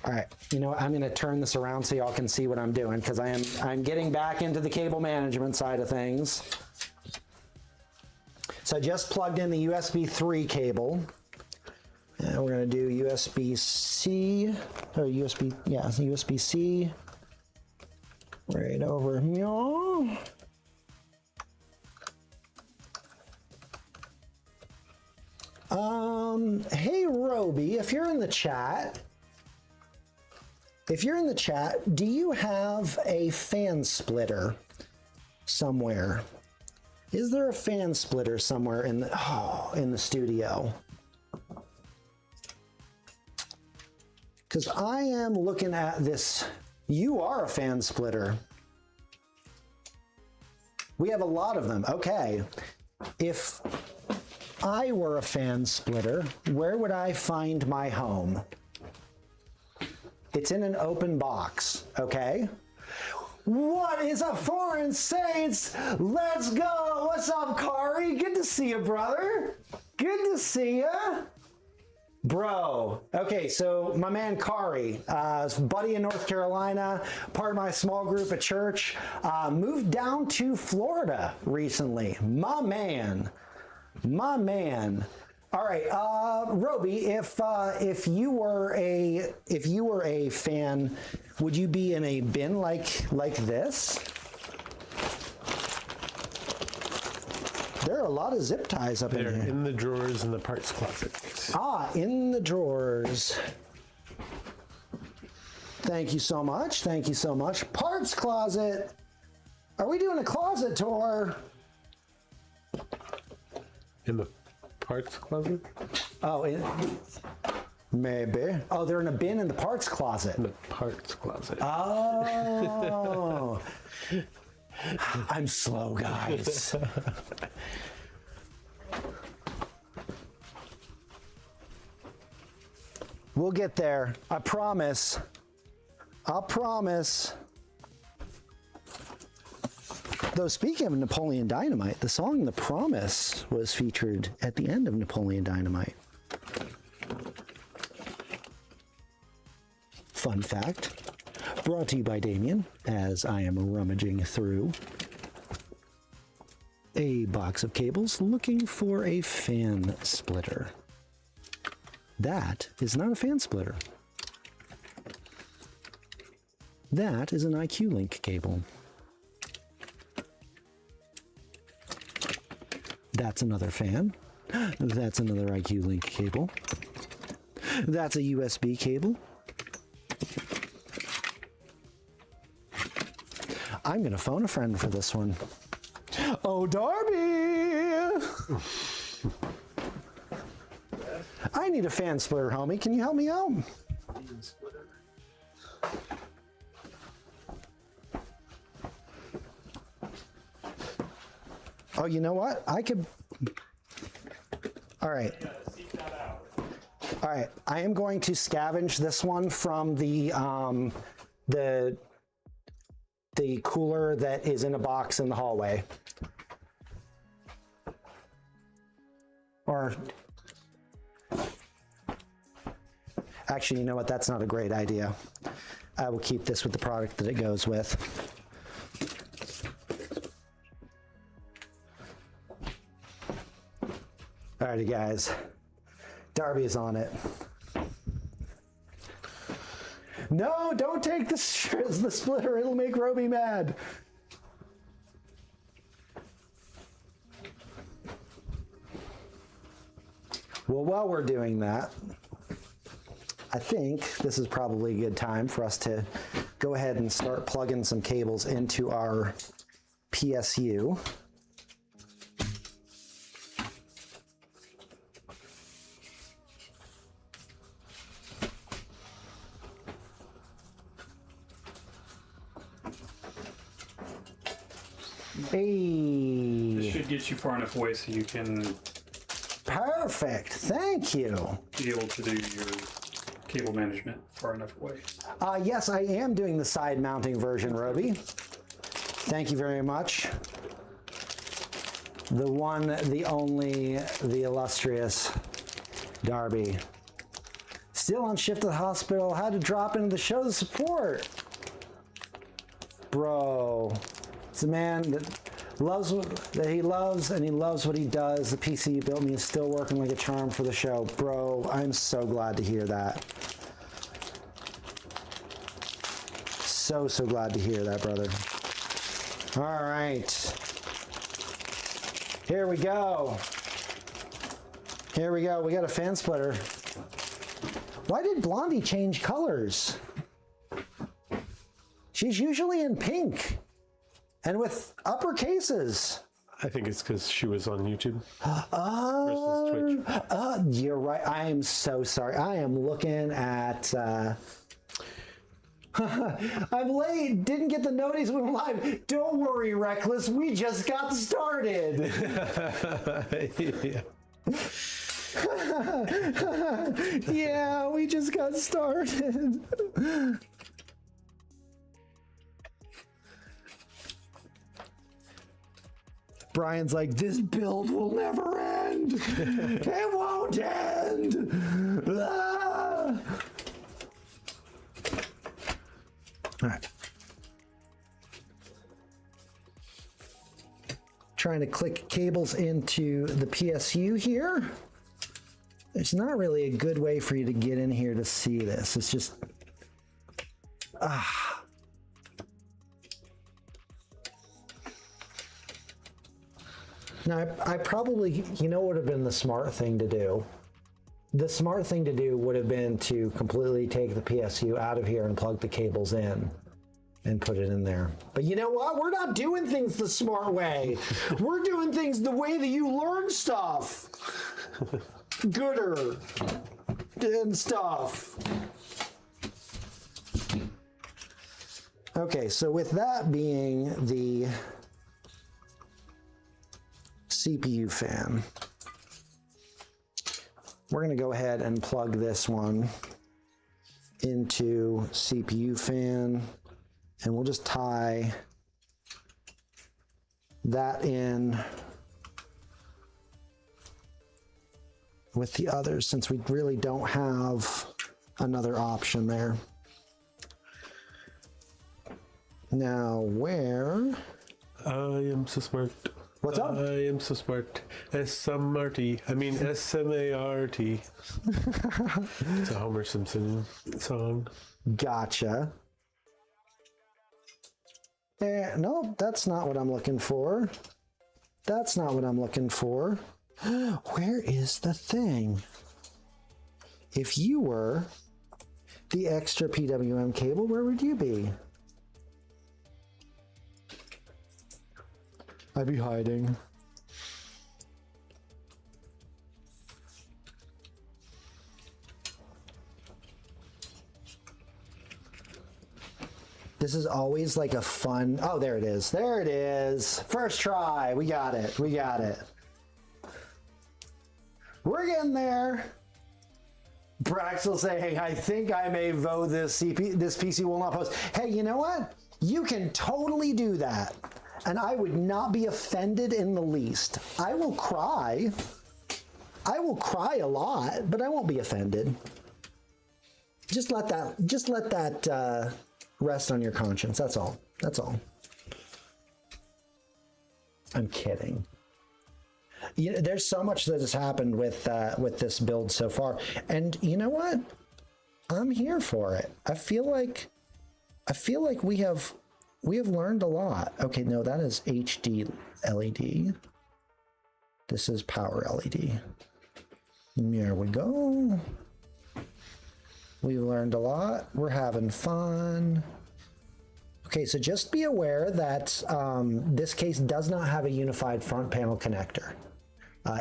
All right, you know what? I'm going to turn this around so y'all can see what I'm doing, because I'm getting back into the cable management side of things. So I just plugged in the USB 3 cable, and we're going to do USB-C, or USB-C, right over here. Hey Robey, if you're in the chat, do you have a fan splitter somewhere? Is there a fan splitter somewhere in the studio? Because I am looking at this. You are a fan splitter. We have a lot of them. Okay. If I were a fan splitter, where would I find my home? It's in an open box, okay? What is up, Foreign Saints? Let's go! What's up, Kari? Good to see you, brother. Good to see you. Bro. Okay, so my man Kari, buddy in North Carolina, part of my small group at church, moved down to Florida recently. My man. All right, Robey, if you were a fan, would you be in a bin like this? There are a lot of zip ties up in here. They're in the drawers in the parts closet. Ah, in the drawers. Thank you so much. Thank you so much. Parts closet. Are we doing a closet tour? In the parts closet? Oh, maybe. Oh, they're in a bin in the parts closet. In the parts closet. Oh. I'm slow, guys. We'll get there. I promise. I'll promise. Though speaking of Napoleon Dynamite, the song The Promise was featured at the end of Napoleon Dynamite. Fun fact, brought to you by Damien, as I am rummaging through a box of cables looking for a fan splitter. That is not a fan splitter. That is an IQ Link cable. That's another fan. That's another IQ Link cable. That's a USB cable. I'm going to phone a friend for this one. Oh, Darby! I need a fan splitter, homie. Can you help me out? Oh, you know what? I could... All right. All right. I am going to scavenge this one from the cooler that is in a box in the hallway. Or... Actually, you know what? That's not a great idea. I will keep this with the product that it goes with. Alrighty, guys. Darby is on it. No, don't take the splitter. It'll make Robey mad. Well, while we're doing that, I think this is probably a good time for us to go ahead and start plugging some cables into our PSU. Hey. This should get you far enough away so you can Perfect. Thank you. be able to do your cable management far enough away. Yes, I am doing the side mounting version, Robey. Thank you very much. The one, the only, the illustrious Darby. Still on shift at the hospital. Had to drop into the show to support. Bro. It's a man that loves that he loves, and he loves what he does. The PC you built me is still working like a charm for the show. Bro, I'm so glad to hear that. So glad to hear that, brother. All right. Here we go. Here we go. We got a fan splitter. Why did Blondie change colors? She's usually in pink and with upper cases. I think it's because she was on YouTube versus Twitch. You're right. I am so sorry. I am looking at... I'm late. Didn't get the notice we went live. Don't worry, Reckless. We just got started. Yeah. Yeah, we just got started. Brian's like, this build will never end. It won't end. Ah. All right. Trying to click cables into the PSU here. There's not really a good way for you to get in here to see this. It's just, Now, I probably, you know what would have been the smart thing to do? The smart thing to do would have been to completely take the PSU out of here and plug the cables in and put it in there. But you know what? We're not doing things the smart way. We're doing things the way that you learn stuff. Gooder and stuff. Okay, so with that being the CPU fan, we're going to go ahead and plug this one into CPU fan, and we'll just tie that in with the others, since we really don't have another option there. Now, where? I am so smart. What's up? I am so smart. S-M-R-T. I mean S-M-A-R-T. It's a Homer Simpson song. Gotcha. No, that's not what I'm looking for. That's not what I'm looking for. Where is the thing? If you were the extra PWM cable, where would you be? I'd be hiding. This is always like a fun... Oh, there it is. There it is. First try. We got it. We got it. We're getting there. Brax will say, hey, I think I may vote this PC will not post. Hey, you know what? You can totally do that. And I would not be offended in the least. I will cry. I will cry a lot, but I won't be offended. Just let that rest on your conscience. That's all. That's all. I'm kidding. You know, there's so much that has happened with this build so far, and you know what? I'm here for it. I feel like we have learned a lot. Okay, no, that is HD LED. This is power LED. There we go. We learned a lot. We're having fun. Okay, so just be aware that this case does not have a unified front panel connector.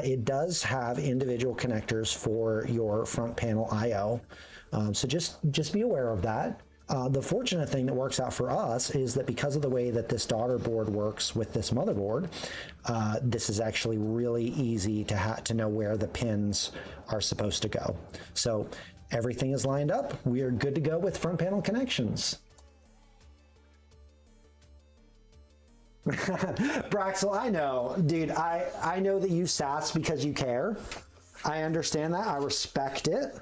It does have individual connectors for your front panel I/O. So just be aware of that. The fortunate thing that works out for us is that because of the way that this daughter board works with this motherboard, this is actually really easy to know where the pins are supposed to go. So everything is lined up. We are good to go with front panel connections. Braxel, I know, dude, I know that you sass because you care. I understand that. I respect it.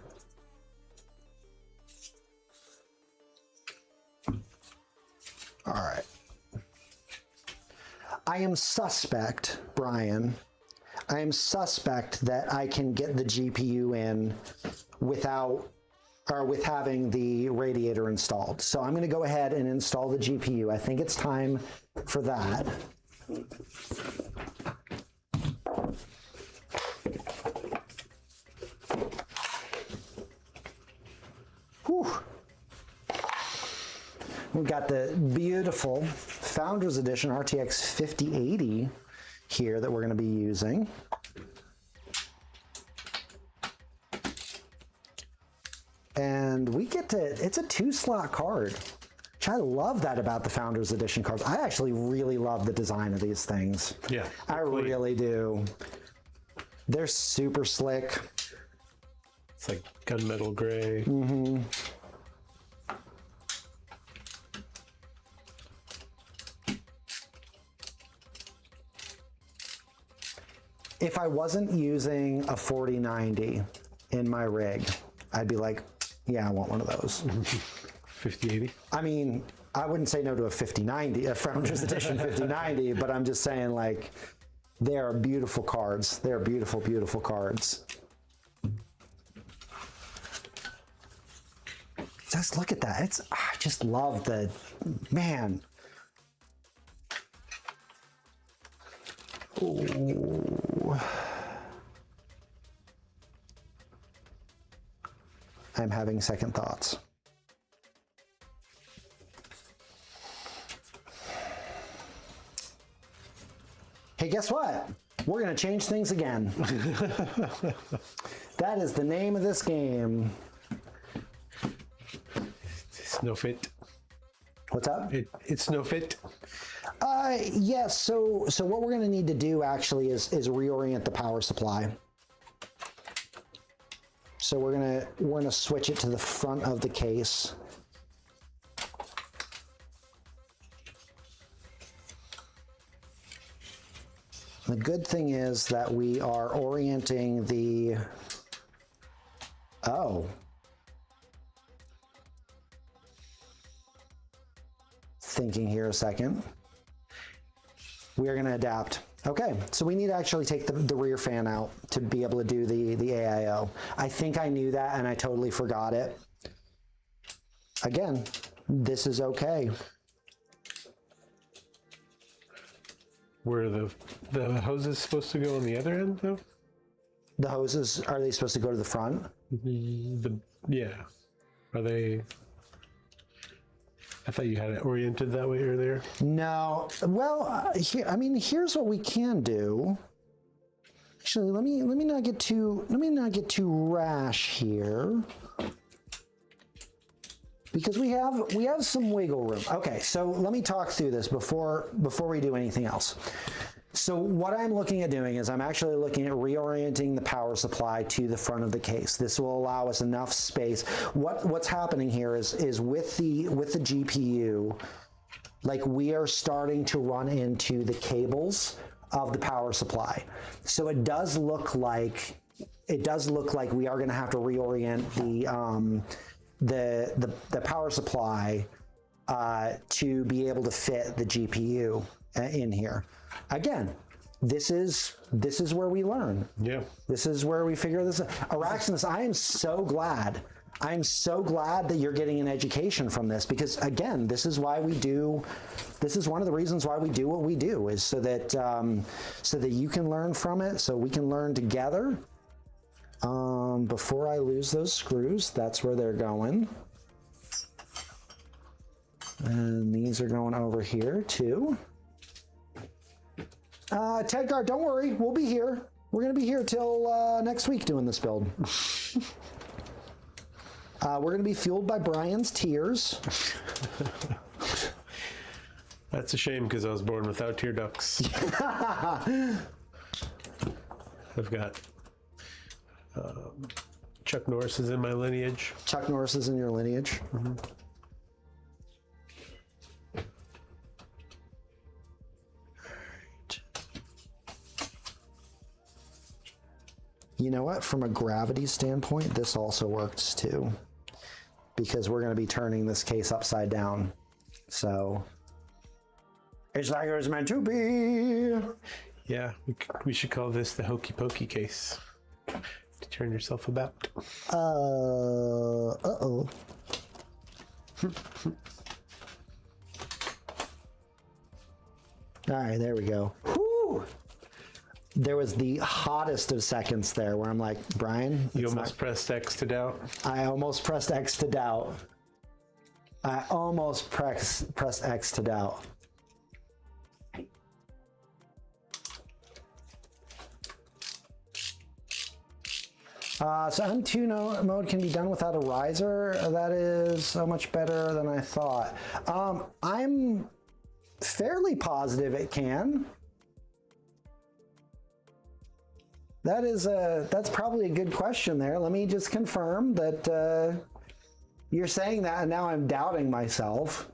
All right. I am suspect, Brian. I am suspect that I can get the GPU in with having the radiator installed. So I'm going to go ahead and install the GPU. I think it's time for that. Whew. We've got the beautiful Founders Edition RTX 5080 here that we're going to be using. And we get to, it's a 2-slot card, which I love that about the Founders Edition cards. I actually really love the design of these things. Yeah. I really do. They're super slick. It's like gunmetal gray. Mm-hmm. If I wasn't using a 4090 in my rig, I'd be like, yeah, I want one of those. 5080? I mean, I wouldn't say no to a 5090, a Founders Edition 5090, but I'm just saying, like, they are beautiful cards. They are beautiful, beautiful cards. Just look at that. I just love the, man. Ooh. I'm having second thoughts. Hey, guess what? We're going to change things again. That is the name of this game. It's no fit. What's up? It's no fit. Yes. So what we're going to need to do actually is reorient the power supply. So we're gonna switch it to the front of the case. The good thing is that we are orienting the, oh. Thinking here a second. We are gonna adapt. Okay, so we need to actually take the rear fan out to be able to do the AIO. I think I knew that and I totally forgot it. Again, this is okay. Where are the hoses supposed to go on the other end, though? The hoses, are they supposed to go to the front? Yeah. Are they... I thought you had it oriented that way earlier. No. Well, here's what we can do. Actually, let me not get too rash here, because we have some wiggle room. Okay, so let me talk through this before we do anything else. So what I'm looking at doing is I'm actually looking at reorienting the power supply to the front of the case. This will allow us enough space. What's happening here is with the GPU, like, we are starting to run into the cables of the power supply. So it does look like we are going to have to reorient the power supply to be able to fit the GPU in here. Again, this is where we learn. Yeah. This is where we figure this out. Araxinus, I am so glad. I'm so glad that you're getting an education from this, because again, this is one of the reasons why we do what we do, is so that you can learn from it, so we can learn together. Before I lose those screws, that's where they're going. And these are going over here too. Tedgar, don't worry, we'll be here. We're gonna be here till next week doing this build. We're gonna be fueled by Brian's tears. That's a shame because I was born without tear ducts. I've got Chuck Norris is in my lineage. Chuck Norris is in your lineage. Mm-hmm. You know what? From a gravity standpoint, this also works too, because we're going to be turning this case upside down. So it's like it was meant to be. Yeah, we should call this the hokey pokey case. To turn yourself about. Uh-oh. All right, there we go. Whew. There was the hottest of seconds there where I'm like, Brian, You almost pressed X to doubt. I almost pressed X to doubt. I almost pressed X to doubt. So M2 mode can be done without a riser. That is so much better than I thought. I'm fairly positive it can. That's probably a good question there. Let me just confirm that you're saying that, and now I'm doubting myself.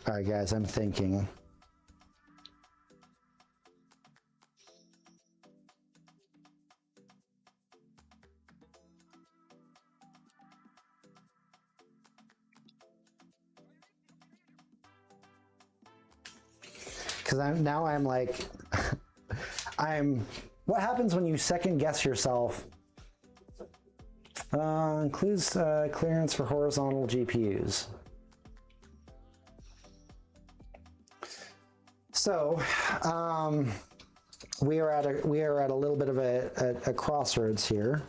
All right, guys, I'm thinking. Because I'm like, what happens when you second guess yourself? Includes clearance for horizontal GPUs. So, we are at a little bit of a crossroads here.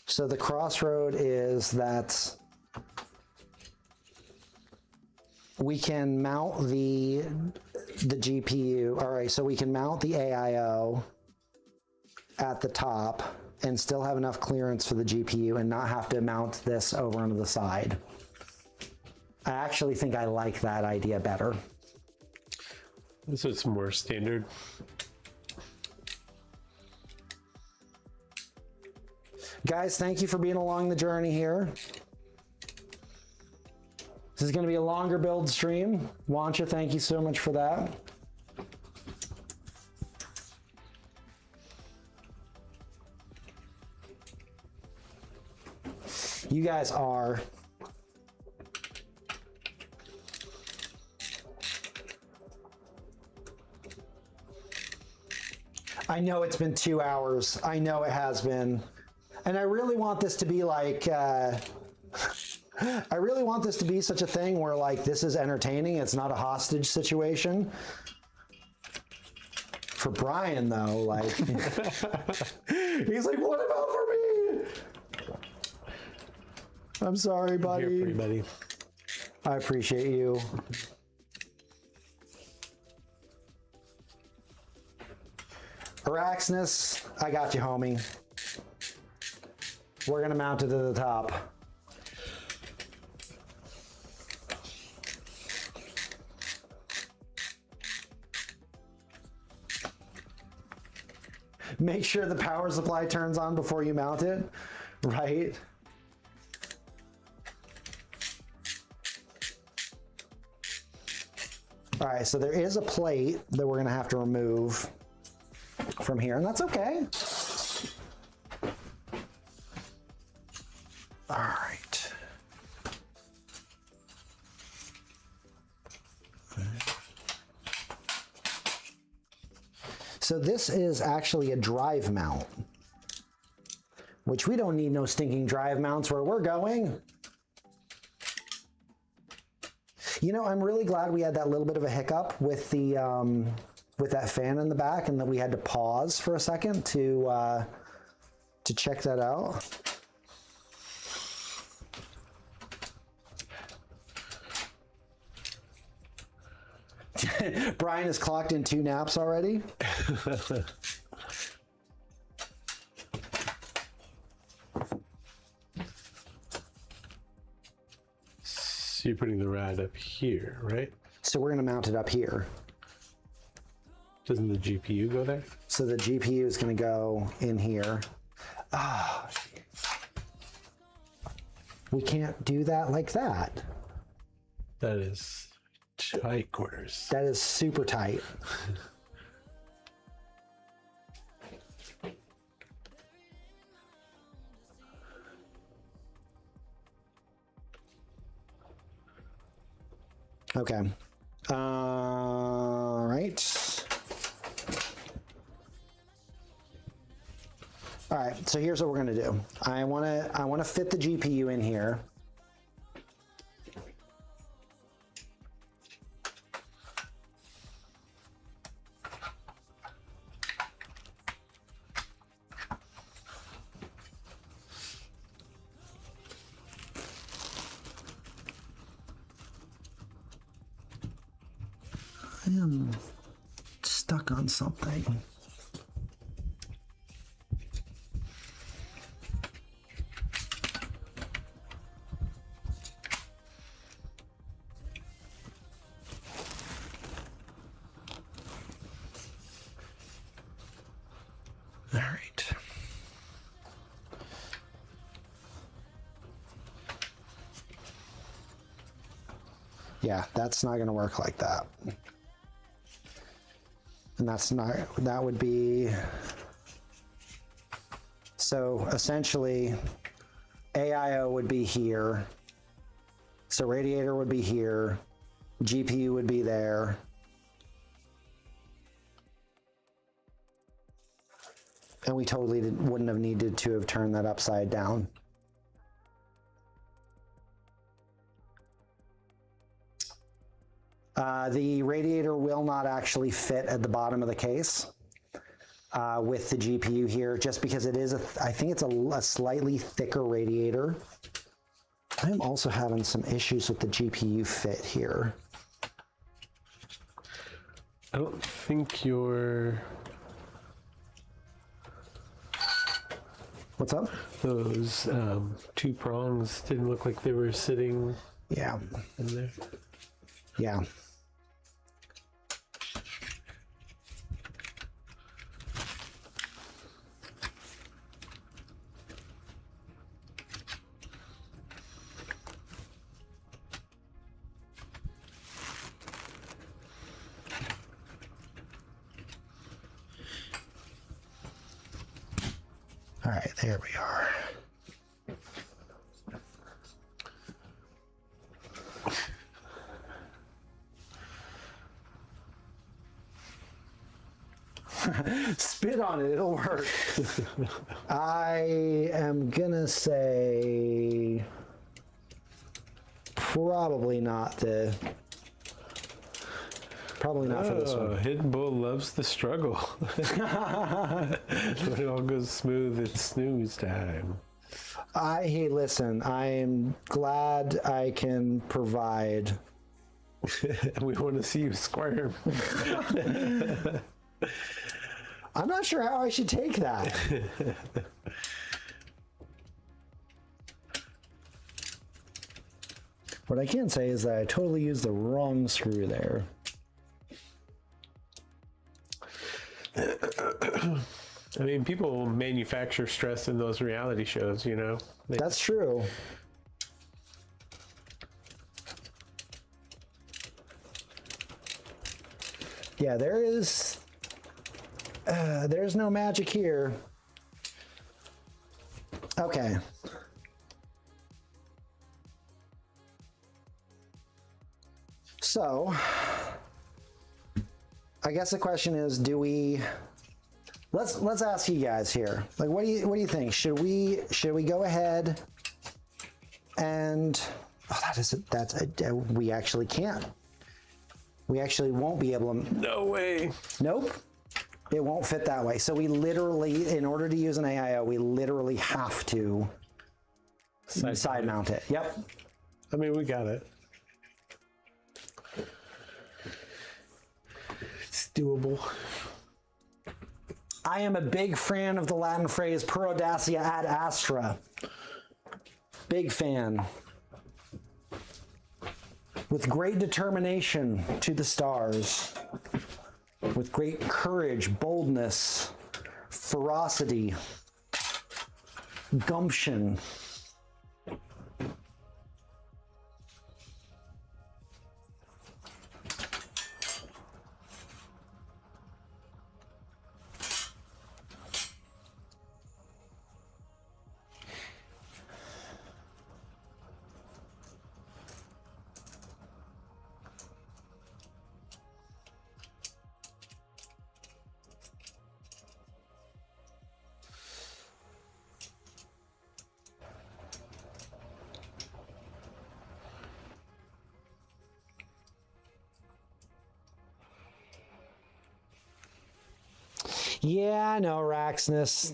So the crossroad is that we can mount the GPU. All right, so we can mount the AIO at the top and still have enough clearance for the GPU and not have to mount this over onto the side. I actually think I like that idea better. This is more standard. Guys, thank you for being along the journey here. This is going to be a longer build stream. Wancha, thank you so much for that. You guys are I know it's been 2 hours. I know it has been. And I really want this to be like, I really want this to be such a thing where like this is entertaining. It's not a hostage situation. For Brian though, like, he's like, what about for me? I'm sorry, buddy. Here for you, buddy. I appreciate you. Araxnus, I got you, homie. We're gonna mount it to the top. Make sure the power supply turns on before you mount it, right? All right, so there is a plate that we're gonna have to remove from here, and that's okay. All right. So this is actually a drive mount, which we don't need no stinking drive mounts where we're going. You know, I'm really glad we had that little bit of a hiccup with the with that fan in the back, and that we had to pause for a second to check that out. Brian has clocked in 2 naps already. So you're putting the rad up here, right? So we're going to mount it up here. Doesn't the GPU go there? So the GPU is going to go in here. Ah, we can't do that like that. That is tight quarters. That is super tight. Okay. Right. All right. So here's what we're gonna do. I wanna fit the GPU in here. I am stuck on something. All right. Yeah, that's not going to work like that. And that's not, that would be, so essentially AIO would be here. So radiator would be here. GPU would be there. And we totally wouldn't have needed to have turned that upside down. The radiator will not actually fit at the bottom of the case with the GPU here, just because it is, I think it's a slightly thicker radiator. I'm also having some issues with the GPU fit here. I don't think your... What's up? Those 2 prongs didn't look like they were sitting in there. Yeah. All right, there we are. Spit on it, it'll work. I am gonna say probably not for this one. Hidden Bull loves the struggle. When it all goes smooth, it's snooze time. Hey, listen, I'm glad I can provide. We want to see you squirm. I'm not sure how I should take that. What I can say is that I totally used the wrong screw there. I mean, people manufacture stress in those reality shows, you know? That's true. Yeah, there's no magic here. Okay. So, I guess the question is, do we? Let's ask you guys here. Like, what do you think? Should we go ahead and? Oh, we actually can't. We actually won't be able to. No way. Nope. It won't fit that way. So we literally, in order to use an AIO, we literally have to side mount it. Yep. I mean, we got it. It's doable. I am a big fan of the Latin phrase per audacia ad astra. Big fan. With great determination to the stars. With great courage, boldness, ferocity, gumption. Yeah, I know, Raxness.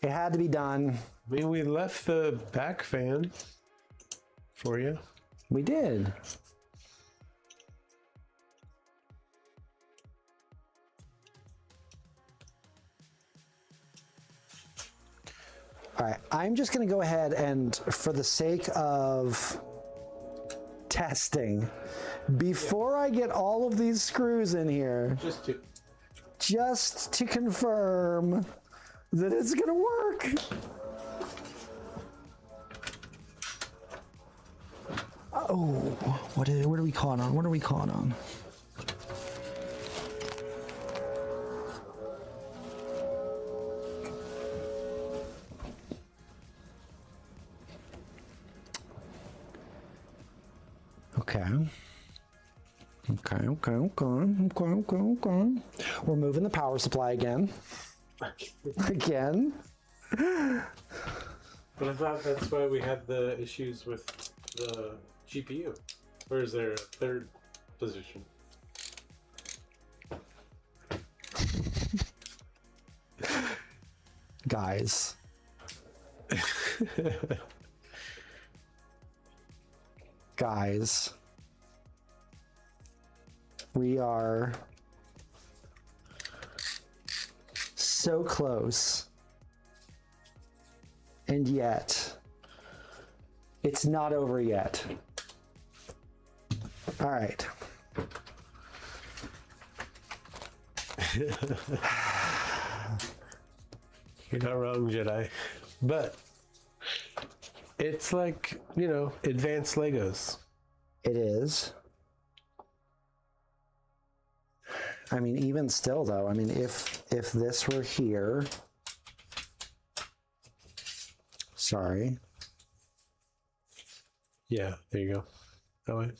It had to be done. I mean, we left the back fan for you. We did. All right, I'm just going to go ahead and, for the sake of testing, before I get all of these screws in here, just to confirm that it's going to work. Oh, what are we caught on? What are we caught on? Okay. Okay. We're moving the power supply again. Again. But I thought that's why we had the issues with the GPU. Or is there a third position? Guys. Guys. We are so close. And yet, it's not over yet. All right. You're not wrong, Jedi. But it's like, you know, advanced Legos. It is. I mean, even still, though, I mean, if this were here, sorry. Yeah, there you go. That way.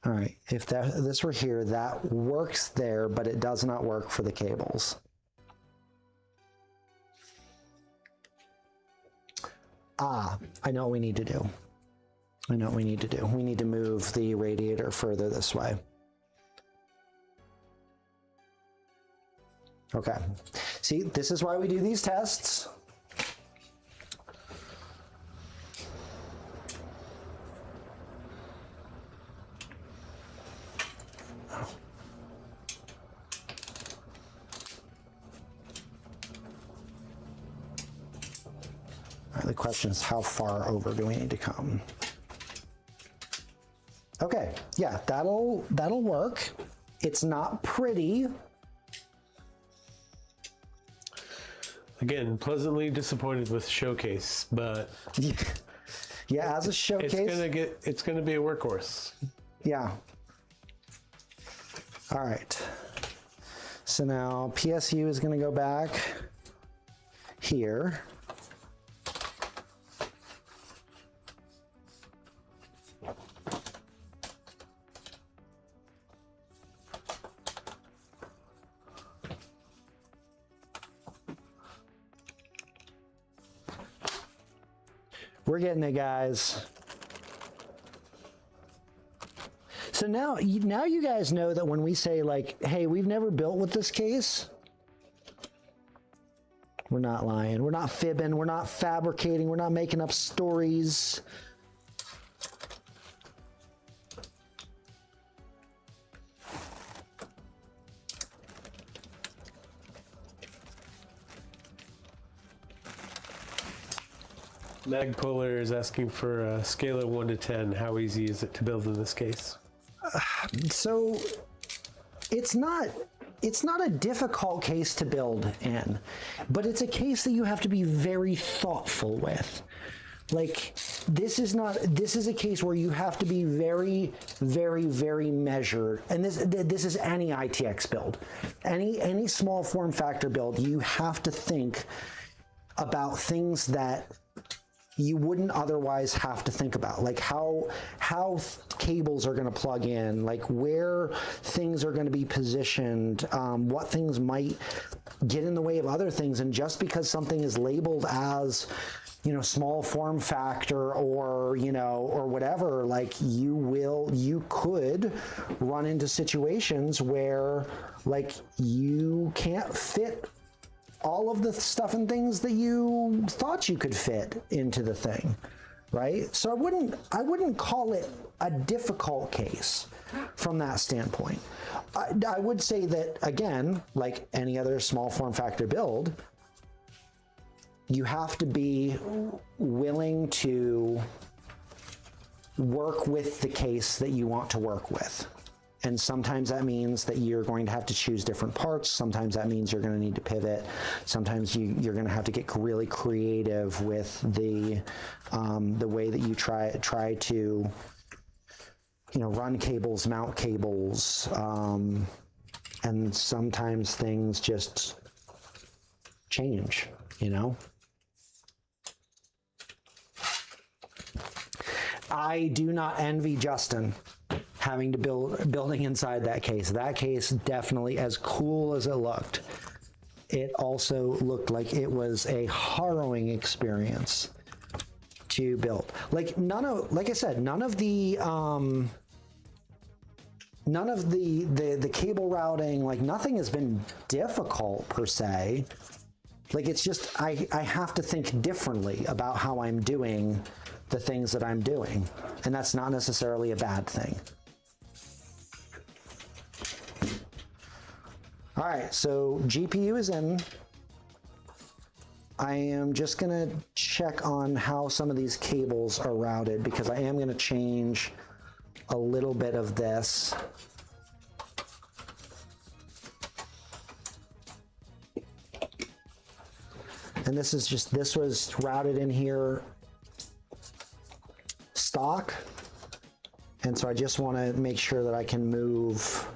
All right, if this were here, that works there, but it does not work for the cables. Ah, I know what we need to do. I know what we need to do. We need to move the radiator further this way. Okay. See, this is why we do these tests. The question is, how far over do we need to come? Okay, yeah, that'll work. It's not pretty. Again, pleasantly disappointed with Showcase, but yeah, as a showcase, it's gonna be a workhorse. Yeah. All right. So now PSU is going to go back here. We're getting it, guys. So now you guys know that when we say like, hey, we've never built with this case, we're not lying. We're not fibbing. We're not fabricating. We're not making up stories. Magpuller is asking for a scale of 1 to 10. How easy is it to build in this case? So it's not a difficult case to build in, but it's a case that you have to be very thoughtful with. Like this is a case where you have to be very, very, very measured. And this is any ITX build, any small form factor build. You have to think about things that you wouldn't otherwise have to think about, like how cables are going to plug in, like where things are going to be positioned, what things might get in the way of other things. And just because something is labeled as, small form factor or, or whatever, like you could run into situations where like you can't fit all of the stuff and things that you thought you could fit into the thing, right? So I wouldn't call it a difficult case from that standpoint. I would say that, again, like any other small form factor build, you have to be willing to work with the case that you want to work with. And sometimes that means that you're going to have to choose different parts. Sometimes that means you're going to need to pivot. Sometimes you're going to have to get really creative with the way that you try to, run cables, mount cables, and sometimes things just change. I do not envy Justin having to building inside that case. That case, definitely, as cool as it looked, it also looked like it was a harrowing experience to build. Like I said, none of the cable routing, like nothing has been difficult per se. Like it's just I have to think differently about how I'm doing the things that I'm doing, and that's not necessarily a bad thing. All right, so GPU is in. I am just gonna check on how some of these cables are routed because I am gonna change a little bit of this. And this was routed in here stock. And so I just want to make sure that I can move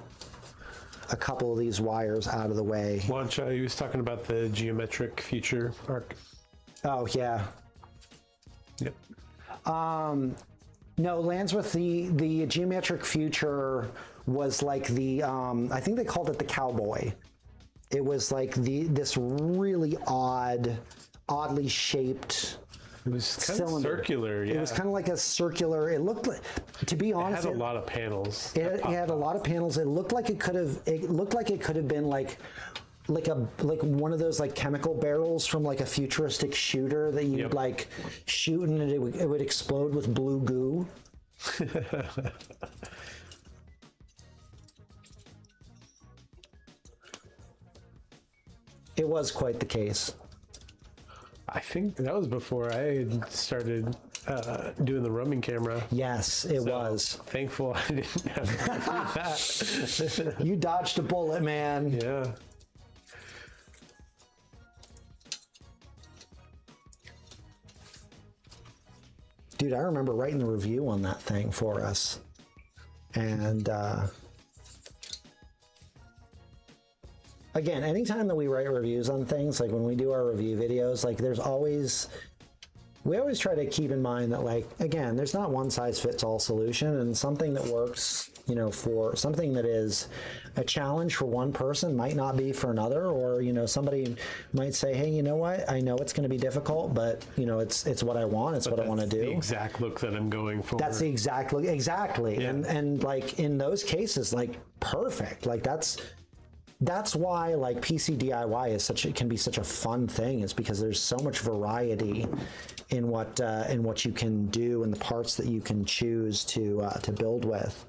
a couple of these wires out of the way. Launch, he was talking about the geometric future arc. Oh, yeah. Yep. No, Landsworth, the geometric future was like the, I think they called it the cowboy. It was like this really oddly shaped It was kind cylinder. of circular, yeah. It was kind of like a circular, it looked like, to be honest, it had a lot of panels. It had a lot of panels. It looked like it could have been like one of those like chemical barrels from like a futuristic shooter that you'd like shoot and it would explode with blue goo. It was quite the case. I think that was before I had started doing the roaming camera. Yes, it was. Thankful I didn't have to do that. You dodged a bullet, man. Yeah. Dude, I remember writing the review on that thing for us. And again, anytime that we write reviews on things, like when we do our review videos, like we always try to keep in mind that, like, again, there's not one size fits all solution, and something that works, you know, for something that is a challenge for one person might not be for another, or, you know, somebody might say, hey, you know what, I know it's going to be difficult, but, you know, it's what I want, it's what I want to do. The exact look that I'm going for. That's the exact look, exactly. Yeah. And like in those cases, like, perfect. Like that's why, like, PC DIY can be such a fun thing, is because there's so much variety in what you can do and the parts that you can choose to build with.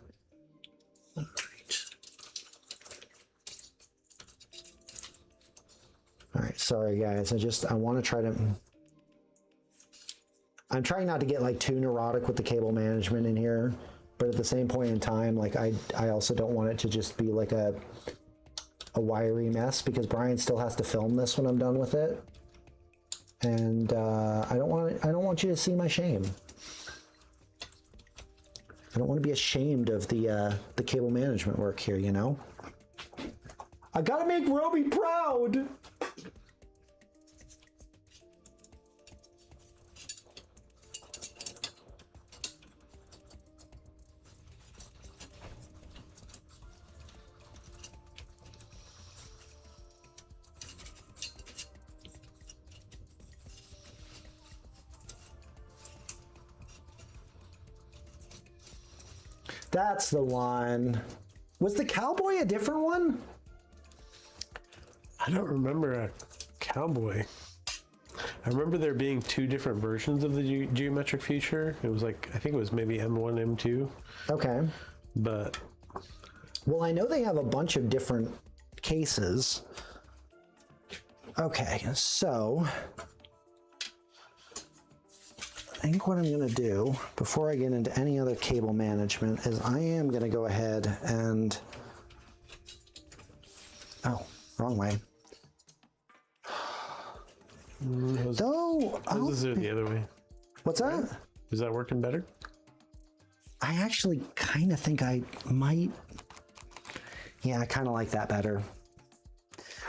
All right, sorry guys. I want to try to. I'm trying not to get like too neurotic with the cable management in here, but at the same point in time, like I also don't want it to just be like a wiry mess, because Brian still has to film this when I'm done with it, and I don't want you to see my shame. I don't want to be ashamed of the cable management work here, you know. I gotta make Robey proud. That's the one. Was the cowboy a different one? I don't remember a cowboy. I remember there being two different versions of the geometric feature. It was like, I think it was maybe M1, M2. Okay. But well, I know they have a bunch of different cases. Okay, so I think what I'm going to do before I get into any other cable management is I am going to go ahead and, oh, wrong way. Those are the other way. What's that? Is that working better? I actually kind of think I might. Yeah, I kind of like that better.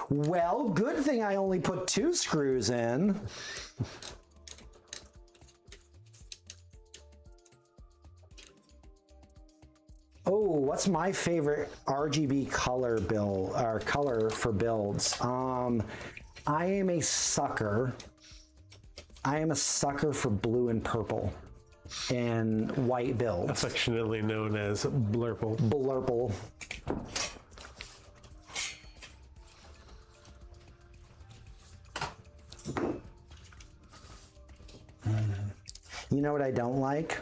Well, good thing I only put 2 screws in. Oh, what's my favorite RGB color color for builds? I am a sucker for blue and purple and white builds. Affectionately known as blurple. Blurple. You know what I don't like?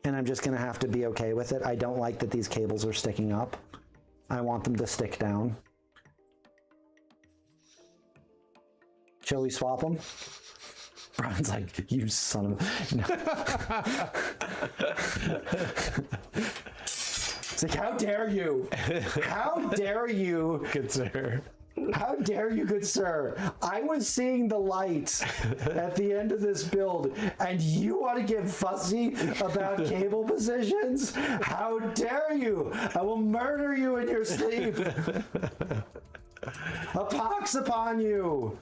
And I'm just gonna have to be okay with it. I don't like that these cables are sticking up. I want them to stick down. Shall we swap them? Brian's like, you son of a... No. It's like, how dare you? How dare you? Good sir. How dare you, good sir? I was seeing the light at the end of this build, and you want to get fussy about cable positions? How dare you? I will murder you in your sleep. A pox upon you.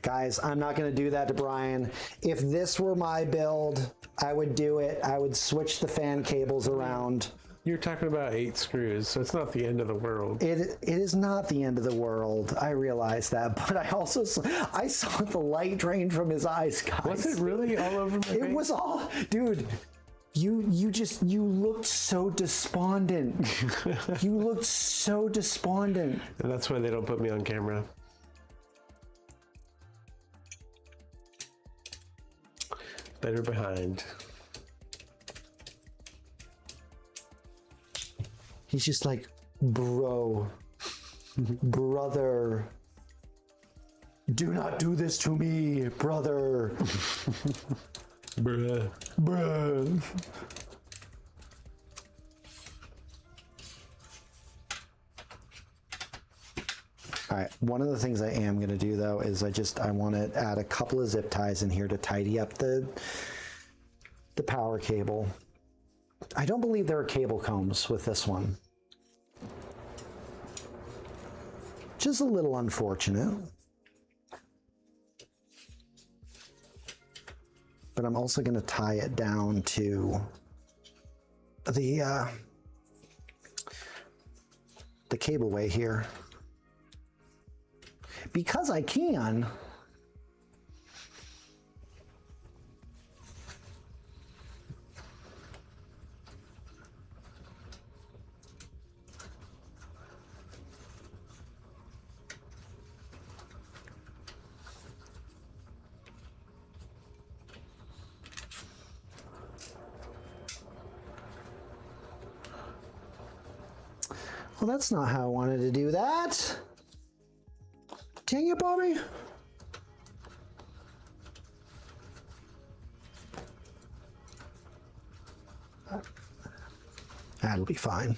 Guys, I'm not going to do that to Brian. If this were my build, I would do it. I would switch the fan cables around. You're talking about 8 screws, so it's not the end of the world. It is not the end of the world. I realize that, but I saw the light drain from his eyes, guys. Was it really all over my face? It was all, dude. You looked so despondent. You looked so despondent. And that's why they don't put me on camera. Better behind. He's just like, bro, brother, do not do this to me, brother. Bruh. Bruh. All right, one of the things I am going to do though is I want to add a couple of zip ties in here to tidy up the power cable. I don't believe there are cable combs with this one. Just a little unfortunate. But I'm also going to tie it down to the cableway here. Because I can. Well, that's not how I wanted to do that. Dang it, Bobby. That'll be fine.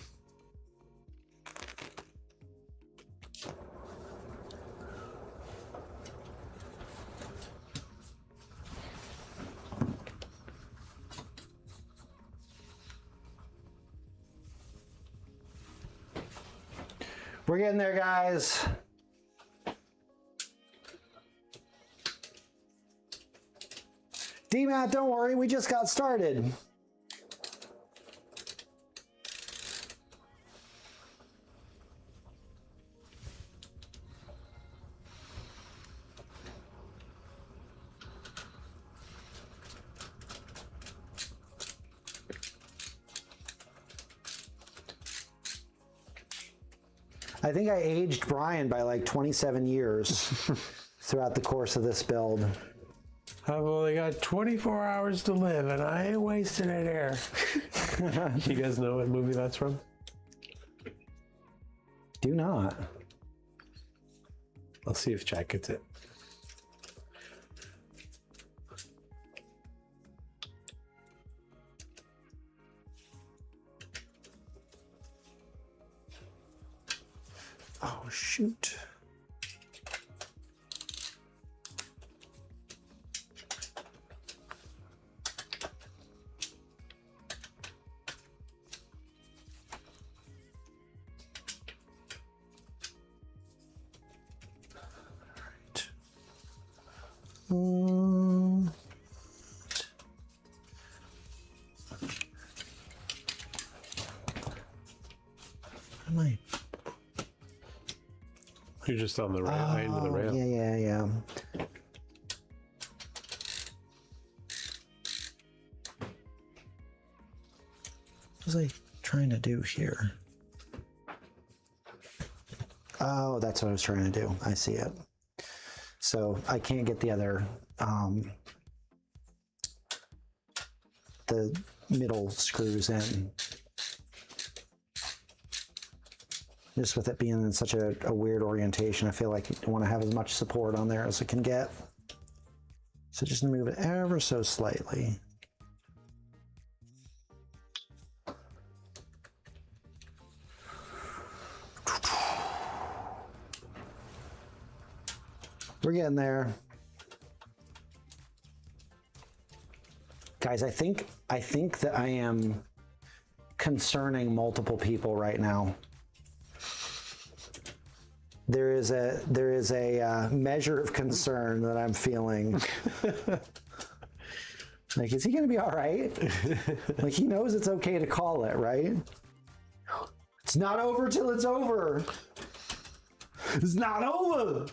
We're getting there, guys. D-Matt, don't worry, we just got started. I think I aged Brian by like 27 years throughout the course of this build. I've only got 24 hours to live and I ain't wasting it here. You guys know what movie that's from? Do not. I'll see if Jack gets it. Oh, shoot. You're just on the right end of the rail. Yeah. What was I trying to do here? Oh, that's what I was trying to do. I see it. So I can't get the other, the middle screws in. Just with it being in such a weird orientation, I feel like you want to have as much support on there as it can get. So just move it ever so slightly. We're getting there. Guys, I think that I am concerning multiple people right now. There is a measure of concern that I'm feeling. Like, is he going to be all right? Like, he knows it's okay to call it, right? It's not over till it's over. It's not over.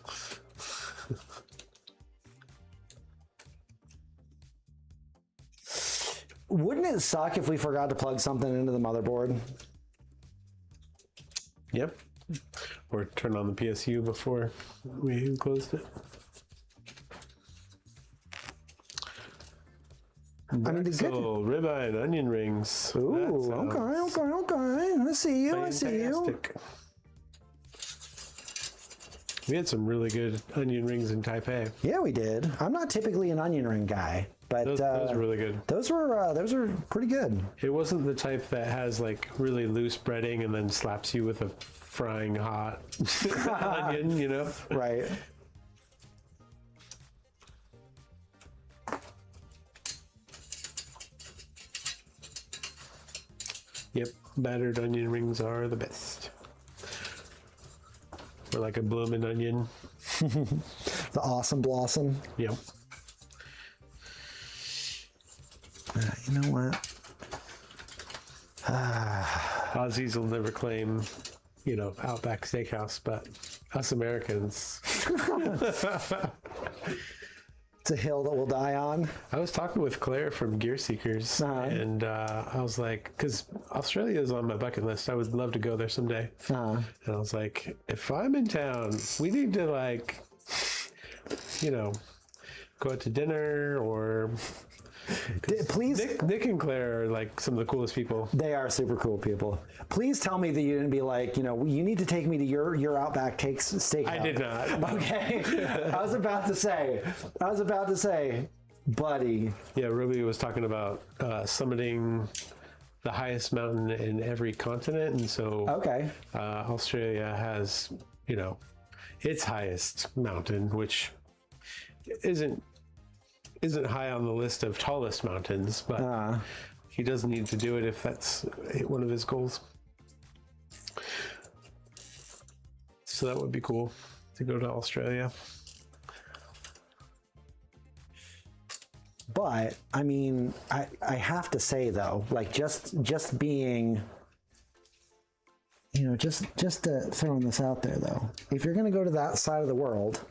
Wouldn't it suck if we forgot to plug something into the motherboard? Yep. Or turn on the PSU before we closed it. I mean, the good... ribeye and onion rings. Ooh, okay. I see you. Fantastic. We had some really good onion rings in Taipei. Yeah, we did. I'm not typically an onion ring guy, but Those were really good. Those were pretty good. It wasn't the type that has like really loose breading and then slaps you with a frying hot onion, you know? Right. Yep, battered onion rings are the best. Or like a bloomin' onion. The awesome blossom. Yep. You know what? Aussies will never claim, you know, Outback Steakhouse, but us Americans. It's a hill that we'll die on. I was talking with Claire from Gear Seekers, and I was like, because Australia is on my bucket list. I would love to go there someday. And I was like, if I'm in town, we need to, like, you know, go out to dinner or... Please. Nick and Claire are like some of the coolest people. They are super cool people. Please tell me that you didn't be like, you know, you need to take me to your Outback Steakhouse. I did not. Okay. I was about to say, buddy. Yeah, Robey was talking about summiting the highest mountain in every continent, and so Okay. Australia has, you know, its highest mountain, which isn't high on the list of tallest mountains, but he doesn't need to do it if that's one of his goals. So that would be cool to go to Australia. But I mean, I have to say though, like just being, you know, just throwing this out there though, if you're gonna go to that side of the world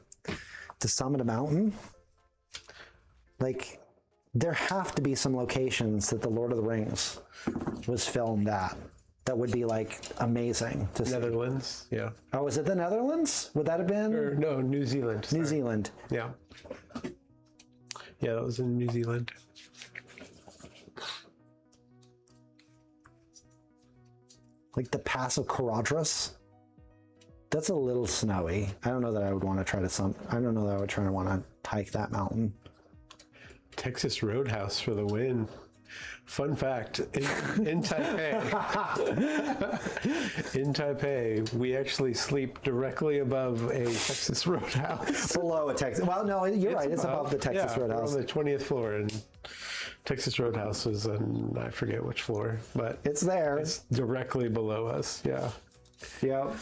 to summit a mountain, like there have to be some locations that the Lord of the Rings was filmed at that would be like amazing to see. Netherlands, yeah. Oh, was it the Netherlands? Would that have been? Or no, New Zealand. New sorry. Zealand. Yeah. Yeah, that was in New Zealand. Like the Pass of Caradras. That's a little snowy. I don't know that I would want to try to I don't know that I would try to want to hike that mountain. Texas Roadhouse for the win. Fun fact, in Taipei, we actually sleep directly above a Texas Roadhouse. Below a Texas. Well, no, you're right. It's above the Texas Roadhouse. We're on the 20th floor, and Texas Roadhouse is on, I forget which floor, but It's there. it's directly below us. Yeah. Yep.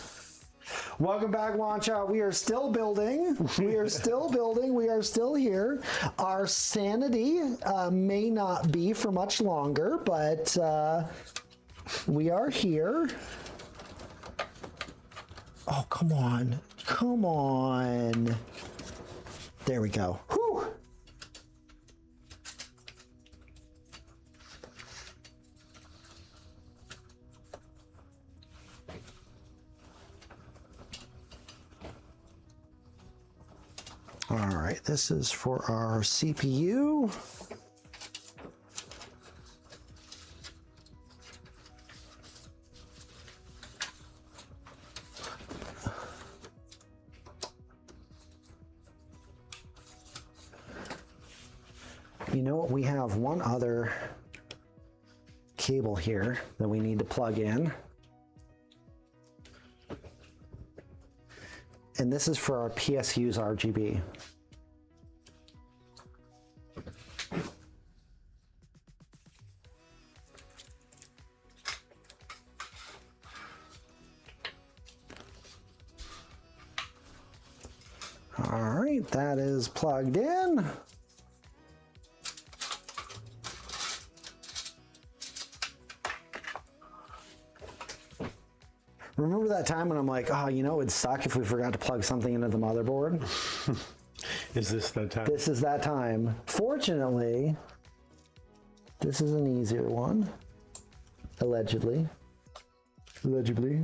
Welcome back, Wancha. We are still building. We are still building. We are still here. Our sanity may not be for much longer, but we are here. Oh, come on. Come on. There we go. Whew. All right, this is for our CPU. You know what? We have one other cable here that we need to plug in. And this is for our PSU's RGB. All right, that is plugged in. Remember that time when I'm like, oh, you know, it would suck if we forgot to plug something into the motherboard? Is this that time? This is that time. Fortunately, this is an easier one. Allegedly. Allegedly.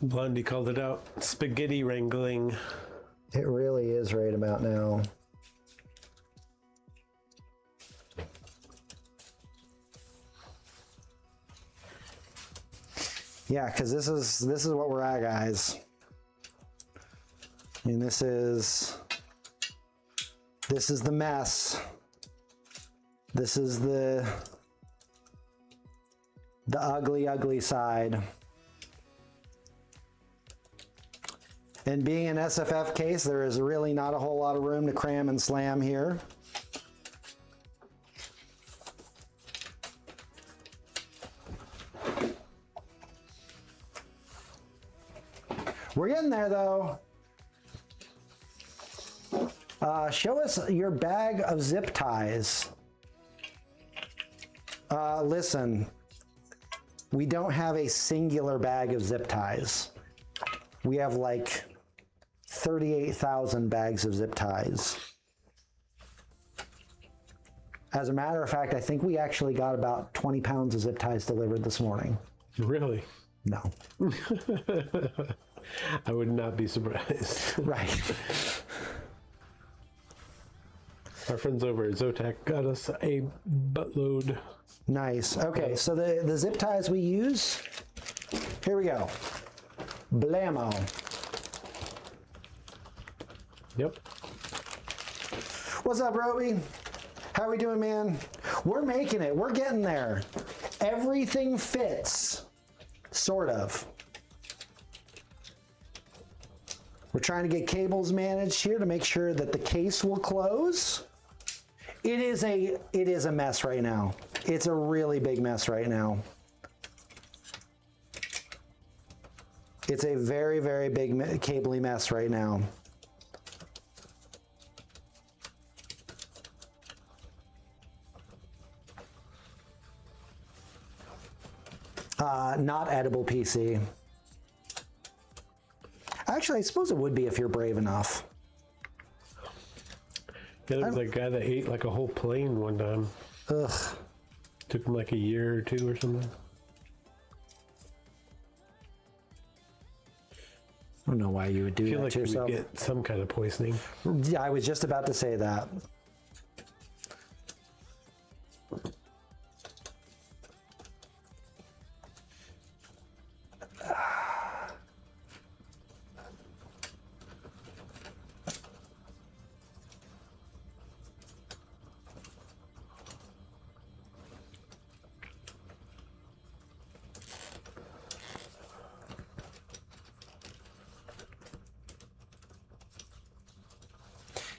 Blondie called it out. Spaghetti wrangling. It really is right about now. Yeah, because this is what we're at, guys. And this is the mess. This is the The ugly, ugly side. And being an SFF case, there is really not a whole lot of room to cram and slam here. We're getting there though. Show us your bag of zip ties. Listen, we don't have a singular bag of zip ties. We have like 38,000 bags of zip ties. As a matter of fact, I think we actually got about 20 pounds of zip ties delivered this morning. Really? No. I would not be surprised. Right. Our friends over at Zotech got us a buttload. Nice. Okay, so the zip ties we use, here we go. Blammo. Yep. What's up, Robey? How are we doing, man? We're making it. We're getting there. Everything fits. Sort of. We're trying to get cables managed here to make sure that the case will close. It is a mess right now. It's a really big mess right now. It's a very, very big cably mess right now. Not edible PC. Actually, I suppose it would be if you're brave enough. Yeah, there was a guy that ate like a whole plane one time. Ugh. Took him like a year or two or something. I don't know why you would do I feel that like to you yourself. would get some kind of poisoning. Yeah, I was just about to say that.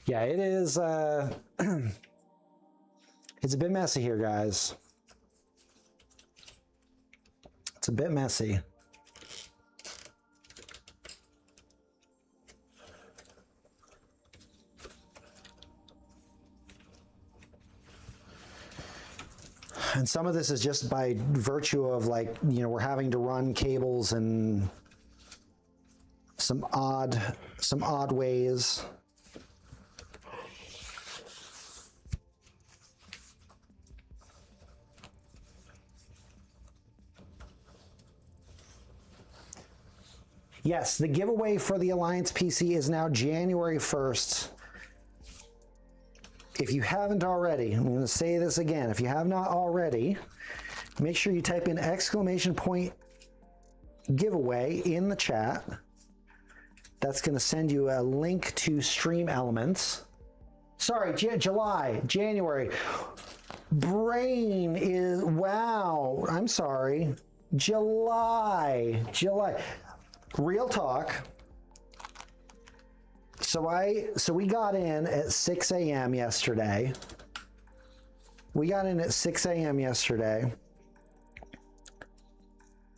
Yeah, it is, it's a bit messy here, guys. It's a bit messy. And some of this is just by virtue of, like, you know, we're having to run cables in some odd ways. Yes, the giveaway for the Alliance PC is now January 1st. If you haven't already, I'm going to say this again. If you have not already, make sure you type in !giveaway in the chat. That's going to send you a link to Stream Elements. Sorry, January. Brain is, wow, I'm sorry. July. Real talk. So we got in at 6 a.m. yesterday.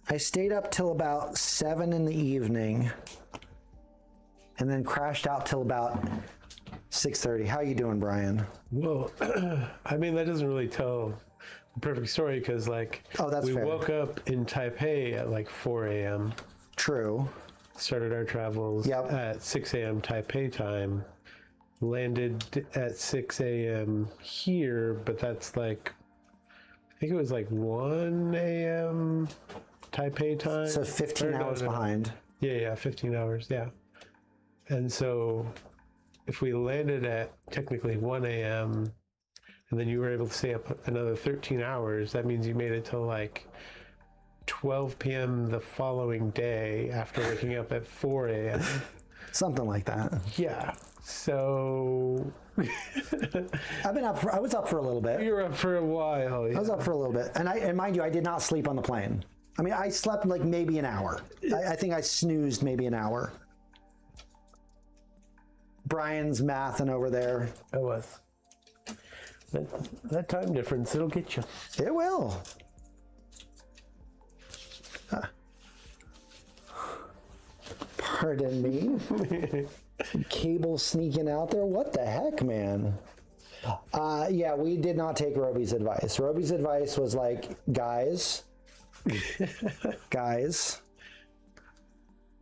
I stayed up till about 7 in the evening and then crashed out till about 6:30. How you doing, Brian? Well, I mean, that doesn't really tell the perfect story because, like, that's fair. woke up in Taipei at like 4 a.m. True. Started our travels at 6 a.m. Taipei time. Landed at 6 a.m. here, but that's like, I think it was like 1 a.m. Taipei time. So 15 hours behind. Yeah, 15 hours, yeah. And so if we landed at technically 1 a.m. and then you were able to stay up another 13 hours, that means you made it till like 12 p.m. the following day after waking up at 4 a.m. Something like that. Yeah. So I was up for a little bit. you were up for a while. Yeah. I was up for a little bit. And mind you, I did not sleep on the plane. I mean, I slept like maybe an hour. I think I snoozed maybe an hour. Brian's mathing over there. I was. That time difference, it'll get you. It will. Pardon me. Cable sneaking out there. What the heck, man? Yeah, we did not take Robey's advice. Robey's advice was like, guys,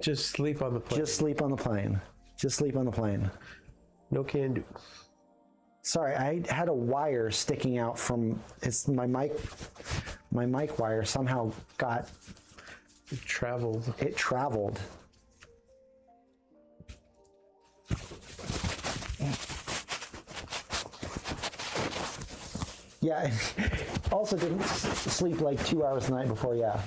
Just sleep on the plane. just sleep on the plane. Just sleep on the plane. No can do. Sorry, I had a wire sticking out from my mic. My mic wire somehow got It traveled. it traveled. Yeah. Also didn't sleep like 2 hours the night before. Yeah.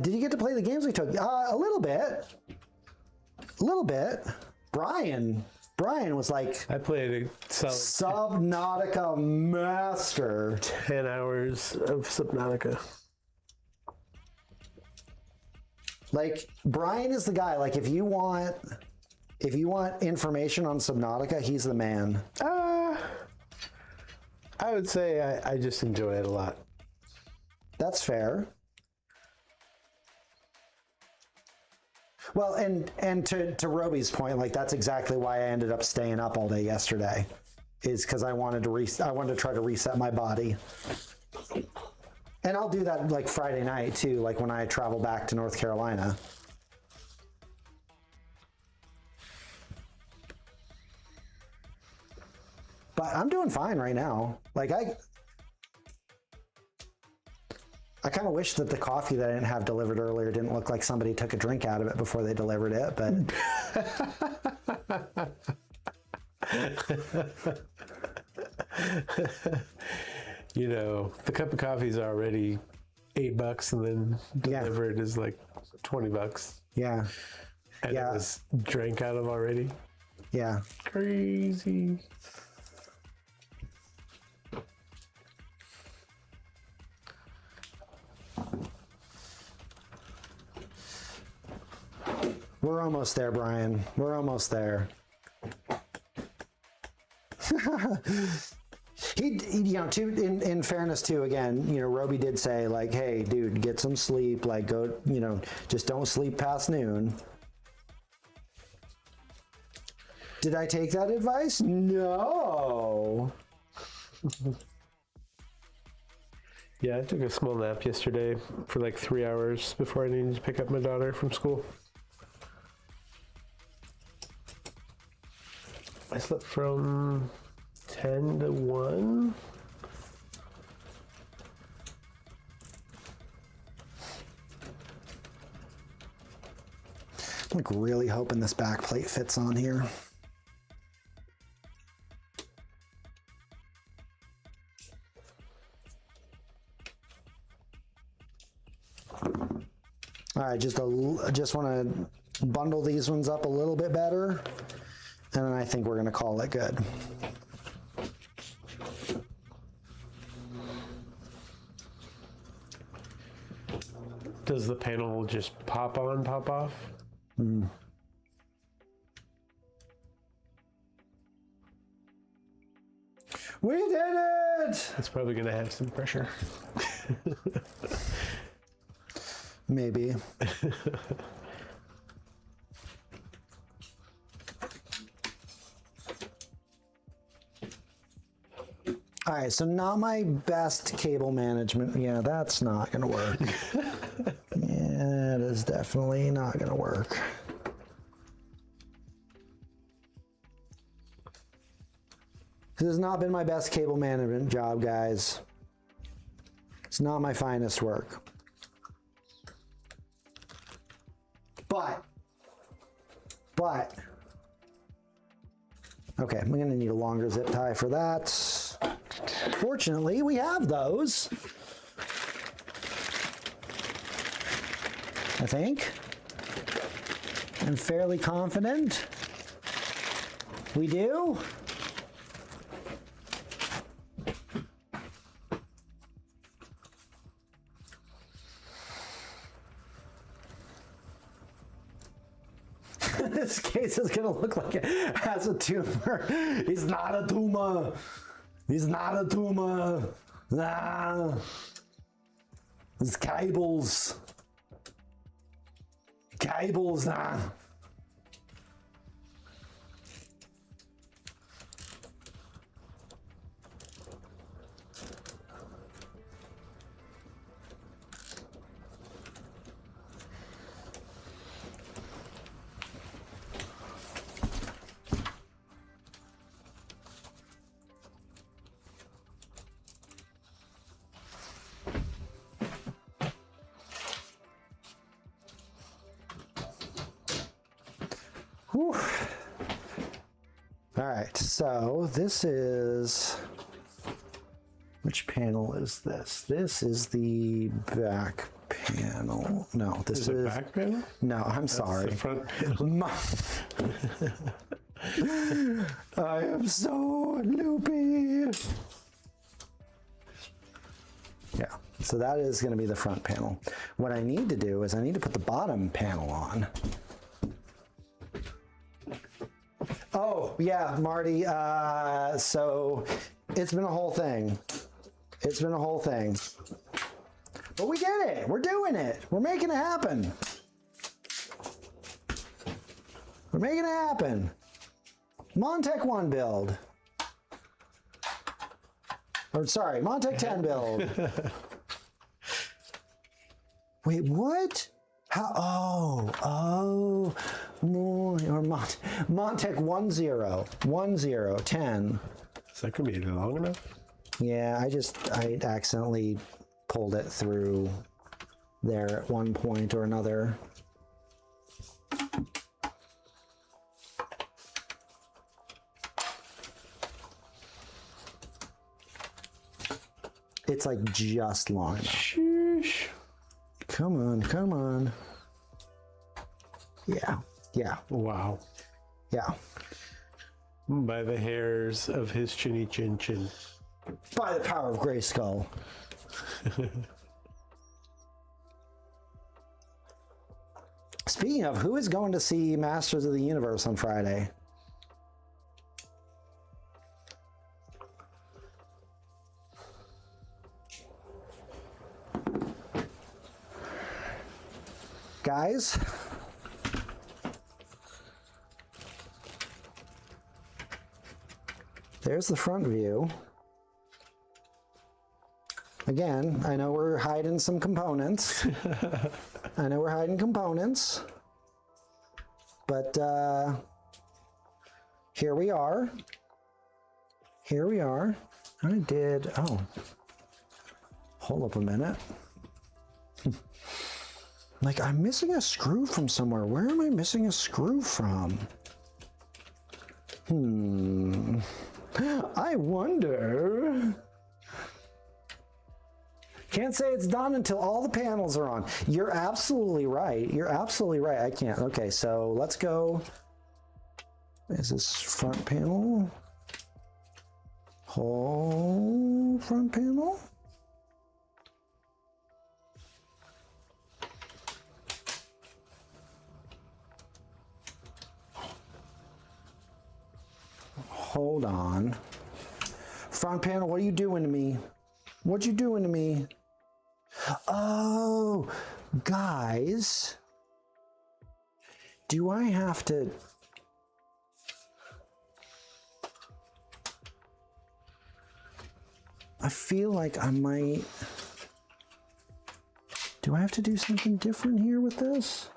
Did you get to play the games we took? A little bit. A little bit. Brian was like I played a solid Subnautica master. 10 hours of Subnautica. Like Brian is the guy. Like if you want information on Subnautica, he's the man. I would say I just enjoy it a lot. That's fair. Well, and to Robey's point, like that's exactly why I ended up staying up all day yesterday, is because I wanted to try to reset my body. And I'll do that like Friday night too, like when I travel back to North Carolina. But I'm doing fine right now. Like I kind of wish that the coffee that I didn't have delivered earlier didn't look like somebody took a drink out of it before they delivered it, but You know, the cup of coffee is already $8 and then delivered is like $20. yeah. And Yeah. it was drank out of already. Yeah. Crazy. We're almost there, Brian. We're almost there. In fairness too, again, Robey did say like, hey, dude, get some sleep. Like, go, just don't sleep past noon. Did I take that advice? No. Yeah, I took a small nap yesterday for like 3 hours before I needed to pick up my daughter from school. I slept from 10 to 1. I'm like really hoping this back plate fits on here. All right, just want to bundle these ones up a little bit better, and then I think we're going to call it good. Does the panel just pop on, pop off? Mm. We did it! It's probably going to have some pressure. Maybe. All right, so not my best cable management. Yeah, that's not going to work. Yeah, it is definitely not going to work. This has not been my best cable management job, guys. It's not my finest work. But, okay, I'm gonna need a longer zip tie for that. Fortunately, we have those. I think. I'm fairly confident. We do? This case is going to look like it has a tumor. He's not a tumor. He's not a tumor. Nah. It's cables. Cables, nah. Whew. All right, so this is, which panel is this? This is the back panel. No, this is back panel? No, I'm sorry. The front panel. I am so loopy. Yeah, so that is going to be the front panel. What I need to do is I need to put the bottom panel on. Oh, yeah, Marty. So it's been a whole thing. It's been a whole thing. But we get it. We're doing it. We're making it happen. We're making it happen. Montech 1 build. Or sorry, Montech 10 build. Wait, what? How? Oh, more or Montech 10, 10. Is that gonna be long enough? Yeah, I accidentally pulled it through there at one point or another. It's like just long enough. Sheesh. Come on, come on. Yeah, yeah, Wow. yeah. By the hairs of his chinny chin chin. By the power of Grayskull. Speaking of, who is going to see Masters of the Universe on Friday? Guys? There's the front view. Again, I know we're hiding some components. I know we're hiding components. But here we are. Here we are. I did, oh. Hold up a minute. Like, I'm missing a screw from somewhere. Where am I missing a screw from? I wonder. Can't say it's done until all the panels are on. You're absolutely right. You're absolutely right. I can't. Okay, so let's go. Is this front panel? Whole front panel? Hold on. Front panel, what are you doing to me? What you doing to me? Oh, guys. Do I have to... I feel like I might... Do I have to do something different here with this?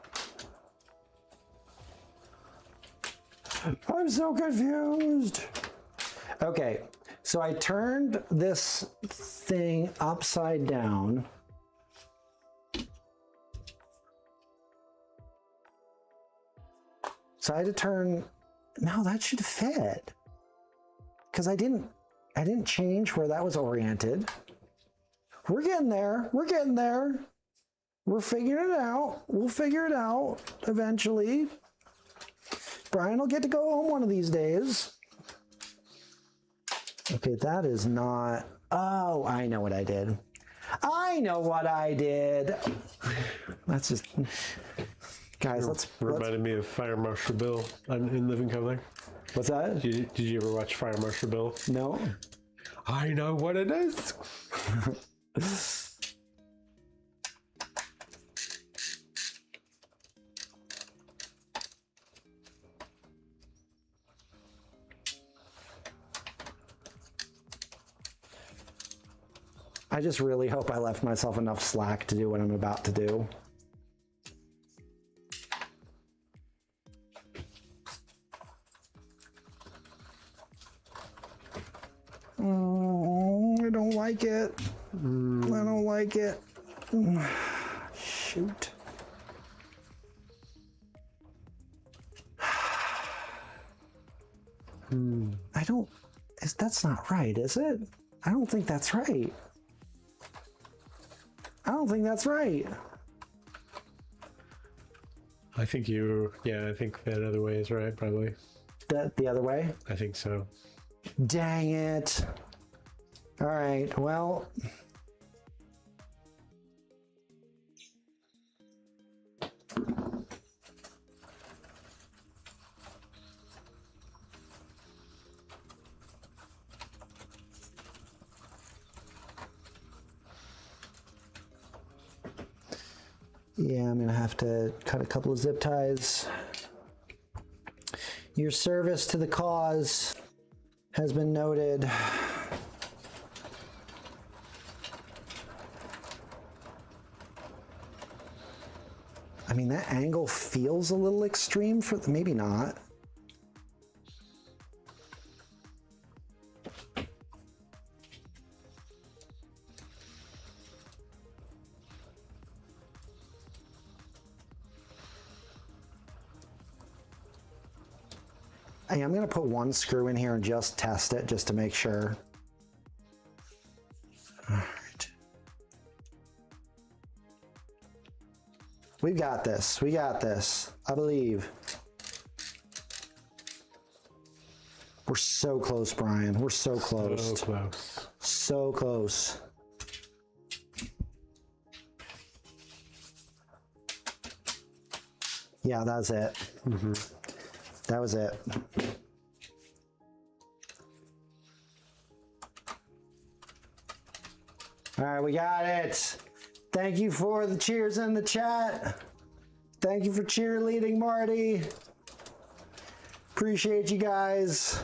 I'm so confused. Okay, so I turned this thing upside down. So I had to turn, no, that should fit. Because I didn't change where that was oriented. We're getting there. We're getting there. We're figuring it out. We'll figure it out eventually. Brian will get to go home one of these days. Okay, that is not... Oh, I know what I did. I know what I did. That's just... Guys, let's... Reminded me of Fire Marshal Bill in Living Color. What's that? Did you ever watch Fire Marshal Bill? No. I know what it is. I just really hope I left myself enough slack to do what I'm about to do. I don't like it. I don't like it. Shoot. I don't... That's not right, is it? I don't think that's right. I don't think that's right. I think I think that other way is right, probably. That the other way? I think so. Dang it. All right, well. Yeah, I'm gonna have to cut a couple of zip ties. Your service to the cause has been noted. I mean, that angle feels a little extreme for, maybe not. Hey, I'm gonna put one screw in here and just test it just to make sure. All right. We've got this, we got this, I believe. We're so close, Brian, we're so close. So close. So close. Yeah, that's it. Mm-hmm. That was it. All right, we got it. Thank you for the cheers in the chat. Thank you for cheerleading, Marty. Appreciate you guys.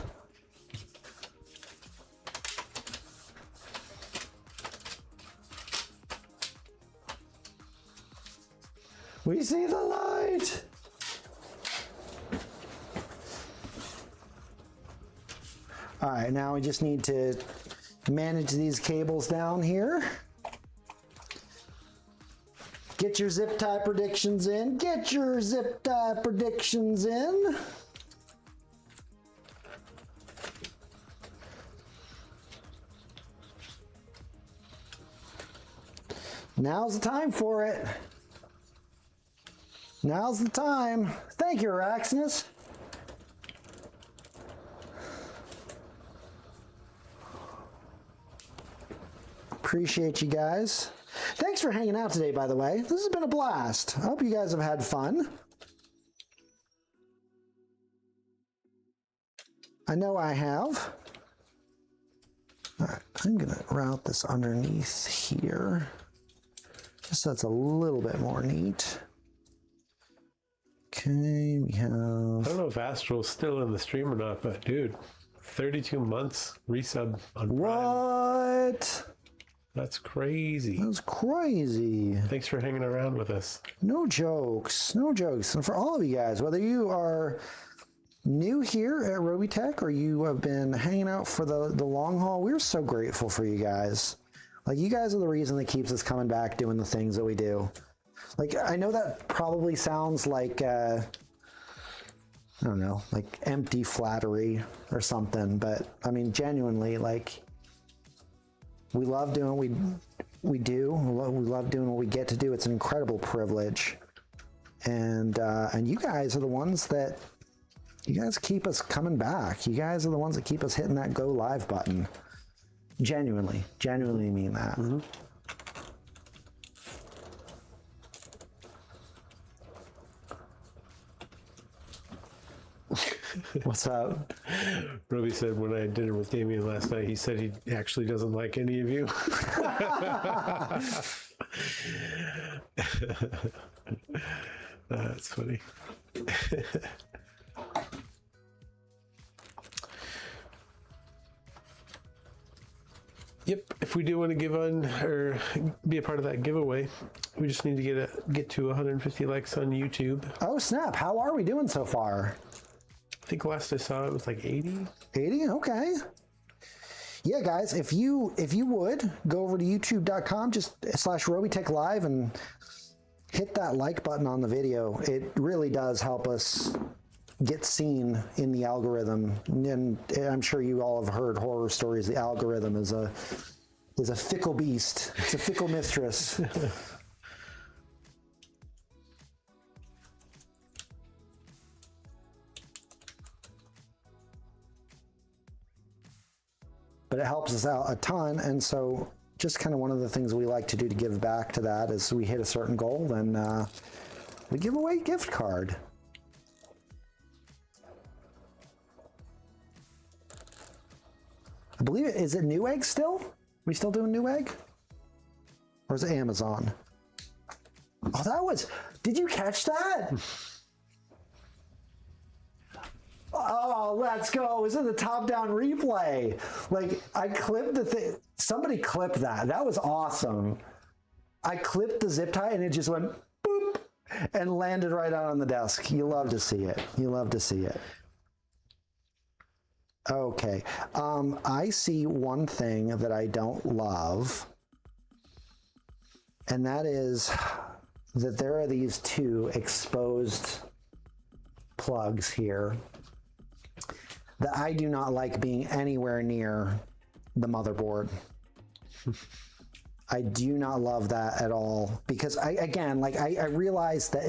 We see the light. All right, now we just need to manage these cables down here. Get your zip tie predictions in. Get your zip tie predictions in. Now's the time for it. Now's the time. Thank you, Araxinus. Appreciate you guys. Thanks for hanging out today, by the way. This has been a blast. I hope you guys have had fun. I know I have. All right, I'm gonna route this underneath here, just so it's a little bit more neat. Okay, we have... I don't know if Astral's still in the stream or not, but dude, 32 months resub on Prime. What? That's crazy. That's crazy. Thanks for hanging around with us. No jokes, no jokes. And for all of you guys, whether you are new here at Robeytech or you have been hanging out for the long haul, we're so grateful for you guys. Like, you guys are the reason that keeps us coming back doing the things that we do. Like, I know that probably sounds like, I don't know, like empty flattery or something, but I mean, genuinely, like, We love doing what we do. We love doing what we get to do. It's an incredible privilege. And you guys are the ones that, you guys keep us coming back. You guys are the ones that keep us hitting that go live button. Genuinely mean that. Mm-hmm. What's up? Robey said when I had dinner with Damien last night, he said he actually doesn't like any of you. That's funny. Yep, if we do want to give on or be a part of that giveaway, we just need to get to 150 likes on YouTube. Oh snap, how are we doing so far? I think last I saw it was like 80. 80? Okay. Yeah, guys, if you would go over to youtube.com just /Robeytech live and hit that like button on the video. It really does help us get seen in the algorithm. And I'm sure you all have heard horror stories. The algorithm is a fickle beast. It's a fickle mistress. But it helps us out a ton, and so just kind of one of the things we like to do to give back to that is we hit a certain goal, then we give away a gift card. I believe is it Newegg still? We still doing Newegg? Or is it Amazon? Oh, that was, did you catch that? Oh, let's go. Is it the top-down replay? Like, I clipped the thing. Somebody clipped that. That was awesome. I clipped the zip tie and it just went boop and landed right out on the desk. You love to see it. You love to see it. Okay. I see one thing that I don't love, and that is that there are these two exposed plugs here that I do not like being anywhere near the motherboard. I do not love that at all because I realize that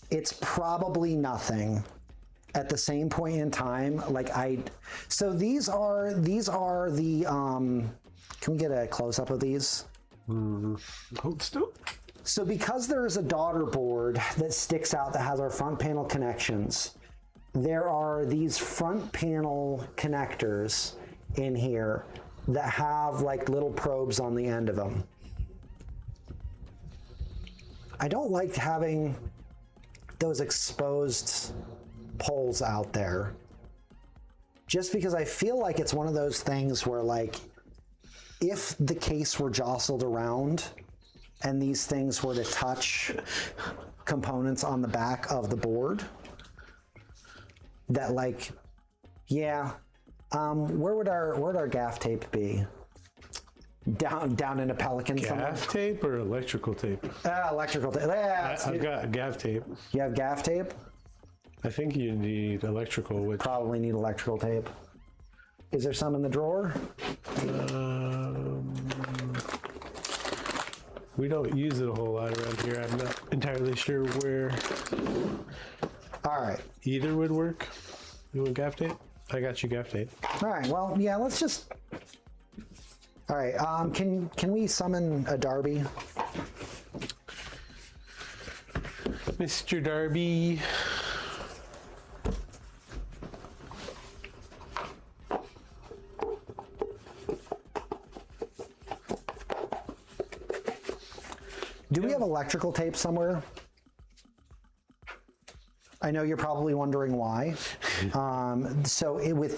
it's probably nothing at the same point in time. So these are the, can we get a close up of these? Hold still. So because there is a daughter board that sticks out that has our front panel connections, there are these front panel connectors in here that have like little probes on the end of them. I don't like having those exposed poles out there, just because I feel like it's one of those things where, like, if the case were jostled around and these things were to touch components on the back of the board, that, like, yeah, where would our gaff tape be? Down in a Pelican. Gaff tape or electrical tape? Electrical tape. Yeah, I've got gaff tape. You have gaff tape? I think you need electrical. Which probably need electrical tape. Is there some in the drawer? We don't use it a whole lot around here. I'm not entirely sure where. All right. Either would work. You want gaff tape? I got you gaff tape. All right. Well, yeah. Let's just. All right. Can we summon a Darby? Mr. Darby. Do we have electrical tape somewhere? I know you're probably wondering why. With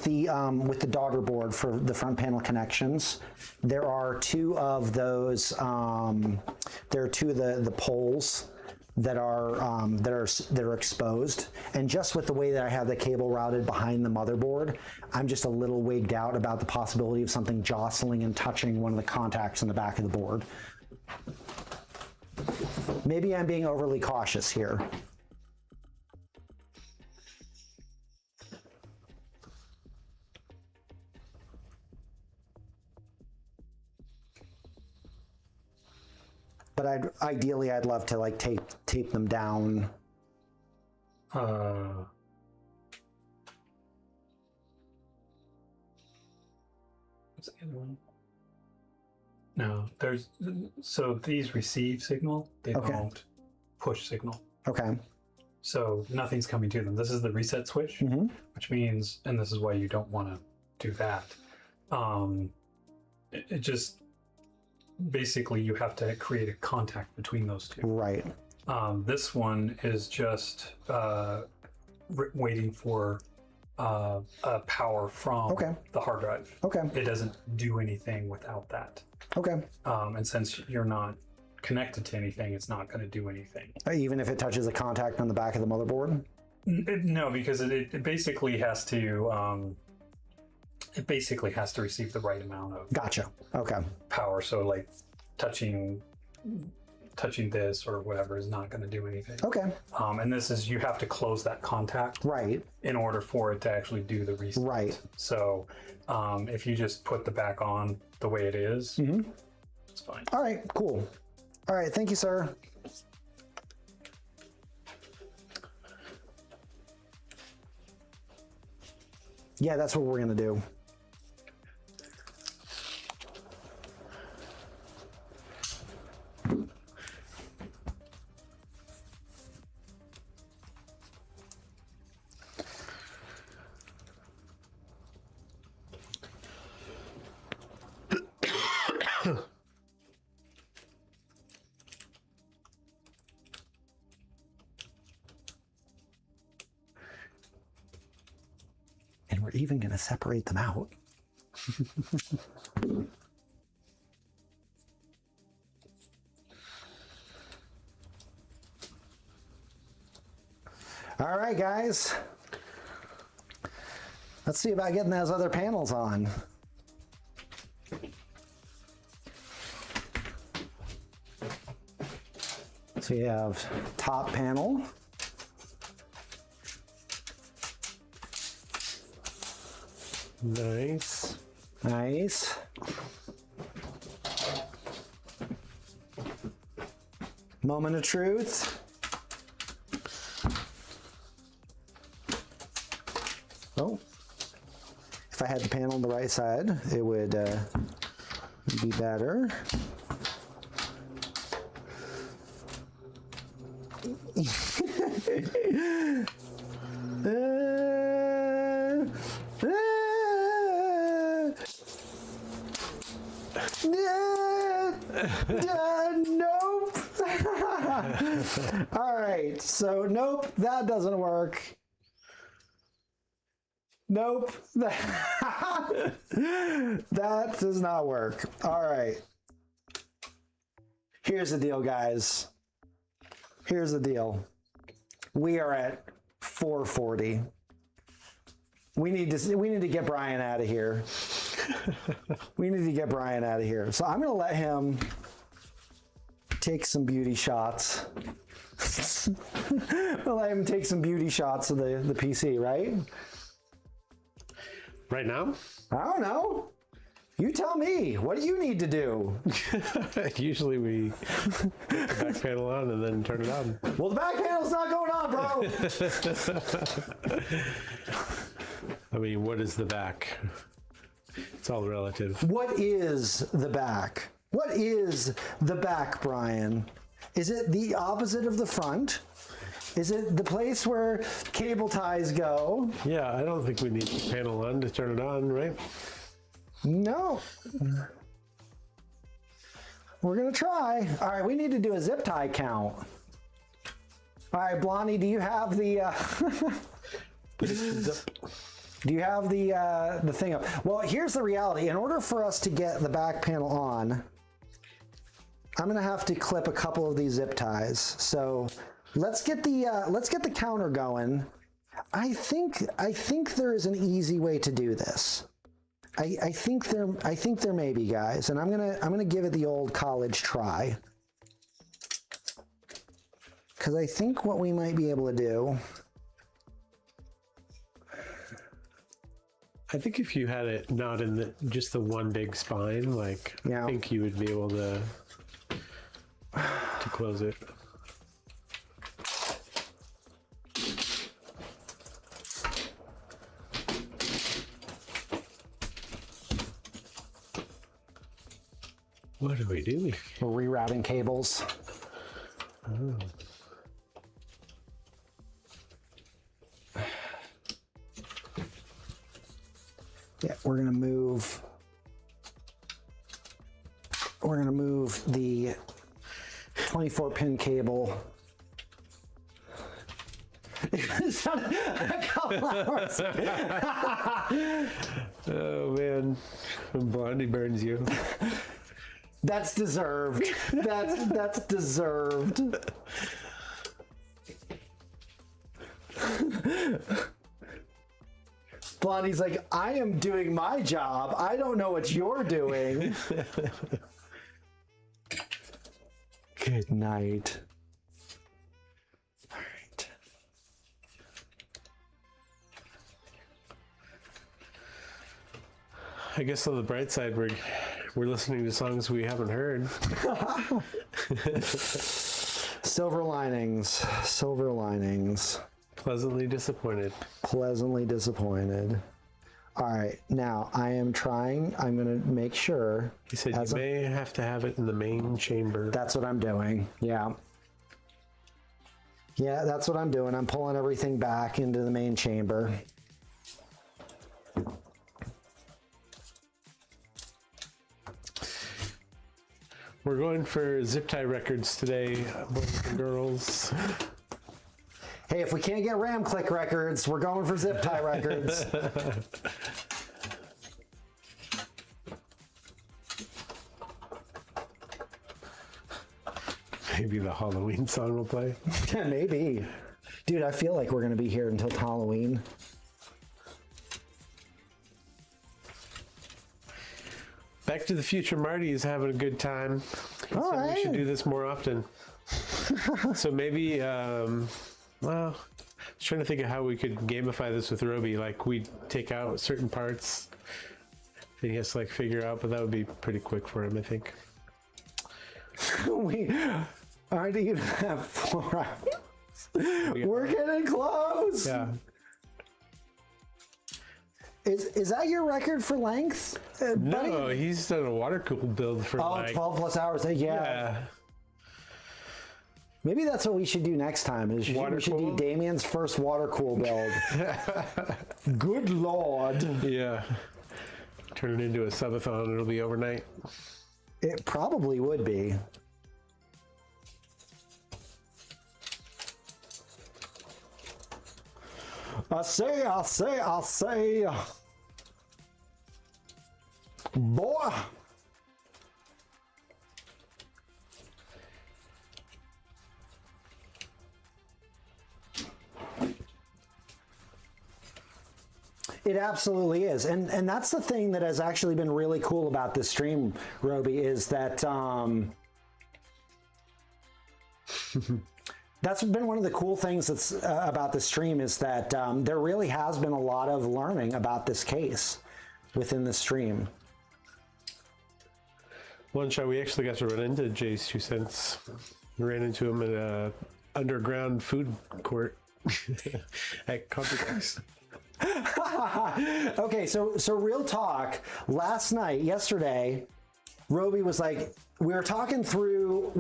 the daughter board for the front panel connections, there are two of those. There are two of the poles that are exposed, and just with the way that I have the cable routed behind the motherboard, I'm just a little wigged out about the possibility of something jostling and touching one of the contacts in the back of the board. Maybe I'm being overly cautious here. but ideally I'd love to like tape them down. What's the other one? No, so these receive signal, they don't push signal. Okay. So nothing's coming to them. This is the reset switch, which means, and this is why you don't want to do that. It just basically you have to create a contact between those two. Right. This one is just waiting for power from the hard drive. Okay. It doesn't do anything without that. Okay. And since you're not connected to anything, it's not going to do anything. Even if it touches a contact on the back of the motherboard? No, because it basically has to receive the right amount of power. So like touching this or whatever is not going to do anything. Okay. And this is, you have to close that contact in order for it to actually do the reset. Right. So if you just put the back on the way it is, it's fine. All right, cool. All right, thank you, sir. Yeah, that's what we're gonna do. And we're even going to separate them out. All right, guys. Let's see about getting those other panels on. So you have top panel. Nice. Nice. Moment of truth. Oh. If I had the panel on the right side, it would be better. Nope. All right, so nope, that doesn't work. Nope. That does not work. All right. Here's the deal, guys. Here's the deal. We are at 440. We need to get Brian out of here. We need to get Brian out of here. So I'm going to let him take some beauty shots. I'll let him take some beauty shots of the PC, right? Right now? I don't know. You tell me. What do you need to do? Usually we put the back panel on and then turn it on. Well, the back panel's not going on, bro. I mean, what is the back? It's all relative. What is the back? What is the back, Brian? Is it the opposite of the front? Is it the place where cable ties go? Yeah, I don't think we need the panel on to turn it on, right? No. We're going to try. All right, we need to do a zip tie count. All right, Blondie, do you have the... Do you have the thing up? Well, here's the reality. In order for us to get the back panel on, I'm gonna have to clip a couple of these zip ties. So let's get the counter going. I think there is an easy way to do this. I think there may be, guys, and I'm gonna give it the old college try. Because I think what we might be able to do. I think if you had it not in just the one big spine, like, yeah. I think you would be able to. to close it. What are we doing? We're rerouting cables. Oh. Yeah, we're gonna move the 24-pin cable. A couple hours. Oh man, when Blondie burns you. That's deserved. That's deserved. Blondie's like, I am doing my job. I don't know what you're doing. Good night. All right. I guess on the bright side, we're listening to songs we haven't heard. Silver linings. Silver linings. Pleasantly disappointed. Pleasantly disappointed. All right, now I'm going to make sure. He said you may have to have it in the main chamber. That's what I'm doing. Yeah. Yeah, that's what I'm doing. I'm pulling everything back into the main chamber. We're going for zip tie records today, boys and girls. Hey, if we can't get RAM click records, we're going for zip tie records. Maybe the Halloween song will play. Yeah, maybe. Dude, I feel like we're going to be here until Halloween. Back to the Future Marty is having a good time. All right. We should do this more often. So maybe, well, I was trying to think of how we could gamify this with Robey. Like, we'd take out certain parts that he has to, like, figure out, but that would be pretty quick for him, I think. We aren't even have 4 hours. We're getting close. Yeah. Is that your record for length? No, buddy? he's done a water-cooled build for 12 plus hours. Yeah. Maybe that's what we should do next time. We should do Damien's first water cool build. Good Lord. Yeah. Turn it into a subathon. It'll be overnight. It probably would be. I say. Boy. It absolutely is. And that's the thing that has actually been really cool about this stream, Robey, is that that's been one of the cool things that's about the stream is that there really has been a lot of learning about this case within the stream. One shot, we actually got to run into Jay's 2 cents. We ran into him at a underground food court at Complex. Okay, so real talk. Yesterday, Robey was like, we were talking through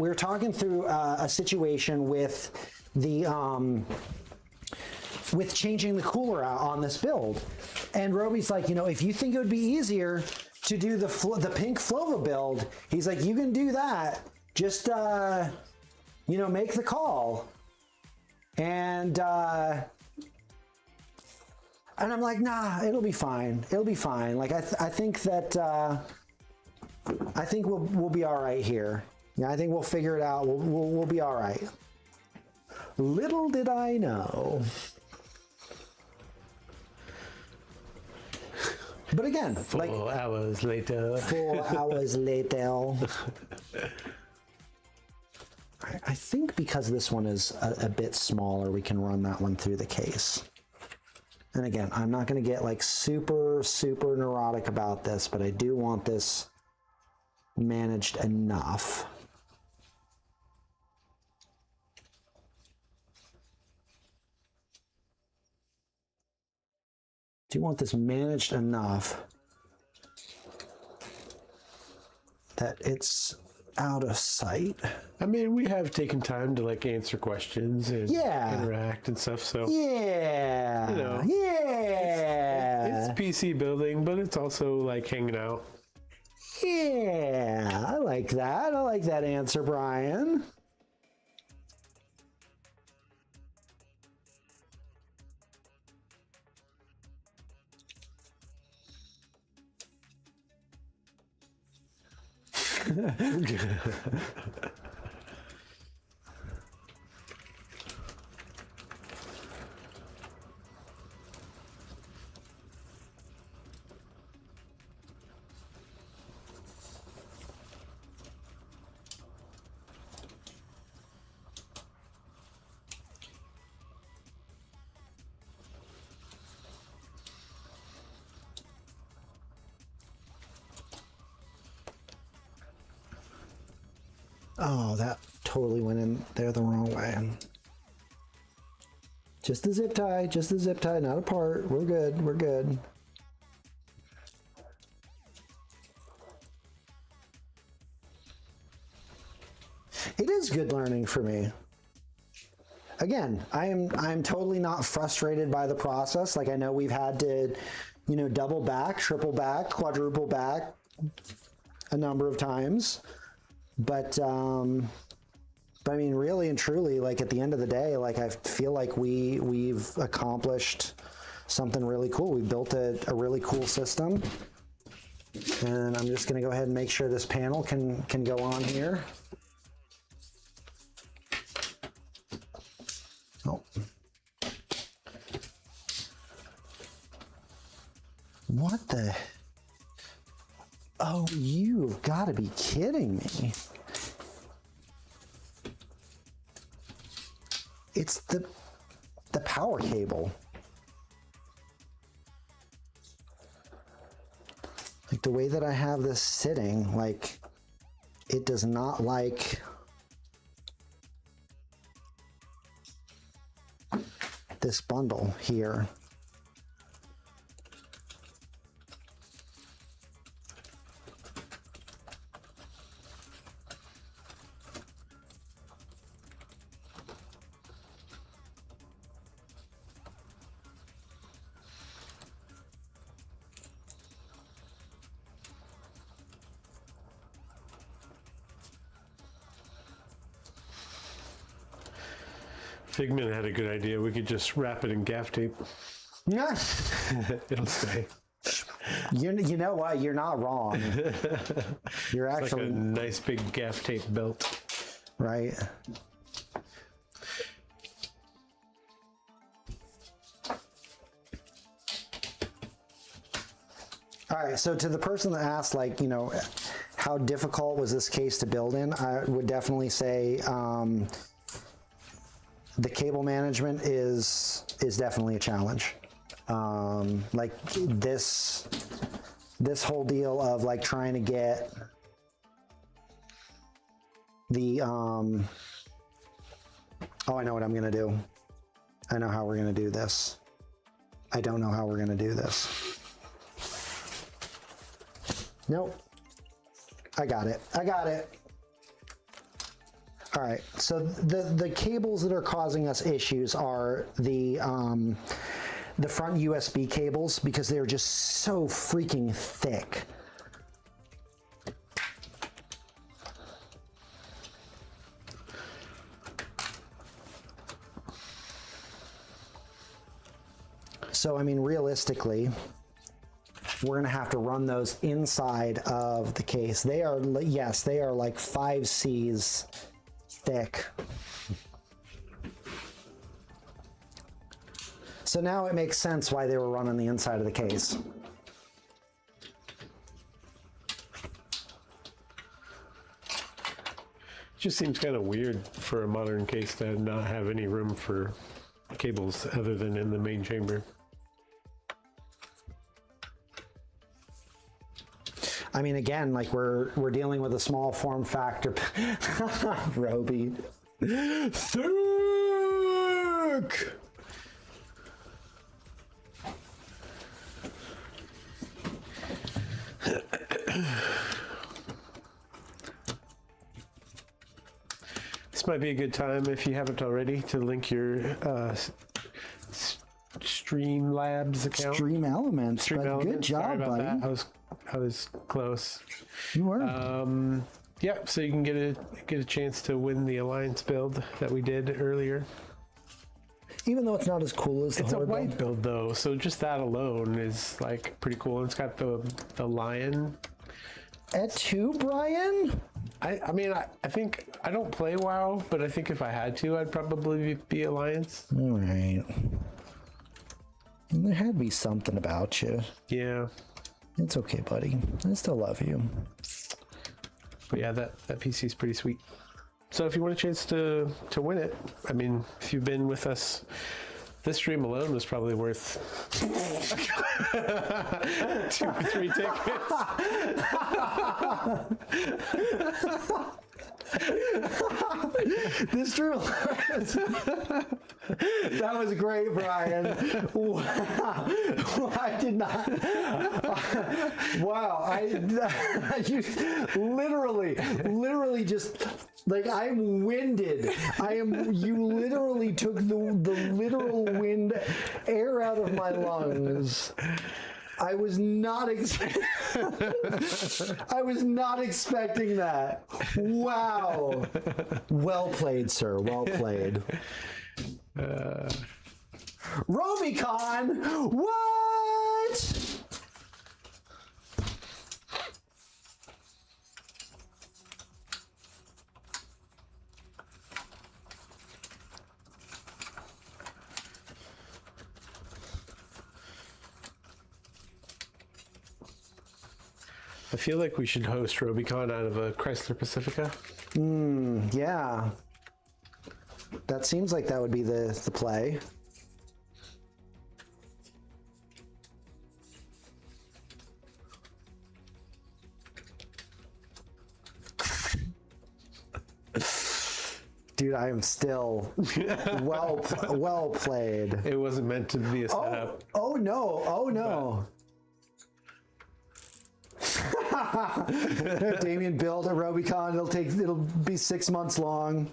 a situation with the with changing the cooler out on this build, and Robey's like, if you think it would be easier to do the pink Flova build, he's like, you can do that. Just make the call, and I'm like, nah, it'll be fine. It'll be fine. Like I think that I think we'll be all right here. Yeah, I think we'll figure it out. We'll be all right. Little did I know. But again, 4 hours later. 4 hours later. I think because this one is a bit smaller, we can run that one through the case. And again, I'm not going to get like super neurotic about this, but I do want this managed enough. do want this managed enough that it's out of sight. I mean, we have taken time to like answer questions and interact and stuff. So yeah, you know, it's PC building, but it's also like hanging out. Yeah, I like that. I like that answer, Brian. Oh, that totally went in there the wrong way. Just the zip tie, not apart. We're good, we're good. It is good learning for me. Again, I'm totally not frustrated by the process. Like, I know we've had to, you know, double back, triple back, quadruple back a number of times. But I mean, really and truly, like at the end of the day, like I feel like we've accomplished something really cool. We built a really cool system, and I'm just going to go ahead and make sure this panel can go on here. Oh, what the? Oh, you've got to be kidding me. It's the power cable. Like the way that I have this sitting, like it does not like this bundle here. Figment had a good idea. We could just wrap it in gaff tape. Yeah. It'll stay. You know what? You're not wrong. You're It's actually like a nice big gaff tape belt. right. All right, so to the person that asked, like, you know, how difficult was this case to build in, I would definitely say the cable management is definitely a challenge. Like this whole deal of like trying to get the oh, I know what I'm gonna do. I know how we're gonna do this. I don't know how we're gonna do this. Nope. I got it. I got it. All right. So the cables that are causing us issues are the front USB cables, because they're just so freaking thick. So, I mean, realistically, we're going to have to run those inside of the case. They are, yes, they are like 5 Cs thick. So now it makes sense why they were run on the inside of the case. It just seems kind of weird for a modern case to not have any room for cables other than in the main chamber. I mean, again, like we're dealing with a small form factor. Robey. Thick! This might be a good time, if you haven't already, to link your Streamlabs account. Stream Elements. Stream But Elements. good job, Sorry about buddy. that. I was close. You were. Yeah, so you can get a chance to win the Alliance build that we did earlier. Even though it's not as cool as the It's a Horde white build though, so just that alone is like pretty cool. It's got the lion. At 2, Brian? I mean, I think I don't play WoW, but I think if I had to, I'd probably be Alliance. All right. There had to be something about you. Yeah. It's okay, buddy. I still love you. But yeah, that PC is pretty sweet. So if you want a chance to win it, I mean, if you've been with us, this stream alone was probably worth 2 or 3 tickets. This drew. That was great, Brian. Wow. I did not. Wow. You literally just, like, I'm winded. You literally took the literal wind air out of my lungs. I was not I was not expecting that. Wow. Well played, sir. Well played. Robeycon! What? I feel like we should host Robeycon out of a Chrysler Pacifica. Yeah. That seems like that would be the play. Dude, I am still well played. It wasn't meant to be a setup. Oh no! Oh no! Damien build a Robeycon. It'll be 6 months long.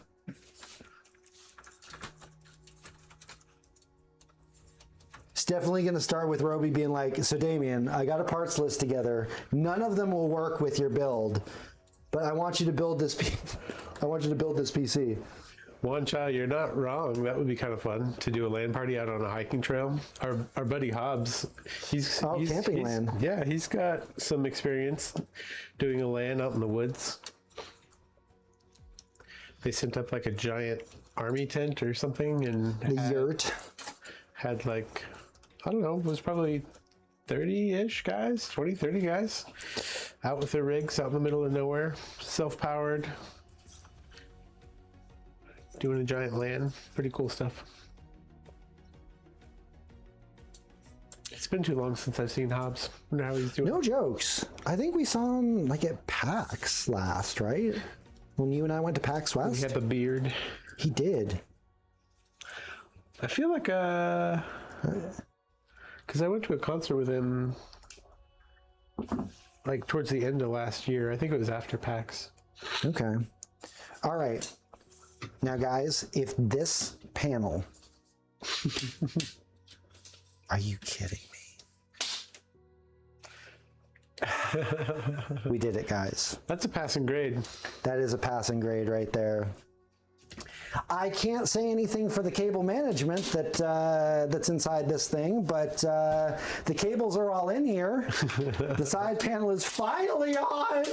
It's definitely going to start with Robey being like, so Damien, I got a parts list together. None of them will work with your build, but I want you to build this. I want you to build this PC. Wancha, you're not wrong. That would be kind of fun to do a LAN party out on a hiking trail. Our buddy Hobbs, camping LAN. Yeah, he's got some experience doing a LAN out in the woods. They sent up like a giant army tent or something, and The yurt. had like, I don't know, it was probably 30-ish guys, 20, 30 guys out with their rigs out in the middle of nowhere, self-powered, doing a giant LAN. Pretty cool stuff. It's been too long since I've seen Hobbs. I wonder how he's doing. No jokes. I think we saw him like at PAX last, right? When you and I went to PAX West. He had the beard. He did. I feel like because I went to a concert with him like towards the end of last year. I think it was after PAX. Okay. All right. Now, guys, if this panel... Are you kidding me? We did it, guys. That's a passing grade. That is a passing grade right there. I can't say anything for the cable management that's inside this thing, but the cables are all in here. The side panel is finally on.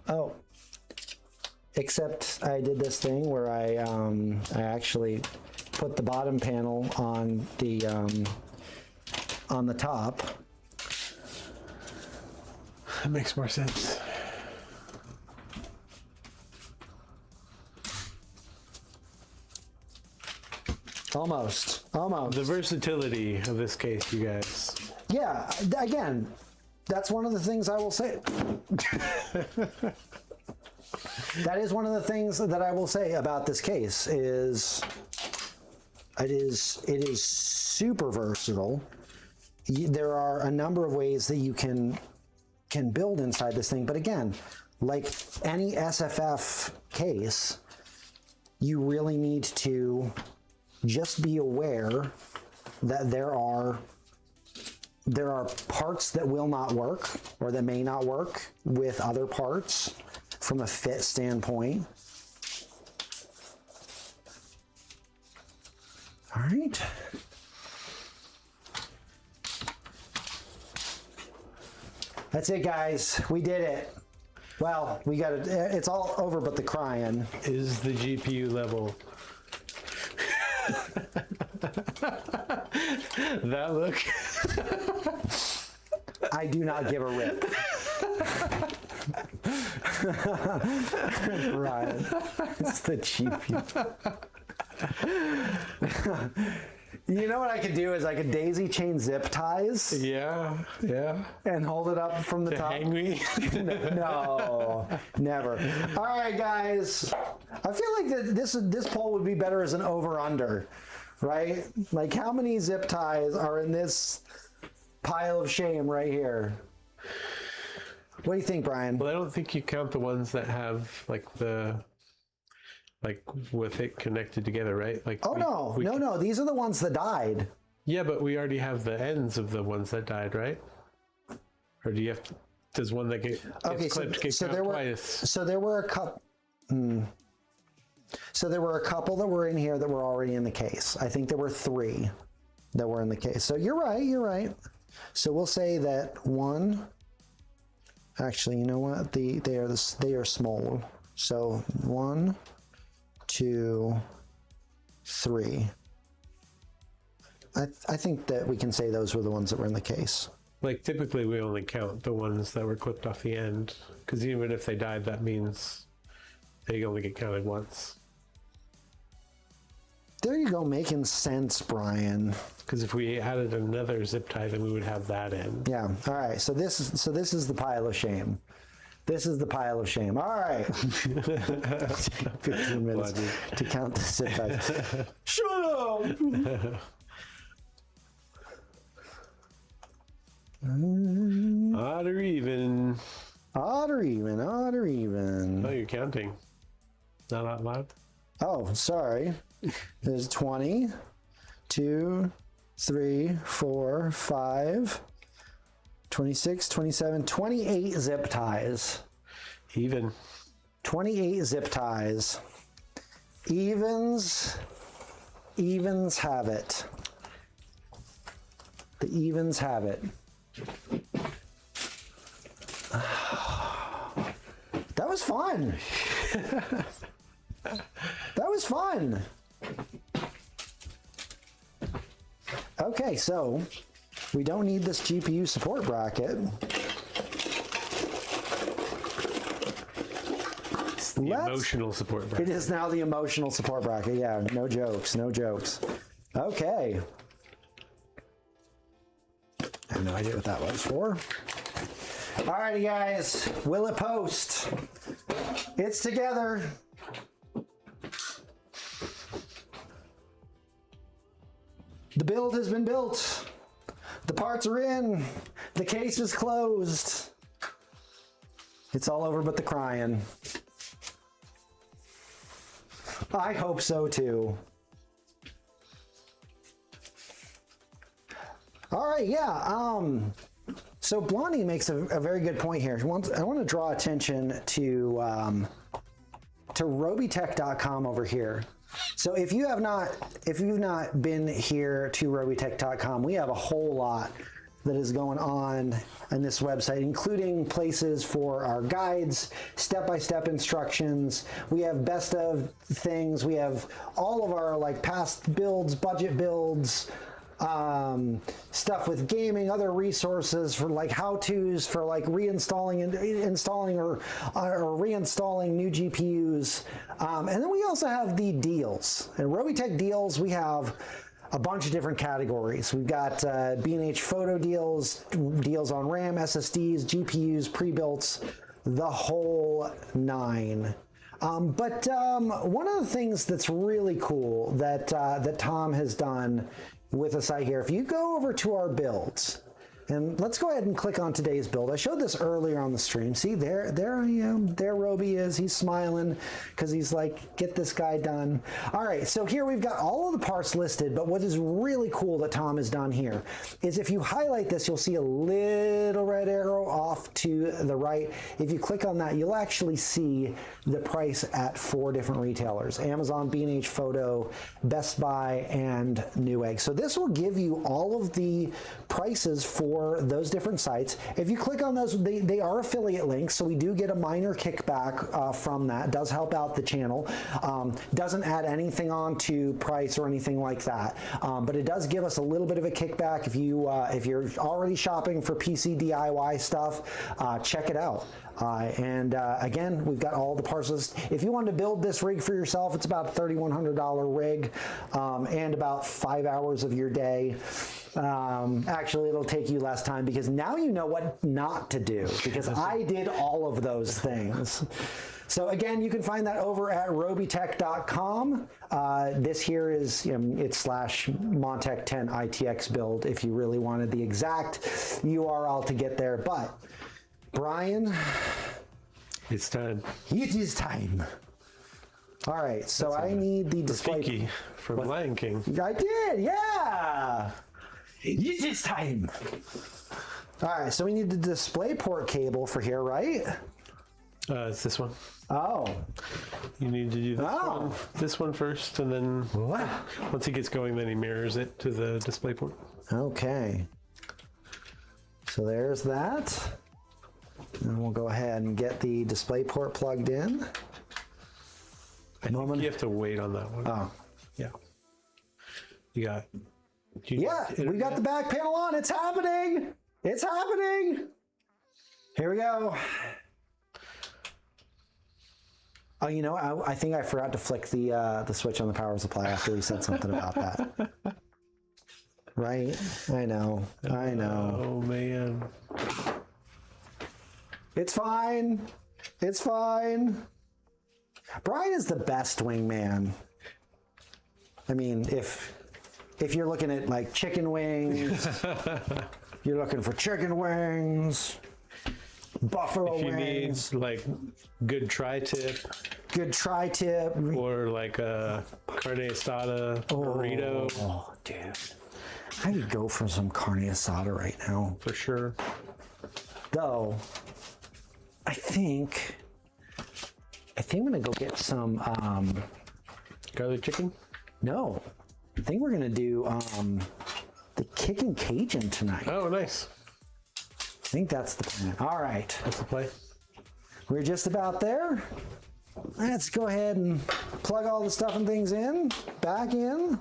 Oh, except I did this thing where I actually put the bottom panel on the top. That makes more sense. Almost. The versatility of this case, you guys. Yeah, again, that's one of the things I will say. That is one of the things that I will say about this case is it is super versatile. There are a number of ways that you can build inside this thing, but again, like any SFF case, you really need to just be aware that there are parts that will not work or that may not work with other parts from a fit standpoint. All right. That's it, guys. We did it. Well, we got it. It's all over but the crying. Is the GPU level? That look. I do not give a rip. Brian, it's the GPU. You know what I could do is I could daisy chain zip ties. Yeah. And hold it up from the To top. hang me? No, never. All right, guys. I feel like this poll would be better as an over/under, right? Like, how many zip ties are in this pile of shame right here? What do you think, Brian? Well, I don't think you count the ones that have with it connected together, right? Like. Oh, no. These are the ones that died. Yeah, but we already have the ends of the ones that died, right? Or do you have? Does one that gets clipped get so count there were twice? so there were a couple. So there were a couple that were in here that were already in the case. I think there were 3 that were in the case. So you're right. So we'll say that one. Actually, you know what? They are small. So 1, 2, 3. I think that we can say those were the ones that were in the case. Like, typically we only count the ones that were clipped off the end, because even if they died, that means they only get counted once. There you go, making sense, Brian. Because if we added another zip tie, then we would have that in. Yeah. All right. So this is the pile of shame. This is the pile of shame. All right. 15 minutes to count the zip ties. Shut up. Odd or even. Odd or even. Odd or even. Oh, you're counting. Not out loud? Oh, sorry. There's 20, 2, 3, 4, 5, 26, 27, 28 zip ties. Even. 28 zip ties. Evens have it. The evens have it. That was fun. That was fun. Okay, so we don't need this GPU support bracket. It's the emotional support bracket. It is now the emotional support bracket. Yeah, no jokes, no jokes. Okay. I have no idea what that was for. Alrighty, guys. Will it post? It's together. The build has been built. The parts are in. The case is closed. It's all over but the crying. I hope so too. All right, yeah. So Blondie makes a very good point here. I want to draw attention to Robeytech.com over here. So if you've not been here to Robeytech.com, we have a whole lot that is going on this website, including places for our guides, step-by-step instructions. We have best of things. We have all of our past builds, budget builds, stuff with gaming, other resources for how-tos for reinstalling and installing or reinstalling new GPUs. And then we also have the deals. And Robeytech deals, we have a bunch of different categories. We've got B&H photo deals, deals on RAM, SSDs, GPUs, pre-builts, the whole 9. But one of the things that's really cool that that Tom has done with the site here, if you go over to our builds, and let's go ahead and click on today's build. I showed this earlier on the stream. See, there I am. There Robey is. He's smiling because he's like, get this guy done. All right, so here we've got all of the parts listed, but what is really cool that Tom has done here is if you highlight this, you'll see a little red arrow off to the right. If you click on that, you'll actually see the price at 4 different retailers: Amazon, B&H Photo, Best Buy, and Newegg. So this will give you all of the prices for those different sites. If you click on those, they are affiliate links, so we do get a minor kickback from that. It does help out the channel. Doesn't add anything on to price or anything like that, but it does give us a little bit of a kickback. If you're already shopping for PC DIY stuff, check it out. Again, we've got all the parts list. If you want to build this rig for yourself, it's about a $3,100 rig and about 5 hours of your day. Actually, it'll take you less time because now you know what not to do, because I did all of those things. So again, you can find that over at Robeytech.com. This here is, it's /Montech Ten ITX build if you really wanted the exact URL to get there. But Brian, It's time. it is time. All right, so I need the display. Rafiki from Lion King. I did, yeah. It is time. All right, so we need the display port cable for here, right? It's this one. Oh. You need to do this one first, and then once he gets going, then he mirrors it to the display port. Okay. So there's that. And we'll go ahead and get the display port plugged in. I think you have to wait on that one. Oh. Yeah. We got the back panel on. It's happening. It's happening. Here we go. Oh, you know, I think I forgot to flick the switch on the power supply after we said something about that. Right? I know. Oh, man. It's fine. It's fine. Brian is the best wingman. I mean, if you're looking at like chicken wings, you're looking for chicken wings, buffalo if you wings. need like good tri-tip. Good tri-tip. Or like a carne asada burrito. Oh, dude. I could go for some carne asada right now. For sure. Though, I think I'm gonna go get some Garlic chicken? no. I think we're gonna do the Kickin' Cajun tonight. Oh, nice. I think that's the plan. All right. That's the play. We're just about there. Let's go ahead and plug all the stuff and things in, back in.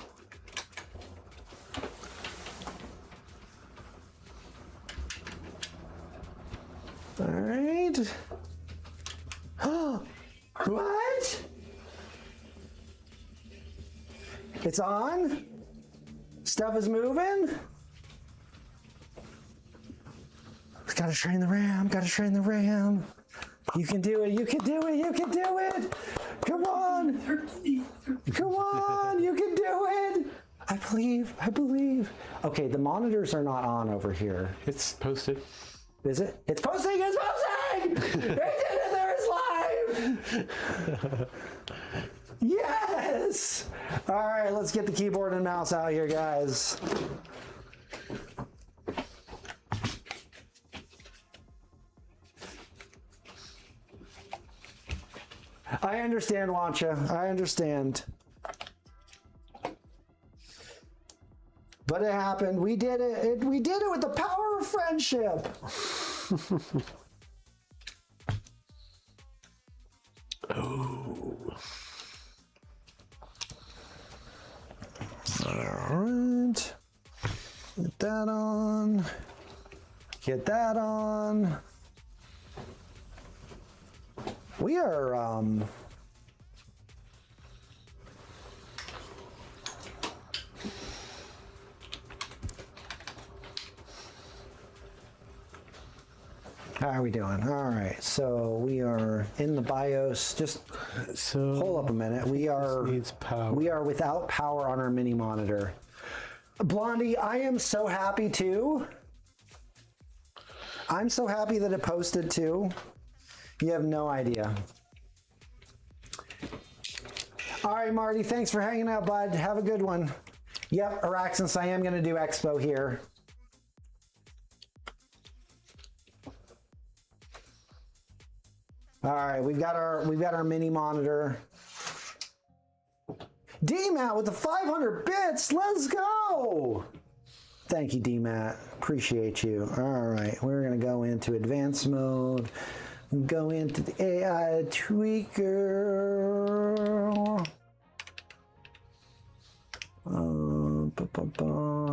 All right. What? It's on? Stuff is moving? Gotta train the RAM, gotta train the RAM. You can do it, you can do it, you can do it. Come on. Come on, you can do it. I believe. Okay, the monitors are not on over here. It's posted. Is it? It's posting, it's posting! It did it, there is live! Yes! All right, let's get the keyboard and mouse out here, guys. I understand, Wancha. I understand. But it happened. We did it. We did it with the power of friendship. Oh. All right. Get that on. Get that on. We are how are we doing? All right, so we are in the BIOS. Just So Hold up a minute. We are needs power. we are without power on our mini monitor. Blondie, I am so happy too. I'm so happy that it posted too. You have no idea. All right, Marty, thanks for hanging out, bud. Have a good one. Yep, Araxis, I am going to do Expo here. All right, we've got our mini monitor. D-Matt with the 500 bits. Let's go. Thank you, D-Matt. Appreciate you. All right, we're going to go into advanced mode. Go into the AI tweaker.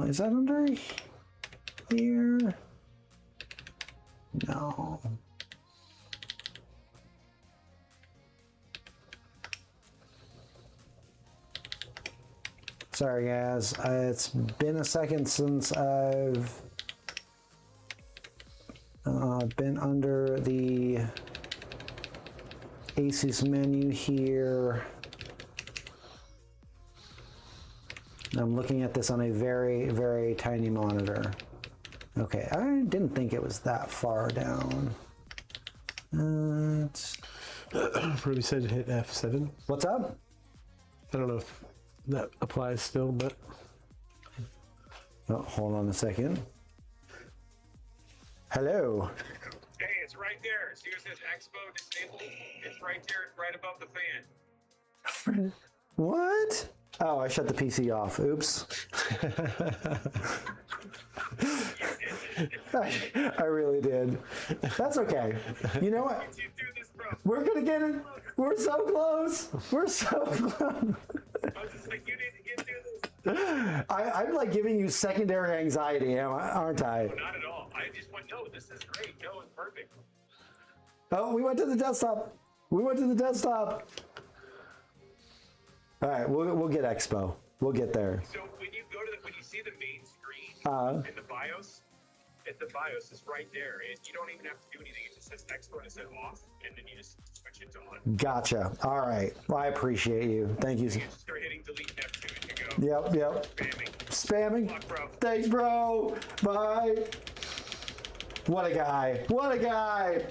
Is that under here? No. Sorry, guys. It's been a second since I've been under the Asus menu here. I'm looking at this on a very, very tiny monitor. Okay, I didn't think it was that far down. Ruby said hit F7. What's up? I don't know if that applies still, but Oh, hold on a second. Hello. Hey, it's right there. See where it says Expo disabled? It's right there, right above the fan. What? Oh, I shut the PC off. Oops. I really did. That's okay. You know what? You do this, bro. We're gonna get it. We're so close. We're so close. I was just like, you need to get through this. I'm like giving you secondary anxiety, aren't I? Not at all. I just went, no, this is great. No, it's perfect. Oh, we went to the desktop. We went to the desktop. All right, we'll get Expo. We'll get there. So when you go to when you see the main screen in the BIOS, at the BIOS is right there, and you don't even have to do anything. It just says Expo and it says off, and then you just switch it to on. Gotcha. All right. Well, I appreciate you. Thank you. You just start hitting delete and F2 and you go. Yep. Spamming. Spamming. Good luck, bro. Thanks, bro. Bye. What a guy. What a guy.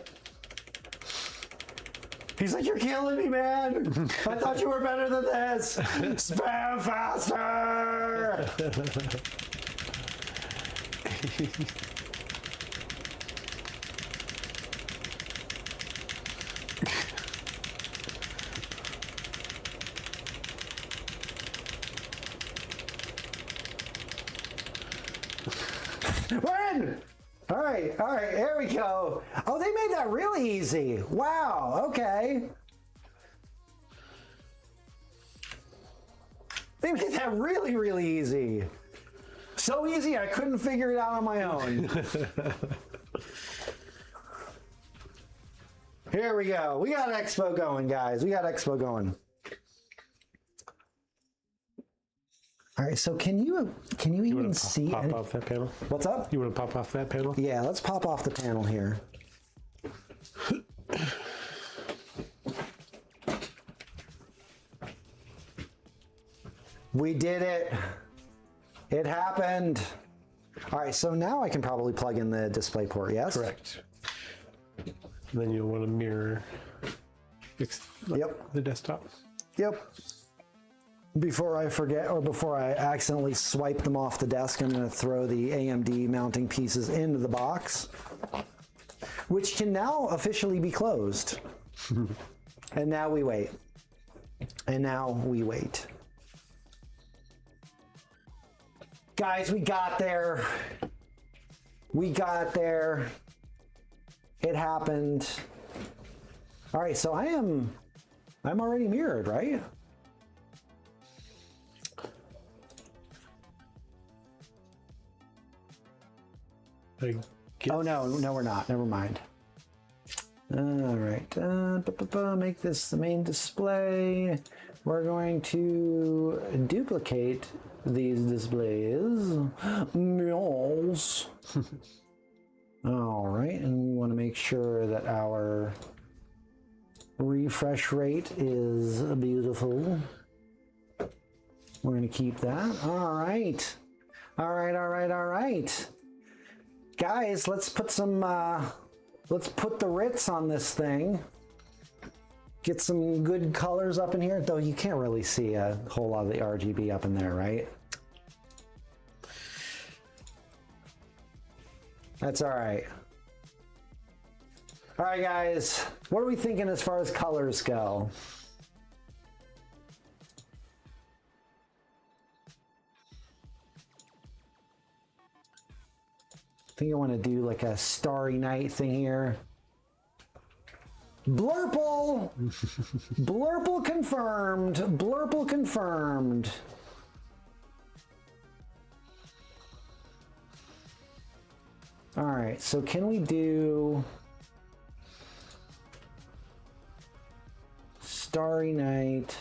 He's like, you're killing me, man. I thought you were better than this. Spam faster. We're in. All right, there we go. Oh, they made that really easy. Wow, okay. They made that really, really easy. So easy, I couldn't figure it out on my own. Here we go. We got Expo going, guys. We got Expo going. All right, so can you even see? Pop off that panel? What's up? You want to pop off that panel? Yeah, let's pop off the panel here. We did it. It happened. All right, so now I can probably plug in the display port, yes? Correct. And then you'll want to mirror Yep. the desktop. Yep. Before I forget, or before I accidentally swipe them off the desk, I'm going to throw the AMD mounting pieces into the box, which can now officially be closed. And now we wait. And now we wait. Guys, we got there. We got there. It happened. All right, so I'm already mirrored, right? I guess. Oh no, we're not. Never mind. All right, make this the main display. We're going to duplicate these displays. Yes. All right, and we want to make sure that our Refresh rate is beautiful. We're going to keep that. All right. All right, all right, all right. Guys, let's put some, let's put the Ritz on this thing. Get some good colors up in here, though you can't really see a whole lot of the RGB up in there, right? That's all right. All right, guys, what are we thinking as far as colors go? I think I want to do like a Starry Night thing here. Blurple! Blurple confirmed. Blurple confirmed. All right, so can we do Starry Night?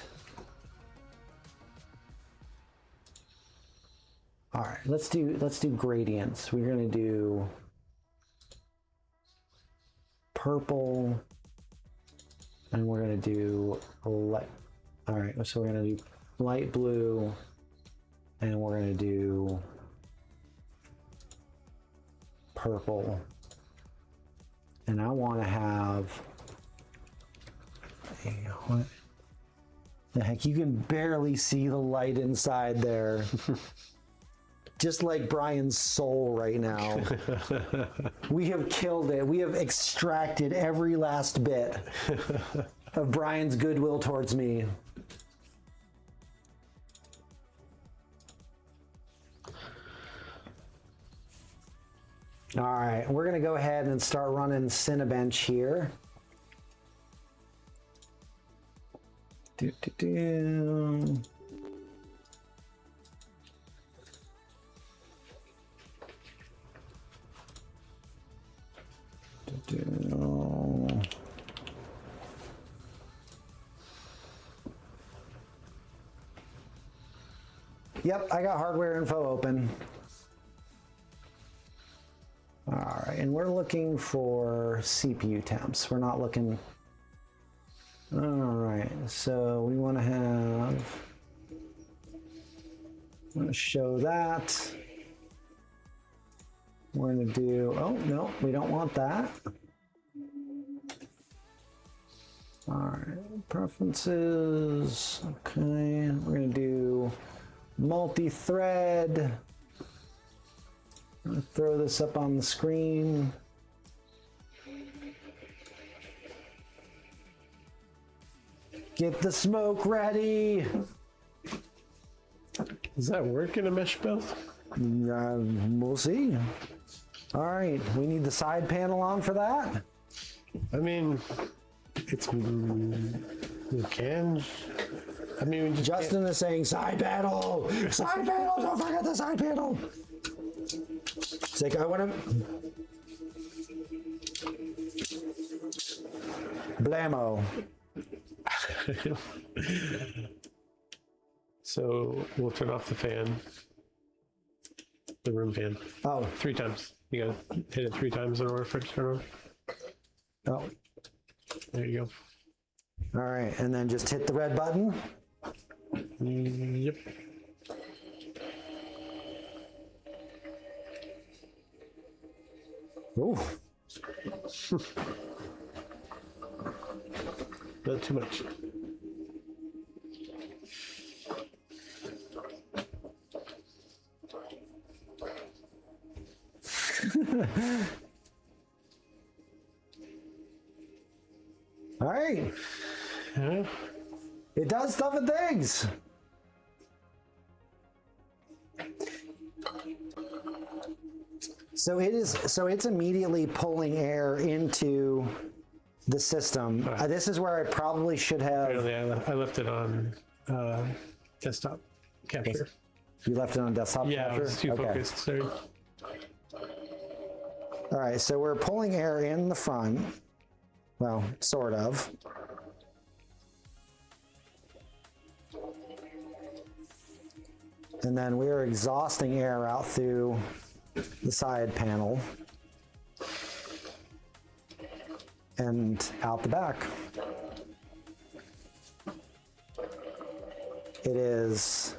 All right, let's do gradients. We're gonna do purple, and we're gonna do light. All right, so we're gonna do light blue, and we're gonna do purple. And I want to have. What the heck? You can barely see the light inside there. Just like Brian's soul right now. We have killed it. We have extracted every last bit of Brian's goodwill towards me. All right, we're gonna go ahead and start running Cinebench here. Yep, I got hardware info open. All right, and we're looking for CPU temps. We're not looking. All right, so we want to have. I'm going to show that. We're going to do. Oh no, we don't want that. All right, preferences. Okay, we're going to do multi-thread. I'm going to throw this up on the screen. Get the smoke ready. Does that work in a mesh build? We'll see. All right, we need the side panel on for that. I mean, it's we can. I mean, we Justin is saying side panel, side panel. Don't forget the side panel. It's like I want to. Blammo. So we'll turn off the fan, the room fan. Oh, 3 times. You gotta hit it 3 times in order for it to turn on. oh. There you All right, and then just hit the red button. go. Yep. Ooh. Not too much. All right. Yeah. It does stuff and things. So it's immediately pulling air into the system. This is where I probably should have. Apparently I left it on desktop capture. You left it on desktop Yeah, capture? I was too focused. Sorry. All right, so we're pulling air in the front. Well, sort of. And then we are exhausting air out through the side panel and out the back. It is.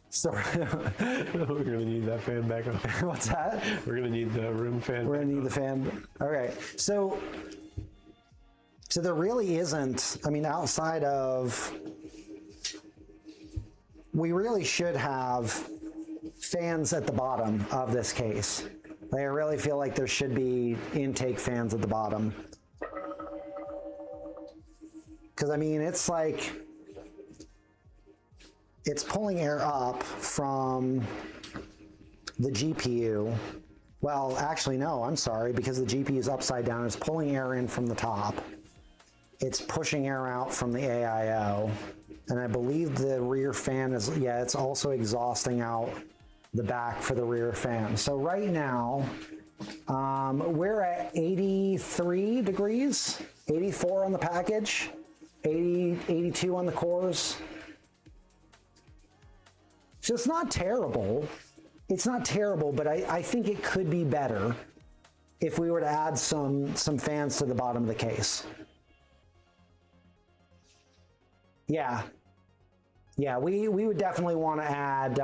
So We're gonna need that fan back on. what's that? We're gonna need the room fan. We're gonna need the fan. Okay, so there really isn't. I mean, outside of, we really should have fans at the bottom of this case. Like, I really feel like there should be intake fans at the bottom. Because I mean, it's like, it's pulling air up from the GPU. Well, actually, no, I'm sorry, because the GPU is upside down. It's pulling air in from the top. It's pushing air out from the AIO. And I believe the rear fan is, yeah, it's also exhausting out the back for the rear fan. So right now, we're at 83 degrees, 84 on the package, 82 on the cores. So it's not terrible. It's not terrible, but I think it could be better if we were to add some fans to the bottom of the case. Yeah. Yeah, we would definitely want to add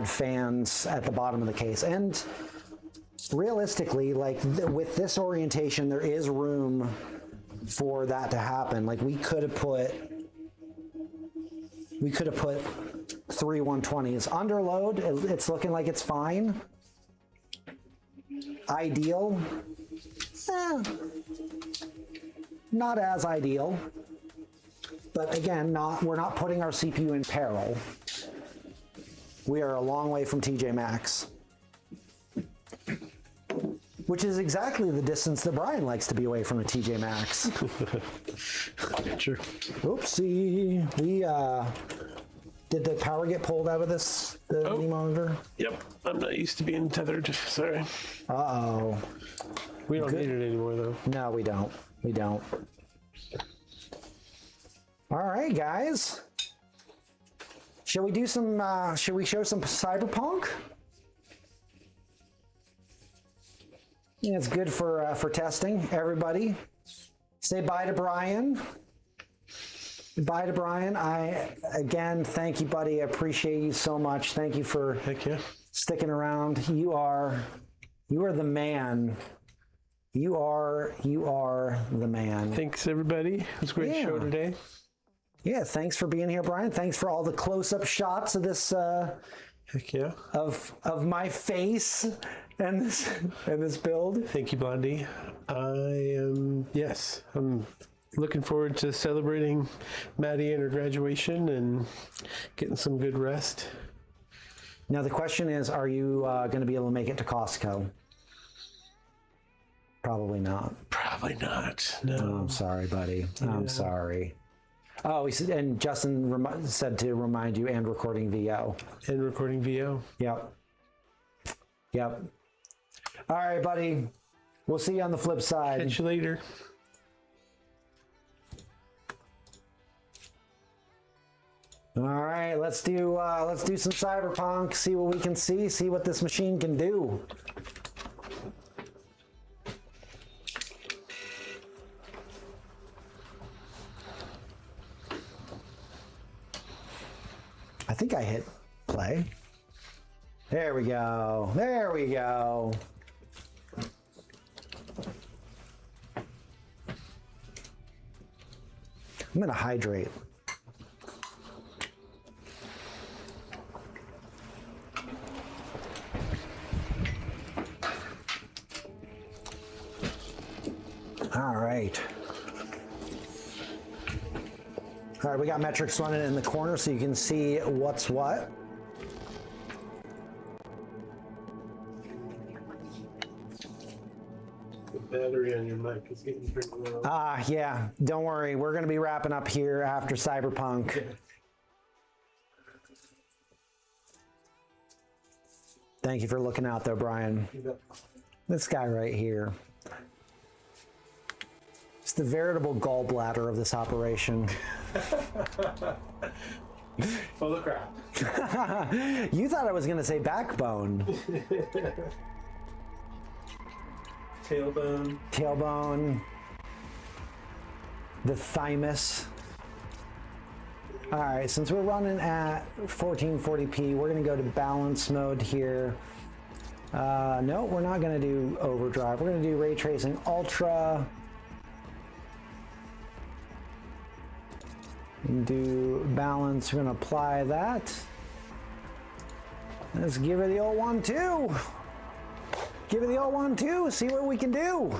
fans at the bottom of the case. And realistically, like with this orientation, there is room for that to happen. Like we could have put 3 120s. Under load, it's looking like it's fine. Ideal, not as ideal. But again, we're not putting our CPU in peril. We are a long way from TJ Maxx. Which is exactly the distance that Brian likes to be away from a TJ Maxx. Sure. Oopsie. Did the power get pulled out of this, the mini monitor? Yep. I'm not used to being tethered. Sorry. Uh-oh. We don't need it anymore, though. No, we don't. We don't. All right, guys. Shall we do some, should we show some Cyberpunk? Yeah, it's good for testing. Everybody, say bye to Brian. Bye to Brian. Again, thank you, buddy. I appreciate you so much. Thank you for sticking around. You are the man. You are the man. Thanks, everybody. It was a great show today. Yeah, thanks for being here, Brian. Thanks for all the close-up shots of this Heck yeah. of my face and this build. Thank you, Blondie. I'm looking forward to celebrating Maddie and her graduation and getting some good rest. Now the question is, are you going to be able to make it to Costco? Probably not. Probably not. No. Oh, I'm sorry, buddy. Yeah. I'm sorry. Oh, he said, and Justin said to remind you, and recording VO. And recording VO. Yep. Yep. All right, buddy. We'll see you on the flip side. Catch you later. All right, let's do some Cyberpunk. See what we can see. See what this machine can do. I think I hit play. There we go. There we go. I'm gonna hydrate. All right. All right, we got metrics running in the corner so you can see what's what. The battery on your mic is getting pretty low. Yeah, don't worry. We're going to be wrapping up here after Cyberpunk. Yeah. Thank you for looking out though, Brian. This guy right here. It's the veritable gallbladder of this operation. Full of crap. You thought I was going to say backbone. Tailbone. Tailbone. the thymus. All right, since we're running at 1440p, we're gonna go to balance mode here. No, we're not gonna do overdrive. We're gonna do ray tracing ultra. Do balance, we're gonna apply that. Let's give her the old 1-2. Give her the old 1-2, see what we can do.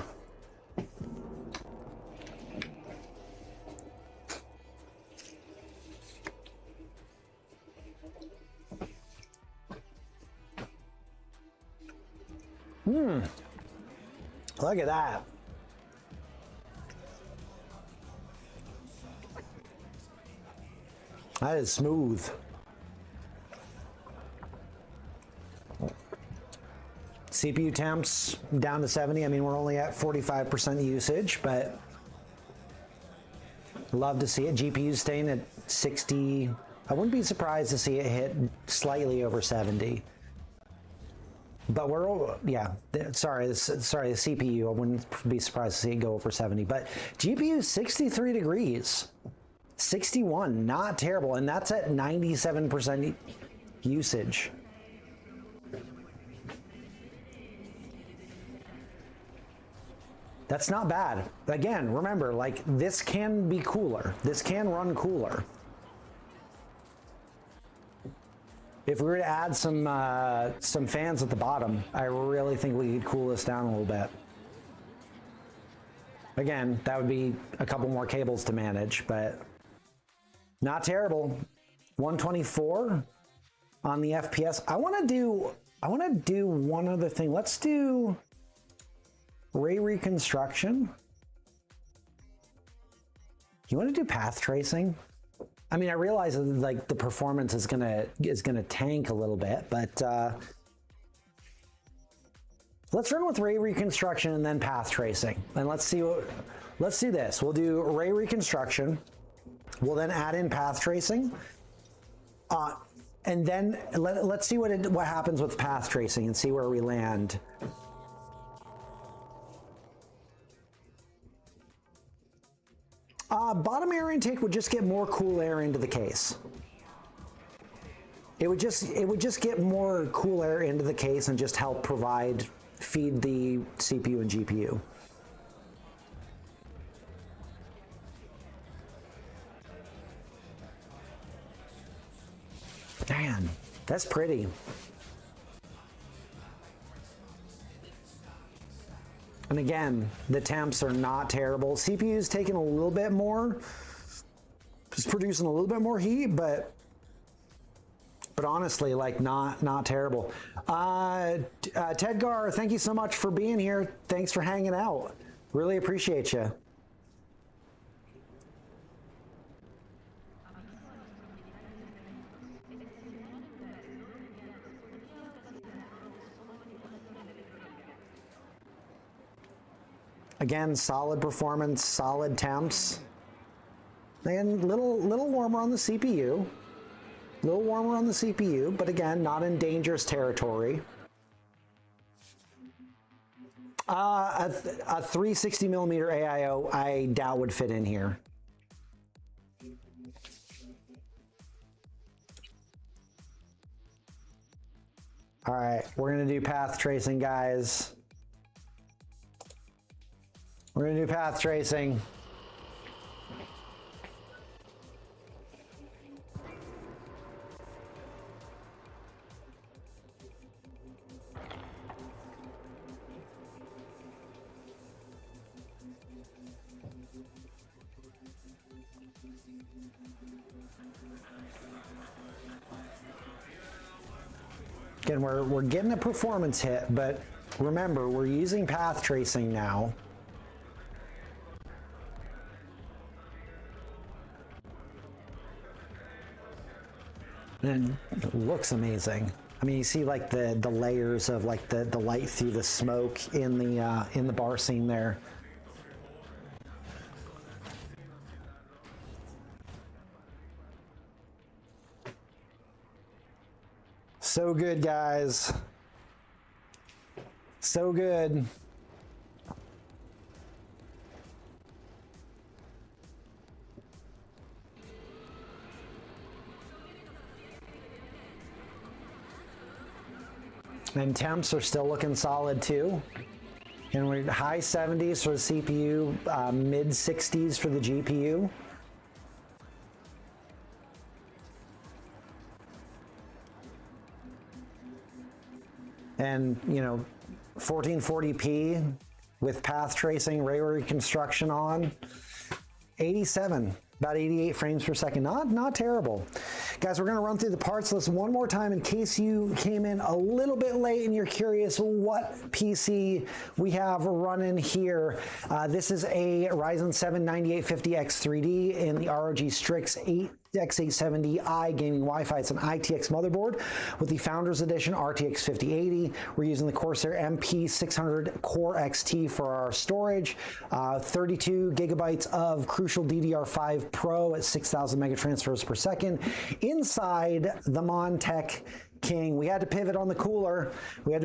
Look at that. That is smooth. CPU temps down to 70. I mean, we're only at 45% usage, but love to see it. GPU staying at 60. I wouldn't be surprised to see it hit slightly over 70. But we're, yeah, sorry, the CPU, I wouldn't be surprised to see it go over 70. But GPU 63 degrees, 61, not terrible. And that's at 97% usage. That's not bad. Again, remember, like, this can be cooler. This can run cooler. If we were to add some fans at the bottom, I really think we could cool this down a little bit. Again, that would be a couple more cables to manage, but not terrible. 124 on the FPS. I want to do one other thing. Let's do ray reconstruction. You want to do path tracing? I mean, I realize that, like, the performance is gonna tank a little bit, but let's run with ray reconstruction and then path tracing, and let's do this. We'll do ray reconstruction. We'll then add in path tracing, and then let's see what happens with path tracing and see where we land. Bottom air intake would just get more cool air into the case. It would just get more cool air into the case and just help feed the CPU and GPU. Man, that's pretty. And again, the temps are not terrible. CPU's taking a little bit more, just producing a little bit more heat, but honestly, like, not terrible. Tedgar, thank you so much for being here. Thanks for hanging out. Really appreciate you. Again, solid performance, solid temps, and little warmer on the CPU. Little warmer on the CPU, but again, not in dangerous territory. A 360mm AIO, I doubt would fit in here. All right, we're gonna do path tracing, guys. We're gonna do path tracing. Again, we're getting a performance hit, but remember, we're using path tracing now. And it looks amazing. I mean, you see, like, the layers of, like, the light through the smoke in the bar scene there. So good, guys. So good. And temps are still looking solid too. And we're high 70s for the CPU, mid 60s for the GPU. And, you know, 1440p with path tracing, ray reconstruction on, 87. About 88 frames per second, not terrible. Guys, we're gonna run through the parts list one more time in case you came in a little bit late and you're curious what PC we have running here. This is a Ryzen 7 9850X3D in the ROG Strix X870i gaming Wi-Fi. It's an ITX motherboard with the Founders Edition RTX 5080. We're using the Corsair MP600 Core XT for our storage. 32 gigabytes of Crucial DDR5 Pro at 6,000 megatransfers per second. Inside the Montech King, we had to pivot on the cooler. We're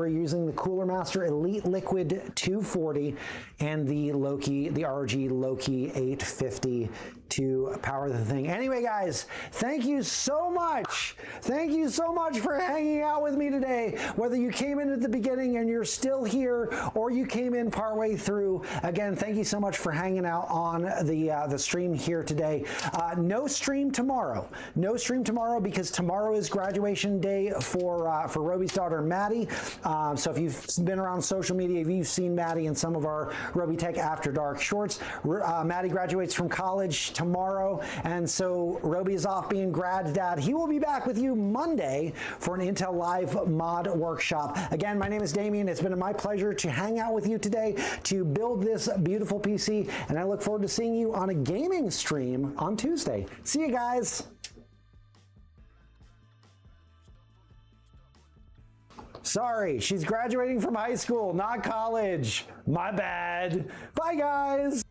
using the Cooler Master Elite Liquid 240 and the ROG Loki 850 to power the thing. Anyway, guys, thank you so much. Thank you so much for hanging out with me today. Whether you came in at the beginning and you're still here, or you came in partway through, again, thank you so much for hanging out on the stream here today. No stream tomorrow. No stream tomorrow because tomorrow is graduation day for Robey's daughter, Maddie. So if you've been around social media, if you've seen Maddie in some of our Robeytech After Dark shorts, Maddie graduates from college tomorrow, and so Robey is off being grad dad. He will be back with you Monday for an Intel Live mod workshop. Again, my name is Damien. It's been my pleasure to hang out with you today to build this beautiful PC, and I look forward to seeing you on a gaming stream on Tuesday. See you guys. Sorry, she's graduating from high school, not college. My bad. Bye, guys.